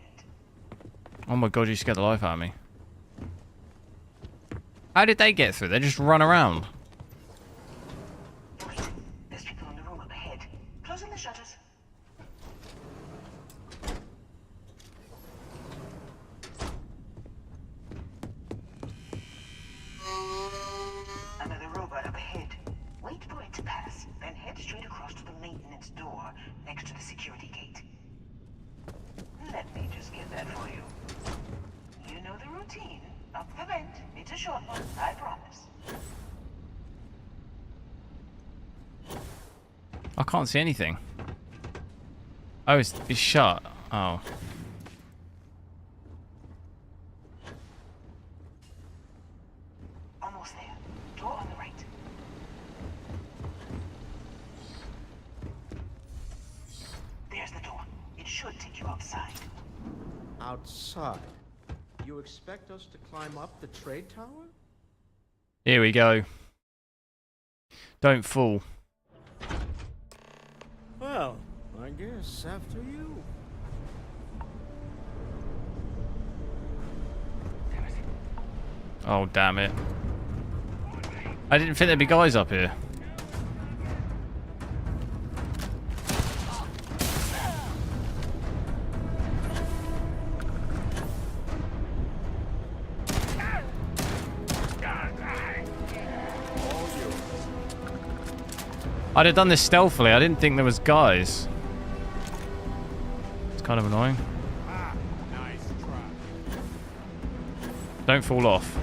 Oh my god, you scared the life out of me. How did they get through? They just run around. There's people in the room up ahead. Closing the shutters. Another robot up ahead. Wait for it to pass, then head straight across to the maintenance door next to the security gate. Let me just get that for you. You know the routine. Up the vent. It's a short one, I promise. I can't see anything. Oh, it's shut. Oh. Almost there. Door on the right. There's the door. It should take you outside. Outside? You expect us to climb up the trade tower? Here we go. Don't fall. Well, I guess after you. Oh, damn it. I didn't think there'd be guys up here. I'd have done this stealthily. I didn't think there was guys. It's kind of annoying. Don't fall off.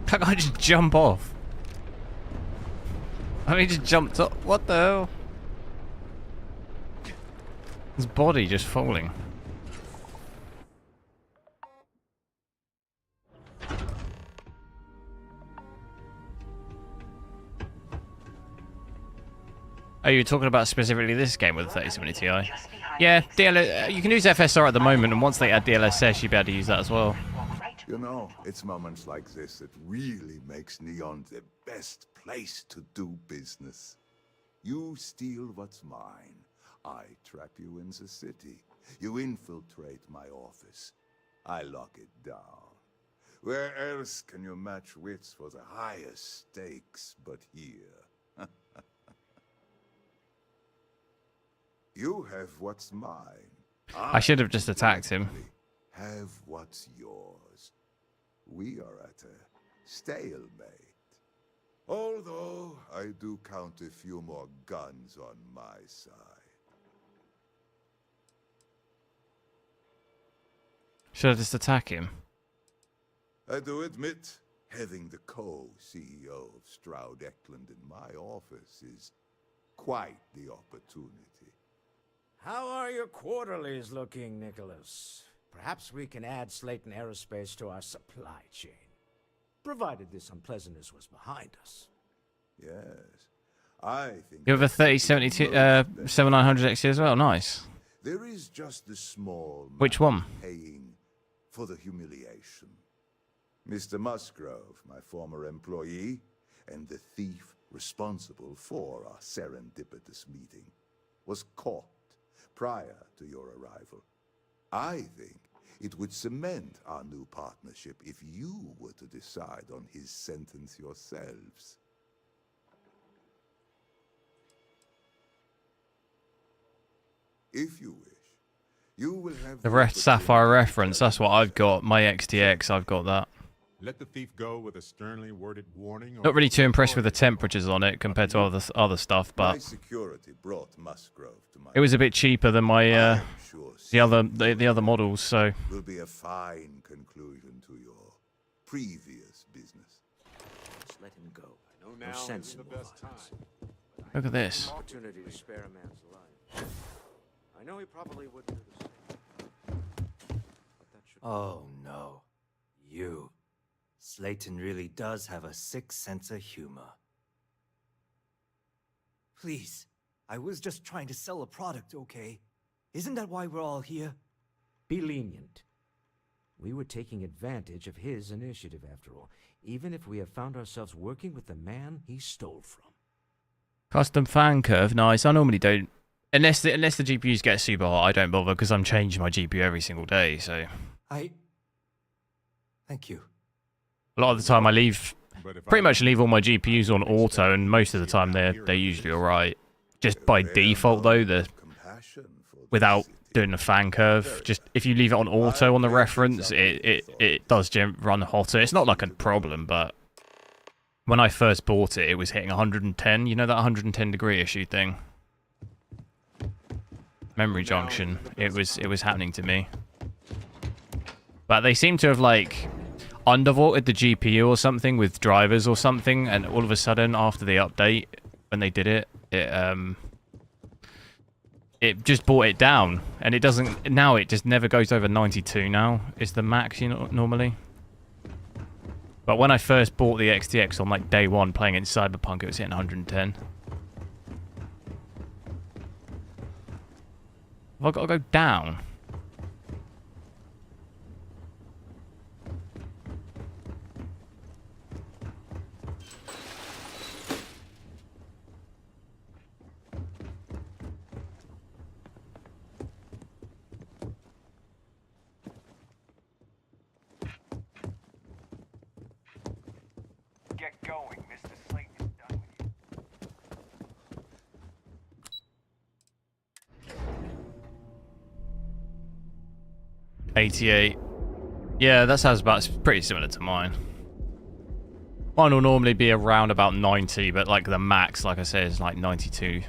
Can't I just jump off? I mean, just jumped up. What the hell? His body just falling. Oh, you're talking about specifically this game with the 3070 Ti? Yeah, you can use FSR at the moment, and once they add DLSS, you'll be able to use that as well. You know, it's moments like this that really makes Neon the best place to do business. You steal what's mine. I trap you in the city. You infiltrate my office. I lock it down. Where else can you match wits for the highest stakes but here? You have what's mine. I should have just attacked him. Have what's yours. We are at a stalemate. Although I do count a few more guns on my side. Should I just attack him? I do admit, having the co-CEO of Stroud Eklund in my office is quite the opportunity. How are your quarterlies looking, Nicholas? Perhaps we can add Slayton Aerospace to our supply chain. Provided this unpleasantness was behind us. Yes, I think... You have a 3070 7900 XT as well? Nice. There is just the small... Which one? ...paying for the humiliation. Mr. Musgrove, my former employee, and the thief responsible for our serendipitous meeting, was caught prior to your arrival. I think it would cement our new partnership if you were to decide on his sentence yourselves. If you wish, you will have The Sapphire reference, that's what I've got. My XTX, I've got that. Let the thief go with a sternly worded warning. Not really too impressed with the temperatures on it compared to other stuff, but security brought Musgrove to my it was a bit cheaper than my the other models, so will be a fine conclusion to your previous business. Let's let him go. I know No now sense isn't in the best violence. time. look at this. Opportunity to spare a man's life. I know he probably wouldn't do the same. Oh no. You. Slayton really does have a sick sense of humor. Please, I was just trying to sell a product, okay? Isn't that why we're all here? Be lenient. We were taking advantage of his initiative, after all, even if we have found ourselves working with the man he stole from. Custom fan curve, nice. I normally don't, unless the GPUs get super hot, I don't bother because I'm changing my GPU every single day. So Thank you. a lot of the time I pretty much leave all my GPUs on auto, and most of the time they're usually alright. Just by default though, without doing the fan curve, just if you leave it on auto on the reference, it does run hotter. It's not like a problem, but when I first bought it, it was hitting 110. You know that 110 degree issue thing? Memory junction. It was happening to me. But they seem to have like undervolted the GPU or something with drivers or something, and all of a sudden after the update, when they did it, it just brought it down, and it doesn't now. It just never goes over 92 now. It's the max, you know, normally. But when I first bought the XTX on like day one playing in Cyberpunk, it was hitting 110. Have I got to go down? Get going, Mr. Slayton's done with you. 88. Yeah, that sounds about pretty similar to mine. Mine will normally be around about 90, but like the max, like I said, is like 92.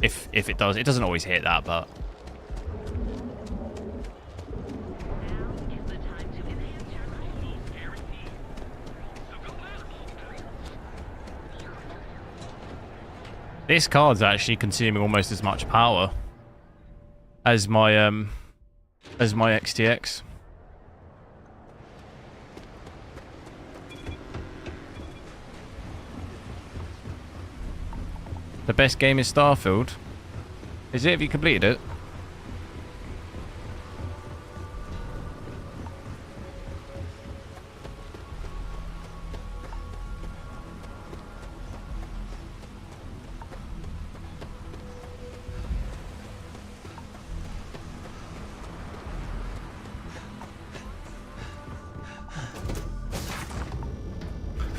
If it does, it doesn't always hit that, but. This card's actually consuming almost as much power as my XTX. The best game is Starfield. Is it? Have you completed it?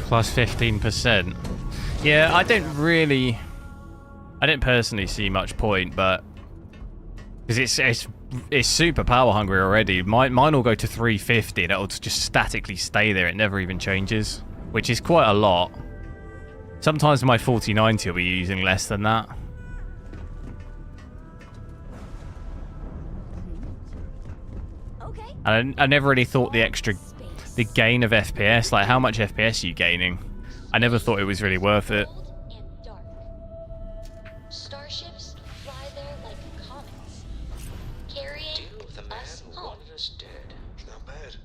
Plus 15%. Yeah, I didn't personally see much point, but because it's super power hungry already. Mine will go to 350 and it'll just statically stay there. It never even changes, which is quite a lot. Sometimes my 4090 will be using less than that. Okay. And I never really thought the gain of FPS, like how much FPS are you gaining? I never thought it was really worth it. Starships fly there like comets, carrying us home. Dead. Not bad.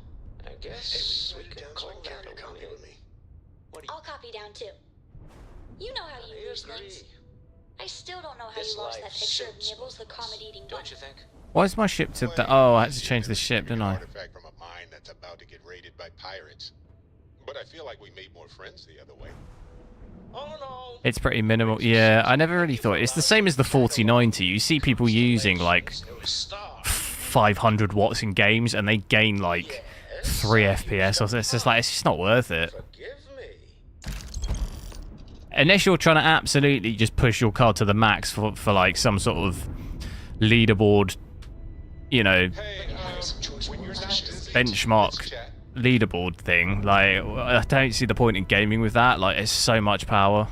I guess we can call that a win. I'll copy down too. You know how you use things. I still don't know how you lost that picture of Nibbles the comet-eating bunny. Don't you think? Why is my ship to that? Oh, I had to change the ship, didn't I? Artifact from a mine that's about to get raided by pirates. But I feel like we made more friends the other way. Oh no. It's pretty minimal. Yeah, I never really thought. It's the same as the 4090. You see people using like 500 watts in games and they gain like 3 FPS. Or it's just like, it's just not worth it. Unless you're trying to absolutely just push your card to the max for like some sort of leaderboard, you know, benchmark leaderboard thing. Like, I don't see the point in gaming with that. Like, it's so much power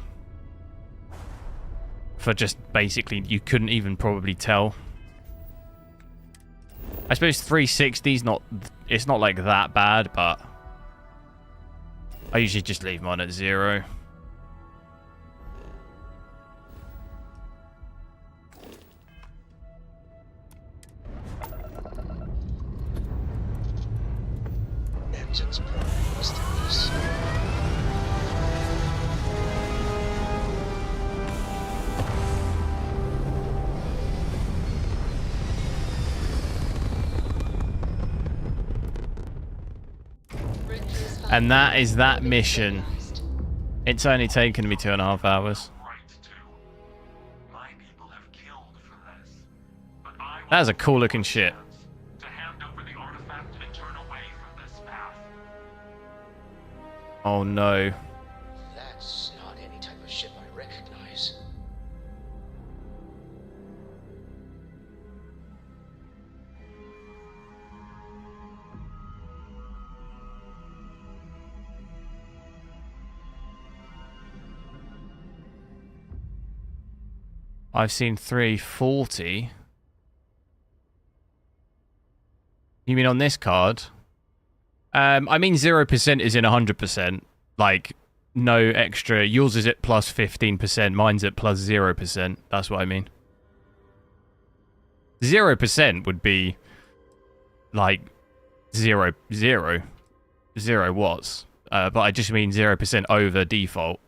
for just basically you couldn't even probably tell. I suppose 360's it's not like that bad, but I usually just leave mine at 0. intelligence probe was the least. And that is that mission. It's only taken me 2.5 hours. That is a cool looking ship. Oh no. That's not any type of ship I recognize. I've seen 340. You mean on this card? I mean 0% is in 100%. Like, no extra. Yours is at plus 15%. Mine's at plus 0%. That's what I mean. 0% would be like 0 watts. But I just mean 0% over default.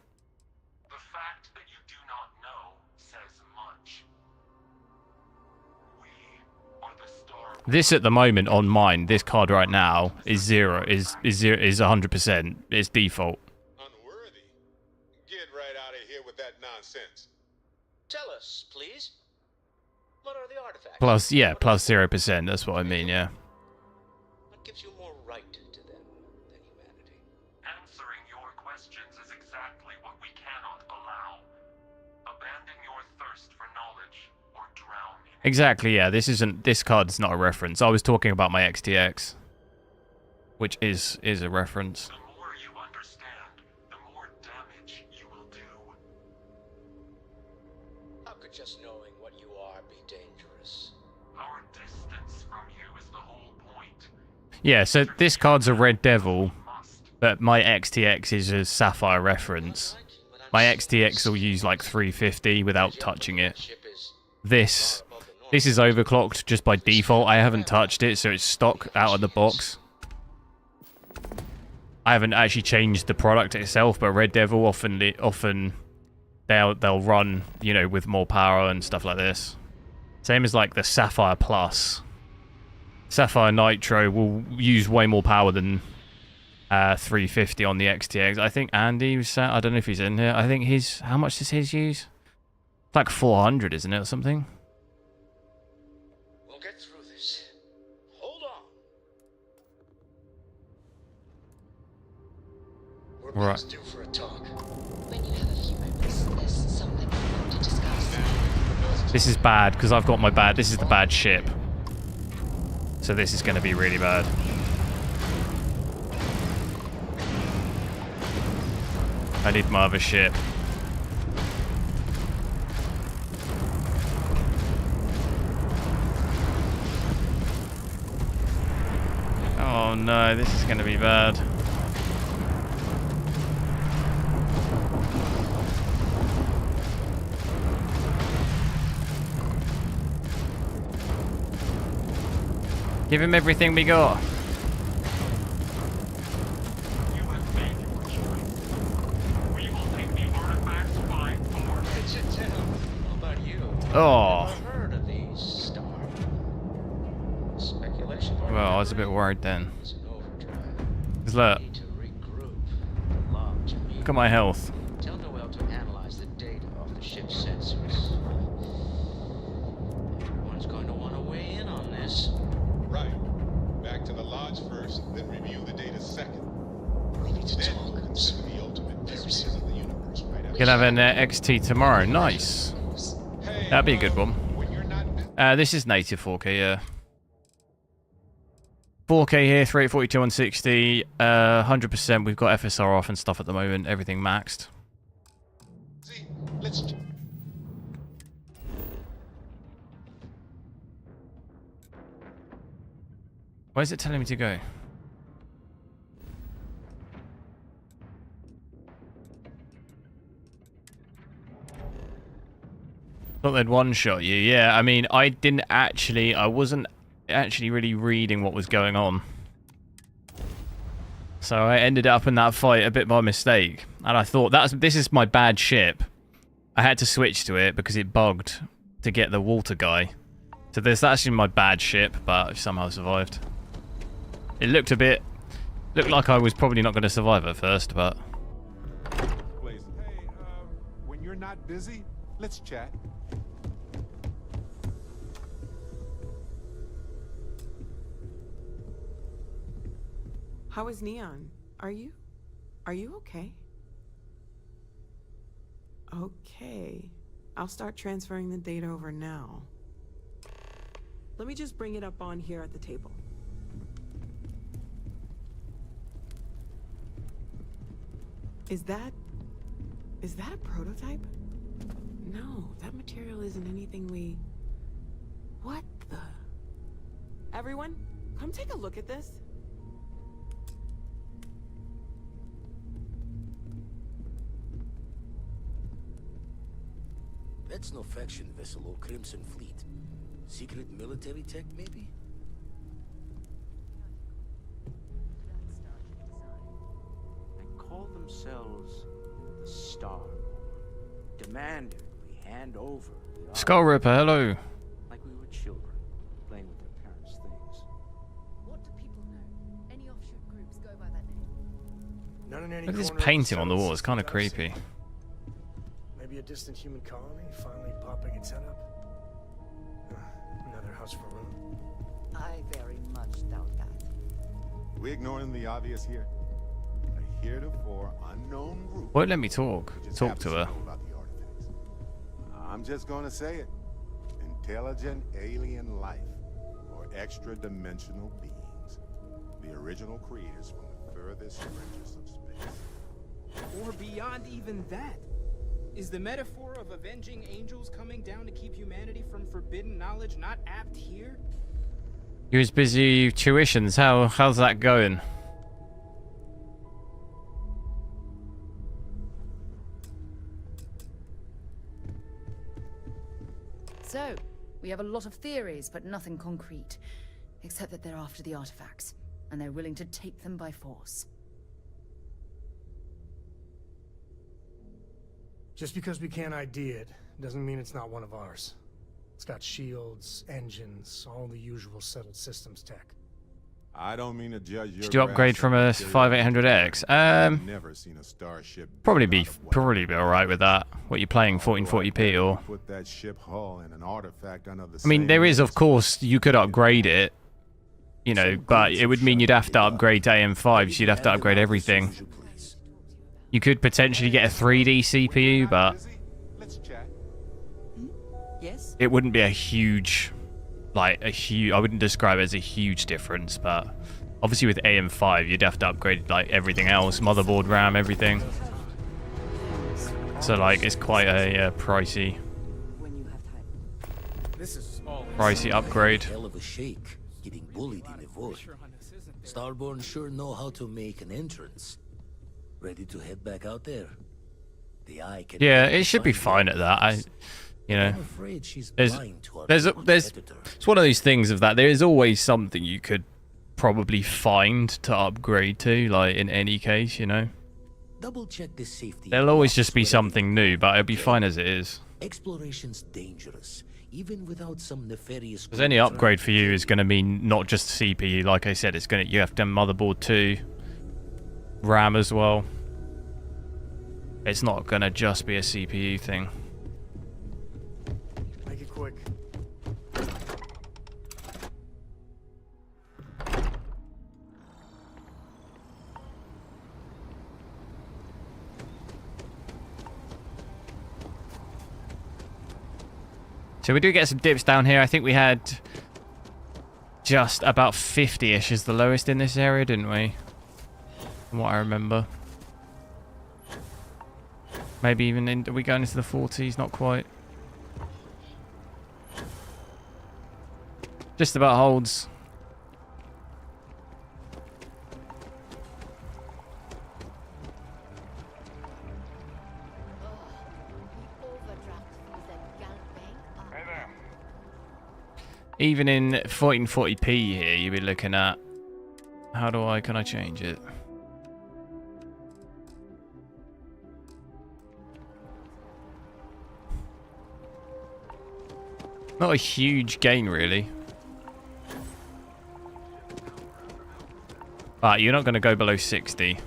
This at the moment on mine, this card right now is 100%. It's default. Unworthy? Get right out of here with that nonsense. Tell us, please. What are the artifacts? Plus 0%. That's what I mean. Yeah. What gives you more right to them than humanity? Answering your questions is exactly what we cannot allow. Abandon your thirst for knowledge or drown in it. Exactly, yeah. This card's not a reference. I was talking about my XTX, which is a reference. The more you understand, the more damage you will do. How could just knowing what you are be dangerous? Our distance from you is the whole point. Yeah, so this card's a Red Devil, but my XTX is a Sapphire reference. My XTX will use like 350 without touching it. This is overclocked just by default. I haven't touched it, so it's stock out of the box. I haven't actually changed the product itself, but Red Devil often they'll run, you know, with more power and stuff like this. Same as like the Sapphire Plus. Sapphire Nitro will use way more power than 350 on the XTX. I think Andy was, I don't know if he's in here. I think how much does his use? It's like 400, isn't it, or something? We'll get through this. Hold on. We're Right. due for a talk. When you have a few moments, there's something we want to discuss. This is bad, because I've got my bad. This is the bad ship. So this is going to be really bad. I need my other ship. Oh no, this is going to be bad. Give him everything we got. Oh. Well, I was a bit worried then. 'Cause look at my health. Tell Noel to analyze the data of the ship's sensors. Everyone's going to want to weigh in on this. Right. Back to the lodge first, then review the data second. We need to Then talk. we'll consider the ultimate theories of the universe right after. Gonna have an XT tomorrow. Nice. That'd be a good one. This is native 4K, yeah. 4K here, 3842 160, 100%. We've got FSR off and stuff at the moment. Everything maxed. See, let's... Where's it telling me to go? Thought they'd one-shot you. Yeah, I mean, I wasn't actually really reading what was going on. So I ended up in that fight a bit by mistake. And I thought, this is my bad ship. I had to switch to it because it bugged to get the water guy. So this is actually my bad ship, but I somehow survived. It looked like I was probably not going to survive at first, but... Hey, when you're not busy, let's chat. How is Neon? Are you okay? Okay. I'll start transferring the data over now. Let me just bring it up on here at the table. Is that a prototype? No, that material isn't anything we... What the... Everyone, come take a look at this. That's no faction vessel or Crimson Fleet. Secret military tech, maybe? They call themselves the Star. Demanded we hand over the Skull Ripper, hello. like we were children, playing with their parents' things. What do people know? Any offshoot groups go by that name? None in any Look at this corner of the painting on the solar wall, it's kind of system I've creepy. seen. Maybe a distant human colony finally popping its head up. Another house for room. I very much doubt that. We ignoring the obvious here? A heretofore unknown group. Won't let me talk who just to happens her. know about the artifacts. I'm just gonna say it. Intelligent alien life, or extra-dimensional beings. The original creators from the furthest reaches of space. Or beyond even that. Is the metaphor of avenging angels coming down to keep humanity from forbidden knowledge not apt here? You was busy tuitions. How's that going? So, we have a lot of theories, but nothing concrete. Except that they're after the artifacts, and they're willing to take them by force. Just because we can't ID it, doesn't mean it's not one of ours. It's got shields, engines, all the usual settled systems tech. I don't mean to judge your... Should you upgrade from a 5800X? Never seen a starship. Probably be alright with that. What you playing, 1440p or? Put that ship hull in an artifact under the I mean, there is, of course, you could upgrade it, you know, but it would mean you'd have to upgrade to AM5s. You'd have to upgrade everything. You could potentially get a 3D CPU, but Yes? it wouldn't be a huge, I wouldn't describe it as a huge difference, but obviously with AM5, you'd have to upgrade, like, everything else, motherboard, RAM, everything. So, like, it's quite a pricey upgrade. Hell of a shake, getting bullied in the void. Starborn sure know how to make an entrance. Ready to head back out there? The eye can... Yeah, it should be fine at that. You know, there's it's one of those things of that. There is always something you could probably find to upgrade to, like in any case, you know. Double check the safety. There'll always just be something new, but it'll be fine as it is. Exploration's dangerous, even without some nefarious... Because any upgrade for you is going to mean not just CPU. Like I said, it's going to, you have to have motherboard too, RAM as well. It's not going to just be a CPU thing. Make it quick. So we do get some dips down here. I think we had just about 50-ish as the lowest in this area, didn't we? From what I remember. Maybe even are we going into the 40s? Not quite. Just about holds. Even in 1440p here, you'd be looking at... Can I change it? Not a huge gain, really. But you're not going to go below 60.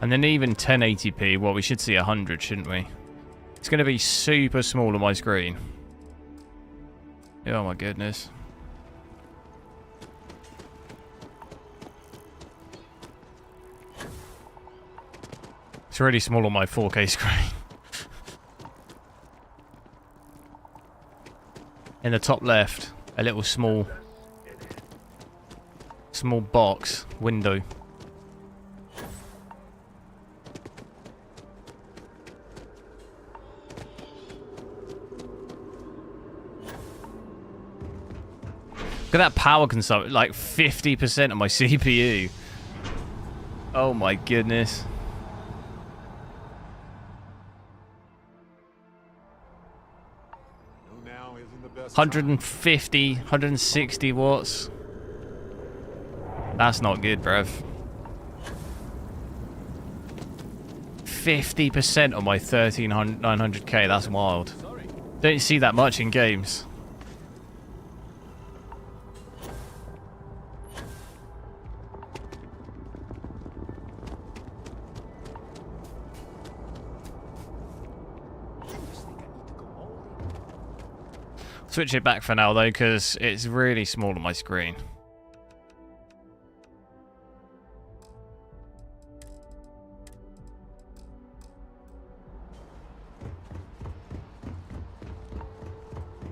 And then even 1080p, well, we should see 100, shouldn't we? It's going to be super small on my screen. Oh my goodness. It's really small on my 4K screen. In the top left, a little small box window. Look at that power consumption, like 50% of my CPU. Oh my goodness. 150, 160 watts. That's not good, bruv. 50% on my 13900K, that's wild. Don't see that much in games. Switch it back for now though, because it's really small on my screen.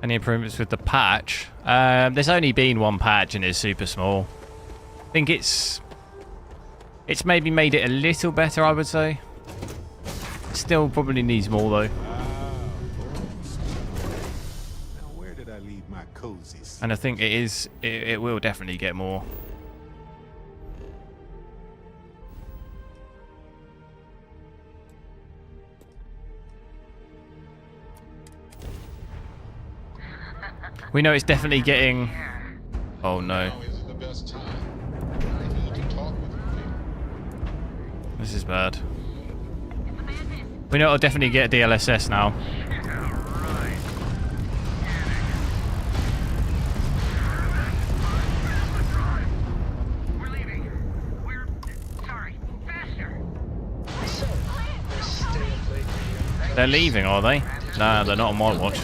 Any improvements with the patch? There's only been one patch and it's super small. I think it's maybe made it a little better, I would say. Still probably needs more though. And I think it will definitely get more. We know it's definitely getting... Oh no. This is bad. We know it'll definitely get DLSS now. They're leaving, are they? Nah, they're not on my watch.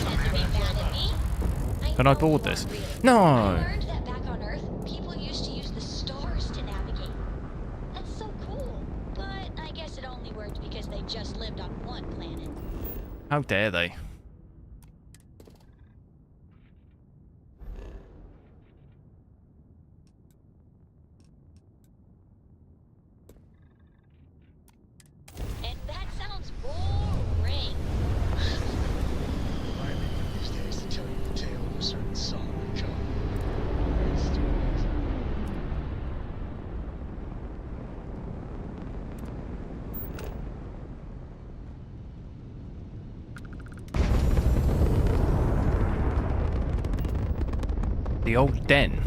Can I board this? No! I learned that back on Earth, people used to use the stars to navigate. That's so cool. But I guess it only worked because they just lived on one planet. How dare they? And that sounds boring. These days to tell you the tale of a certain Solomon John. The old den.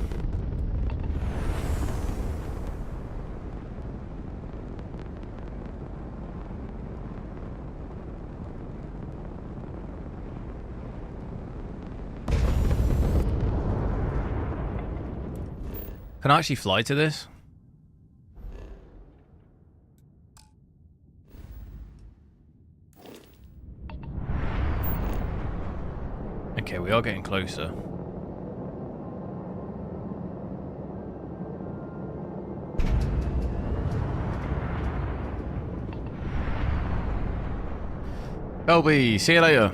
Can I actually fly to this? Okay, we are getting closer. LB, see you later.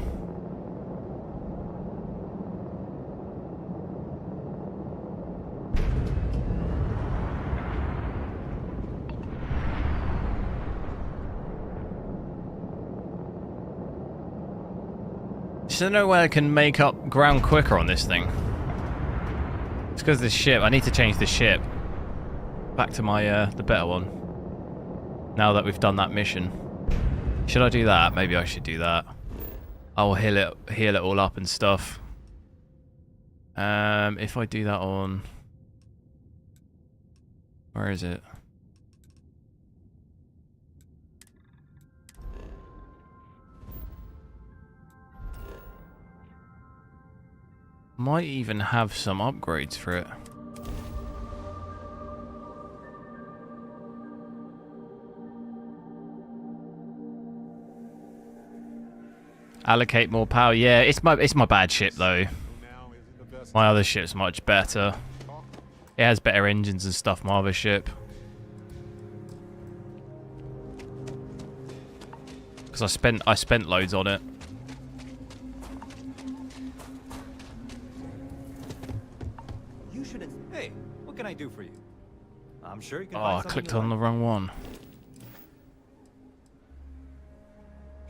Is there no way I can make up ground quicker on this thing? It's because of this ship. I need to change the ship back to my the better one. Now that we've done that mission. Should I do that? Maybe I should do that. I'll heal it all up and stuff. If I do that on... Where is it? Might even have some upgrades for it. Allocate more power. Yeah, it's my bad ship though. My other ship's much better. It has better engines and stuff, my other ship. Because I spent loads on it. You shouldn't. Hey, what can I do for you? I'm sure you can. Oh, I clicked on the wrong one.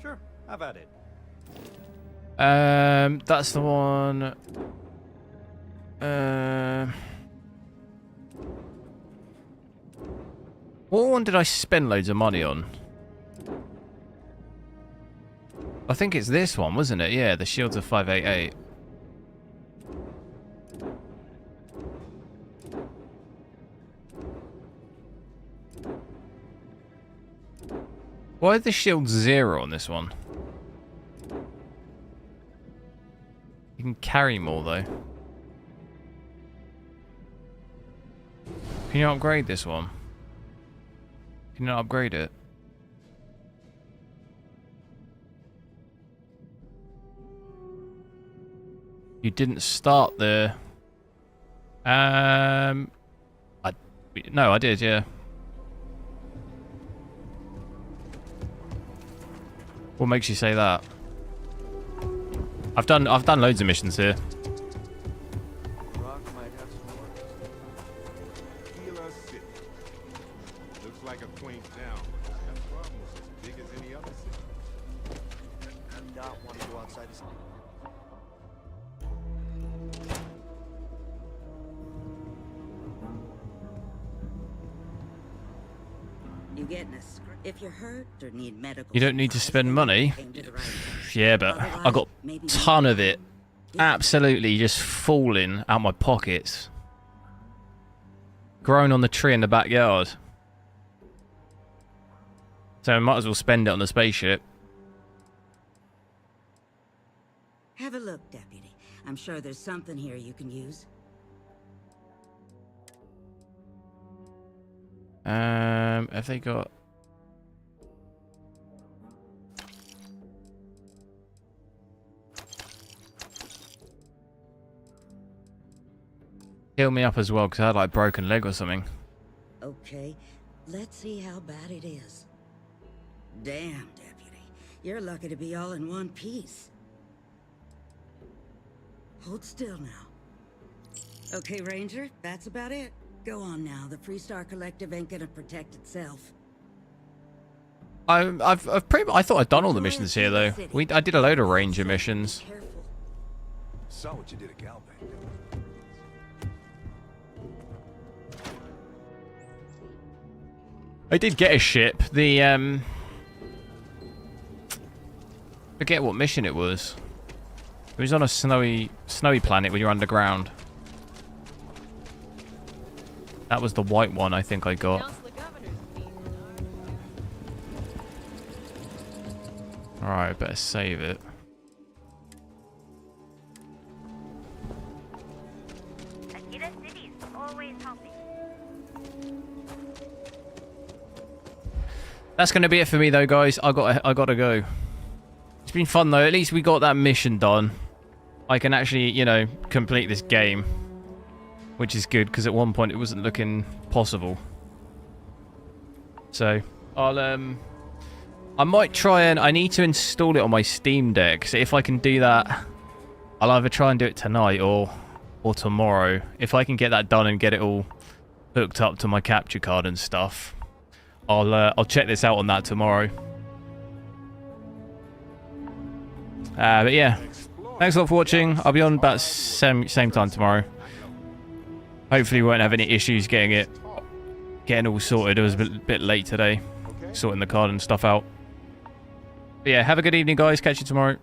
Sure, have at it. That's the one. What one did I spend loads of money on? I think it's this one, wasn't it? Yeah, the shields of 588. Why are the shields 0 on this one? You can carry more though. Can you upgrade this one? Can you not upgrade it? You didn't start the... No, I did, yeah. What makes you say that? I've done loads of missions here. Looks like a quaint town. That's almost as big as any other city. I'm not wanting to go outside this. You getting a script? If you're hurt or need medical, You don't need to spend money. Yeah, but I got a ton of it. Absolutely just falling out my pockets. Grown on the tree in the backyard. So I might as well spend it on the spaceship. Have a look, Deputy. I'm sure there's something here you can use. Have they got... Heal me up as well, because I had like broken leg or something. Okay, let's see how bad it is. Damn, Deputy. You're lucky to be all in one piece. Hold still now. Okay, Ranger, that's about it. Go on now. The Freestar Collective ain't gonna protect itself. I thought I'd done all the missions here though. I did a load of Ranger missions. Saw what you did at Galbank. I did get a ship. The forget what mission it was. It was on a snowy planet when you're underground. That was the white one I think I got. Alright, better save it. That's going to be it for me though, guys. I gotta go. It's been fun though. At least we got that mission done. I can actually, you know, complete this game, which is good because at one point it wasn't looking possible. So I might try and I need to install it on my Steam Deck. So if I can do that, I'll either try and do it tonight or tomorrow. If I can get that done and get it all hooked up to my capture card and stuff, I'll check this out on that tomorrow. But yeah, thanks a lot for watching. I'll be on about same time tomorrow. Hopefully we won't have any issues getting all sorted. It was a bit late today, sorting the card and stuff out. But yeah, have a good evening, guys. Catch you tomorrow.